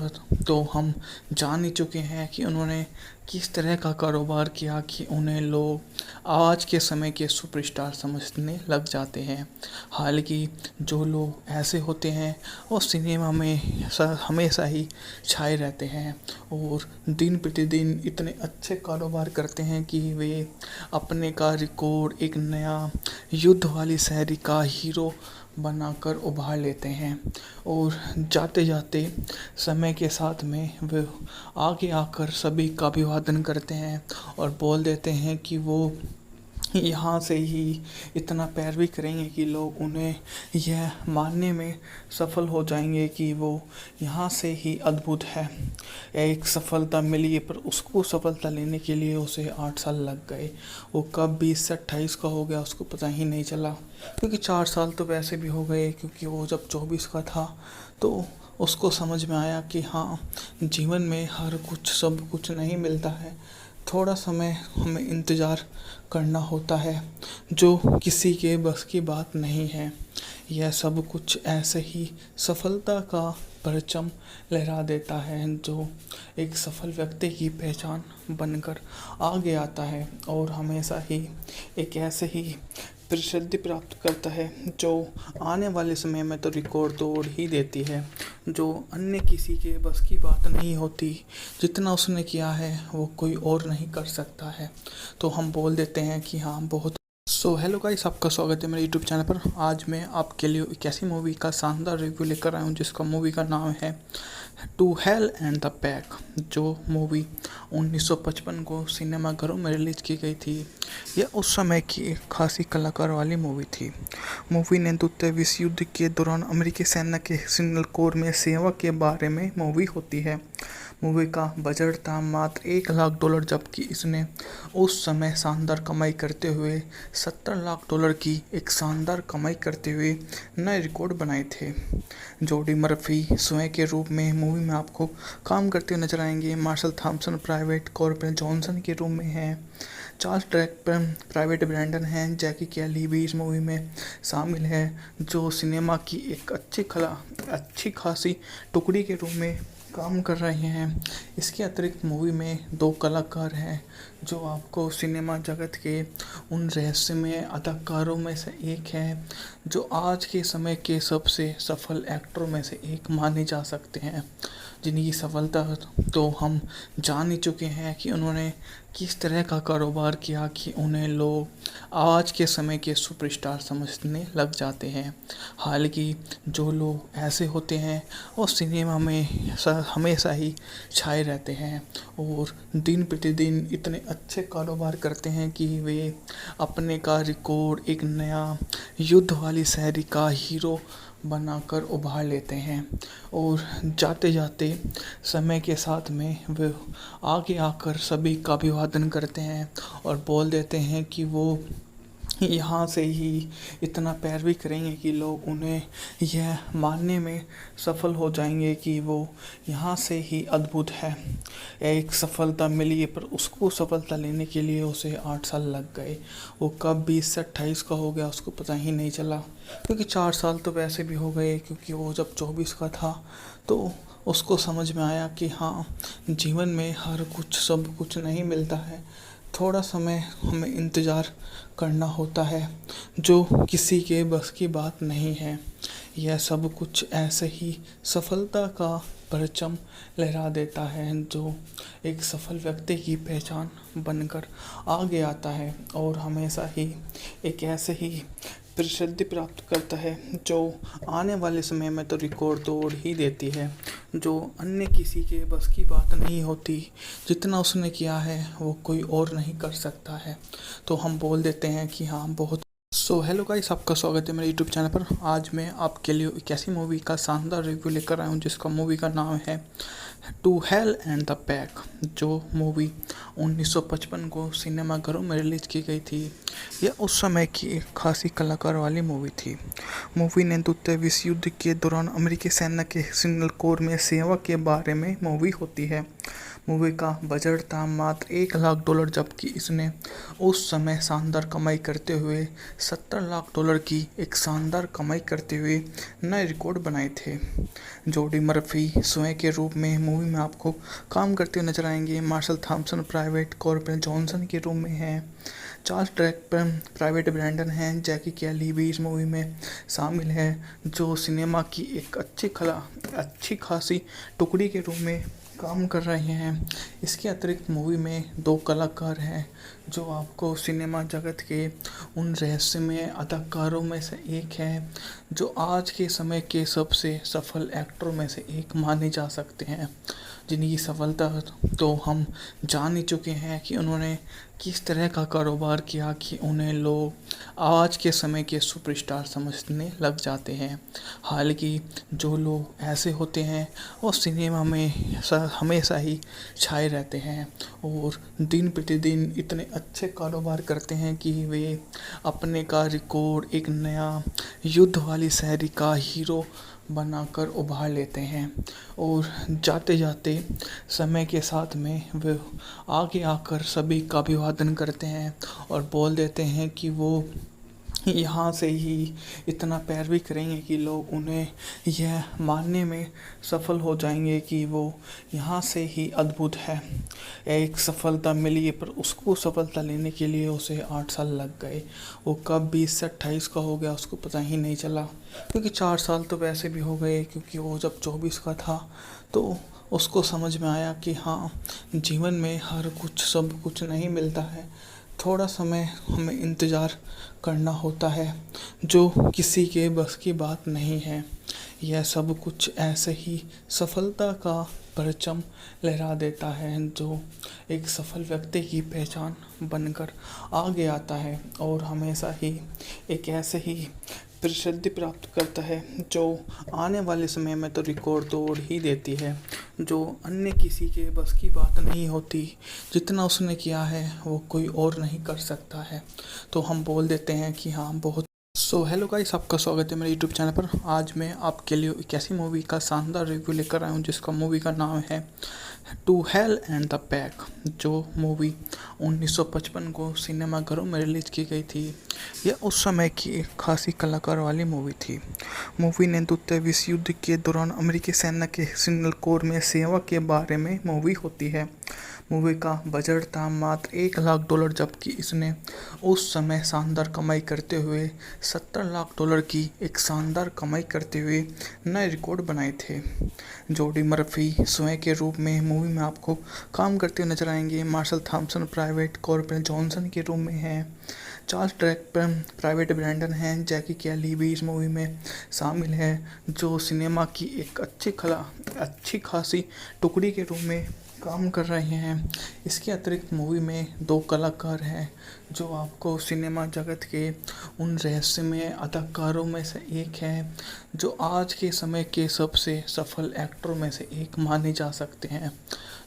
तो हम जान ही चुके हैं कि उन्होंने किस तरह का कारोबार किया कि उन्हें लोग आज के समय के सुपरस्टार समझने लग जाते हैं। हालांकि जो लोग ऐसे होते हैं वो सिनेमा में हमेशा ही छाए रहते हैं और दिन प्रतिदिन इतने अच्छे कारोबार करते हैं कि वे अपने का रिकॉर्ड एक नया युद्ध वाली शैली का हीरो बनाकर उभार लेते हैं और जाते जाते समय के साथ में वे आगे आकर सभी का अभिवादन करते हैं और बोल देते हैं कि वो यहाँ से ही इतना पैरवी करेंगे कि लोग उन्हें यह मानने में सफल हो जाएंगे कि वो यहाँ से ही अद्भुत है। एक सफलता मिली पर उसको सफलता लेने के लिए उसे 8 साल लग गए। वो कब 20 से 28 का हो गया उसको पता ही नहीं चला, क्योंकि 4 साल तो वैसे भी हो गए, क्योंकि वो जब 24 का था तो उसको समझ में आया कि हाँ, जीवन में हर कुछ सब कुछ नहीं मिलता है, थोड़ा समय हमें इंतज़ार करना होता है, जो किसी के बस की बात नहीं है। यह सब कुछ ऐसे ही सफलता का परचम लहरा देता है जो एक सफल व्यक्ति की पहचान बनकर आगे आता है और हमेशा ही एक ऐसे ही प्रसिद्धि प्राप्त करता है जो आने वाले समय में तो रिकॉर्ड तोड़ ही देती है, जो अन्य किसी के बस की बात नहीं होती। जितना उसने किया है वो कोई और नहीं कर सकता है, तो हम बोल देते हैं कि हाँ बहुत। हेलो गाइस, आपका स्वागत है मेरे यूट्यूब चैनल पर। आज मैं आपके लिए एक ऐसी मूवी का शानदार रिव्यू लेकर आया हूँ जिसका मूवी का नाम है to hell and the back, जो मूवी 1955 को सिनेमाघरों में रिलीज की गई थी। यह उस समय की एक खासी कलाकार वाली मूवी थी। मूवी ने द्वितीय विश्व युद्ध के दौरान अमेरिकी सेना के सिग्नल कोर में सेवा के बारे में मूवी होती है। मूवी का बजट था मात्र $1 लाख, जबकि इसने उस समय शानदार कमाई करते हुए $70 लाख की एक शानदार कमाई करते हुए नए रिकॉर्ड बनाए थे। जोडी मर्फी स्वयं के रूप में मूवी में आपको काम करते हुए नजर आएंगे। Marshall Thompson private corporal Johnson के रूप में हैं। चार्ल्स ट्रैपर प्राइवेट ब्रैंडन हैं। जैकी कैली भी इस मूवी में शामिल है, जो सिनेमा की एक अच्छी खासी टुकड़ी के रूप में काम कर रहे हैं। इसके अतिरिक्त मूवी में 2 कलाकार हैं जो आपको सिनेमा जगत के उन रहस्यमय अदाकारों में से एक हैं जो आज के समय के सबसे सफल एक्टरों में से एक माने जा सकते हैं, जिनकी सफलता तो हम जान ही चुके हैं कि उन्होंने किस तरह का कारोबार किया कि उन्हें लोग आज के समय के सुपरस्टार समझने लग जाते हैं। हालांकि जो लोग ऐसे होते हैं वो सिनेमा में हमेशा ही छाए रहते हैं और दिन प्रतिदिन इतने अच्छे कारोबार करते हैं कि वे अपने का रिकॉर्ड एक नया युद्ध वाली शैली का हीरो बनाकर उभार लेते हैं और जाते जाते समय के साथ में वे आगे आकर सभी का अभिवादन करते हैं और बोल देते हैं कि वो यहाँ से ही इतना पैरवी करेंगे कि लोग उन्हें यह मानने में सफल हो जाएंगे कि वो यहाँ से ही अद्भुत है। एक सफलता मिली पर उसको सफलता लेने के लिए उसे 8 साल लग गए। वो कब 20 से 28 का हो गया उसको पता ही नहीं चला, क्योंकि 4 साल तो वैसे भी हो गए, क्योंकि वो जब 24 का था तो उसको समझ में आया कि हाँ, जीवन में हर कुछ सब कुछ नहीं मिलता है, थोड़ा समय हमें इंतज़ार करना होता है, जो किसी के बस की बात नहीं है। यह सब कुछ ऐसे ही सफलता का परचम लहरा देता है जो एक सफल व्यक्ति की पहचान बनकर आगे आता है और हमेशा ही एक ऐसे ही प्रसिद्धि प्राप्त करता है, जो आने वाले समय में तो रिकॉर्ड तोड़ ही देती है, जो अन्य किसी के बस की बात नहीं होती। जितना उसने किया है वो कोई और नहीं कर सकता है, तो हम बोल देते हैं कि हाँ बहुत। हेलो गाइस, आपका स्वागत है मेरे यूट्यूब चैनल पर। आज मैं आपके लिए एक ऐसी मूवी का शानदार रिव्यू लेकर आया हूँ जिसका मूवी का नाम है to hell and the back, जो मूवी 1955 को सिनेमाघरों में रिलीज की गई थी। यह उस समय की एक खासी कलाकार वाली मूवी थी। मूवी ने द्वितीय विश्व युद्ध के दौरान अमेरिकी सेना के सिग्नल कोर में सेवा के बारे में मूवी होती है। मूवी का बजट था मात्र $1 लाख, जबकि इसने उस समय शानदार कमाई करते हुए $70 लाख की एक शानदार कमाई करते हुए नए रिकॉर्ड बनाए थे। जोडी मर्फी स्वयं के रूप में मूवी में आपको काम करते हुए नजर आएंगे। Marshall Thompson private corporal Johnson के रूप में हैं। चार्ल्स ड्रैकपर प्राइवेट ब्रैंडन हैं। जैकी कैली भी इस मूवी में शामिल है, जो सिनेमा की एक अच्छी खासी टुकड़ी के रूप में काम कर रहे हैं। इसके अतिरिक्त मूवी में 2 कलाकार हैं जो आपको सिनेमा जगत के उन रहस्यमय अदाकारों में से एक है, जो आज के समय के सबसे सफल एक्टरों में से एक माने जा सकते हैं, जिनकी सफलता तो हम जान ही चुके हैं कि उन्होंने किस तरह का कारोबार किया कि उन्हें लोग आज के समय के सुपरस्टार समझने लग जाते हैं। हालांकि जो लोग ऐसे होते हैं वो सिनेमा में हमेशा ही छाए रहते हैं और दिन प्रतिदिन इतने अच्छे कारोबार करते हैं कि वे अपने का रिकॉर्ड एक नया युद्ध वाली शैली का हीरो बनाकर उभार लेते हैं और जाते जाते समय के साथ में वे आगे आकर सभी का अभिवादन करते हैं और बोल देते हैं कि वो यहाँ से ही इतना पैरवी करेंगे कि लोग उन्हें यह मानने में सफल हो जाएंगे कि वो यहाँ से ही अद्भुत है। एक सफलता मिली, पर उसको सफलता लेने के लिए उसे 8 साल लग गए। वो कब 20 से 28 का हो गया उसको पता ही नहीं चला, क्योंकि 4 साल तो वैसे भी हो गए, क्योंकि वो जब 24 का था तो उसको समझ में आया कि हाँ, जीवन में हर कुछ सब कुछ नहीं मिलता है। थोड़ा समय हमें इंतज़ार करना होता है, जो किसी के बस की बात नहीं है। यह सब कुछ ऐसे ही सफलता का परचम लहरा देता है, जो एक सफल व्यक्ति की पहचान बनकर आगे आता है और हमेशा ही एक ऐसे ही प्रसिद्धि प्राप्त करता है, जो आने वाले समय में तो रिकॉर्ड तोड़ ही देती है, जो अन्य किसी के बस की बात नहीं होती। जितना उसने किया है वो कोई और नहीं कर सकता है, तो हम बोल देते हैं कि हाँ, बहुत। हेलो गाइस, आपका स्वागत है मेरे यूट्यूब चैनल पर। आज मैं आपके लिए एक ऐसी मूवी का शानदार रिव्यू लेकर आया हूँ जिसका मूवी का नाम है to hell and the back, जो मूवी 1955 को सिनेमाघरों में रिलीज की गई थी। यह उस समय की एक खासी कलाकार वाली मूवी थी। मूवी ने द्वितीय विश्व युद्ध के दौरान अमेरिकी सेना के सिग्नल कोर में सेवा के बारे में मूवी होती है। मूवी का बजट था मात्र $1 लाख, जबकि इसने उस समय शानदार कमाई करते हुए $70 लाख की एक शानदार कमाई करते हुए नए रिकॉर्ड बनाए थे। जोडी मर्फी स्वयं के रूप में मूवी में आपको काम करते हुए नजर आएंगे। Marshall Thompson private corporal Johnson के रूप में हैं। चार्ल्स ड्रैकपर प्राइवेट ब्रैंडन हैं। जैकी कैली भी इस मूवी में शामिल है, जो सिनेमा की एक अच्छी खासी टुकड़ी के रूप में काम कर रहे हैं। इसके अतिरिक्त मूवी में 2 कलाकार हैं जो आपको सिनेमा जगत के उन रहस्यमय अदाकारों में से एक हैं, जो आज के समय के सबसे सफल एक्टरों में से एक माने जा सकते हैं,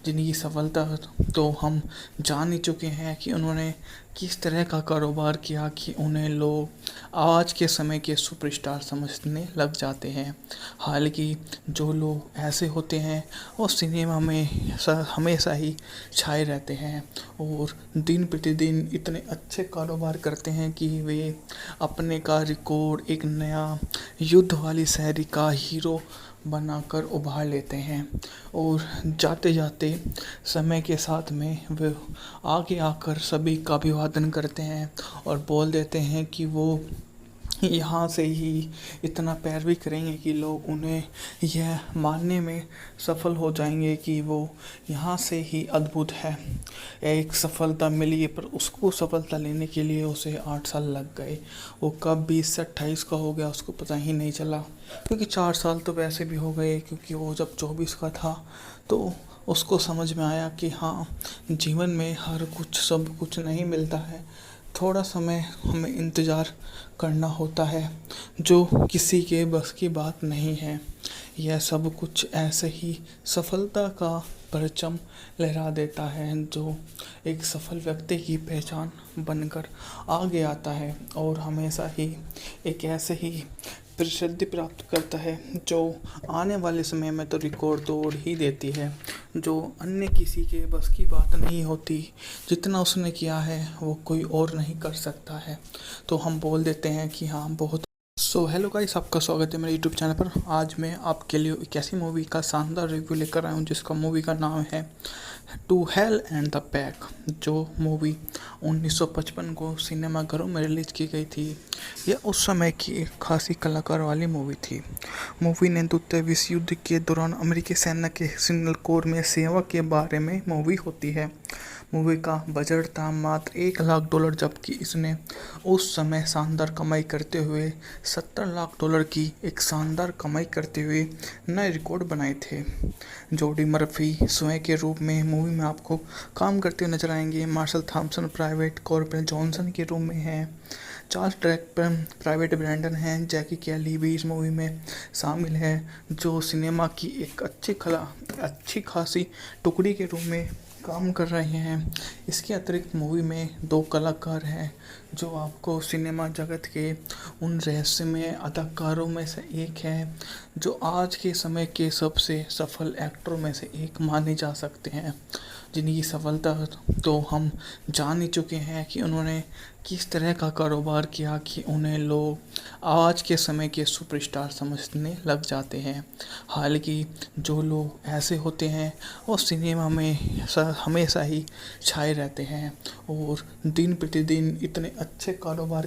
जिनकी सफलता तो हम जान ही चुके हैं कि उन्होंने किस तरह का कारोबार किया कि उन्हें लोग आज के समय के सुपरस्टार समझने लग जाते हैं। हालांकि जो लोग ऐसे होते हैं वो सिनेमा में हमेशा ही छाए रहते हैं और दिन प्रतिदिन इतने अच्छे कारोबार करते हैं कि वे अपने का रिकॉर्ड एक नया युद्ध वाली शैली का हीरो बनाकर उभार लेते हैं और जाते जाते समय के साथ में वे आगे आकर सभी का अभिवादन करते हैं और बोल देते हैं कि वो यहाँ से ही इतना पैरवी करेंगे कि लोग उन्हें यह मानने में सफल हो जाएंगे कि वो यहाँ से ही अद्भुत है। एक सफलता मिली, पर उसको सफलता लेने के लिए उसे 8 साल लग गए। वो कब 20 से 28 का हो गया उसको पता ही नहीं चला, क्योंकि 4 साल तो वैसे भी हो गए, क्योंकि वो जब 24 का था तो उसको समझ में आया कि हाँ, जीवन में हर कुछ सब कुछ नहीं मिलता है। थोड़ा समय हमें इंतज़ार करना होता है, जो किसी के बस की बात नहीं है। यह सब कुछ ऐसे ही सफलता का परचम लहरा देता है, जो एक सफल व्यक्ति की पहचान बनकर आगे आता है और हमेशा ही एक ऐसे ही प्रसिद्धि प्राप्त करता है, जो आने वाले समय में तो रिकॉर्ड तोड़ ही देती है, जो अन्य किसी के बस की बात नहीं होती। जितना उसने किया है वो कोई और नहीं कर सकता है। तो हम बोल देते हैं कि हाँ, बहुत। सो हेलो गाइस, आपका स्वागत है मेरे यूट्यूब चैनल पर। आज मैं आपके लिए एक ऐसी मूवी का शानदार रिव्यू लेकर आया हूँ जिसका मूवी का नाम है to hell and the back, जो मूवी 1955 को सिनेमाघरों में रिलीज की गई थी। यह उस समय की एक खासी कलाकार वाली मूवी थी। मूवी ने द्वितीय विश्व युद्ध के दौरान अमेरिकी सेना के सिग्नल कोर में सेवा के बारे में मूवी होती है। मूवी का बजट था मात्र $1 लाख, जबकि इसने उस समय शानदार कमाई करते हुए $70 लाख की एक शानदार कमाई करते हुए नए रिकॉर्ड बनाए थे। जोडी मर्फी स्वयं के रूप में मूवी में आपको काम करते हुए नजर आएंगे। Marshall Thompson private corporal Johnson के रूप में हैं। चार्ल्स ट्रैकपर प्राइवेट ब्रैंडन हैं। जैकी कैली भी इस मूवी में शामिल है, जो सिनेमा की एक अच्छी खासी टुकड़ी के रूप में काम कर रहे हैं। इसके अतिरिक्त मूवी में 2 कलाकार हैं, जो आपको सिनेमा जगत के उन रहस्यमय अदाकारों में से एक है, जो आज के समय के सबसे सफल एक्टरों में से एक माने जा सकते हैं, जिनकी सफलता तो हम जान ही चुके हैं कि उन्होंने किस तरह का कारोबार किया कि उन्हें लोग आज के समय के सुपरस्टार समझने लग जाते हैं। हालांकि जो लोग ऐसे होते हैं वो सिनेमा में हमेशा ही छाए रहते हैं और दिन प्रतिदिन इतने अच्छे कारोबार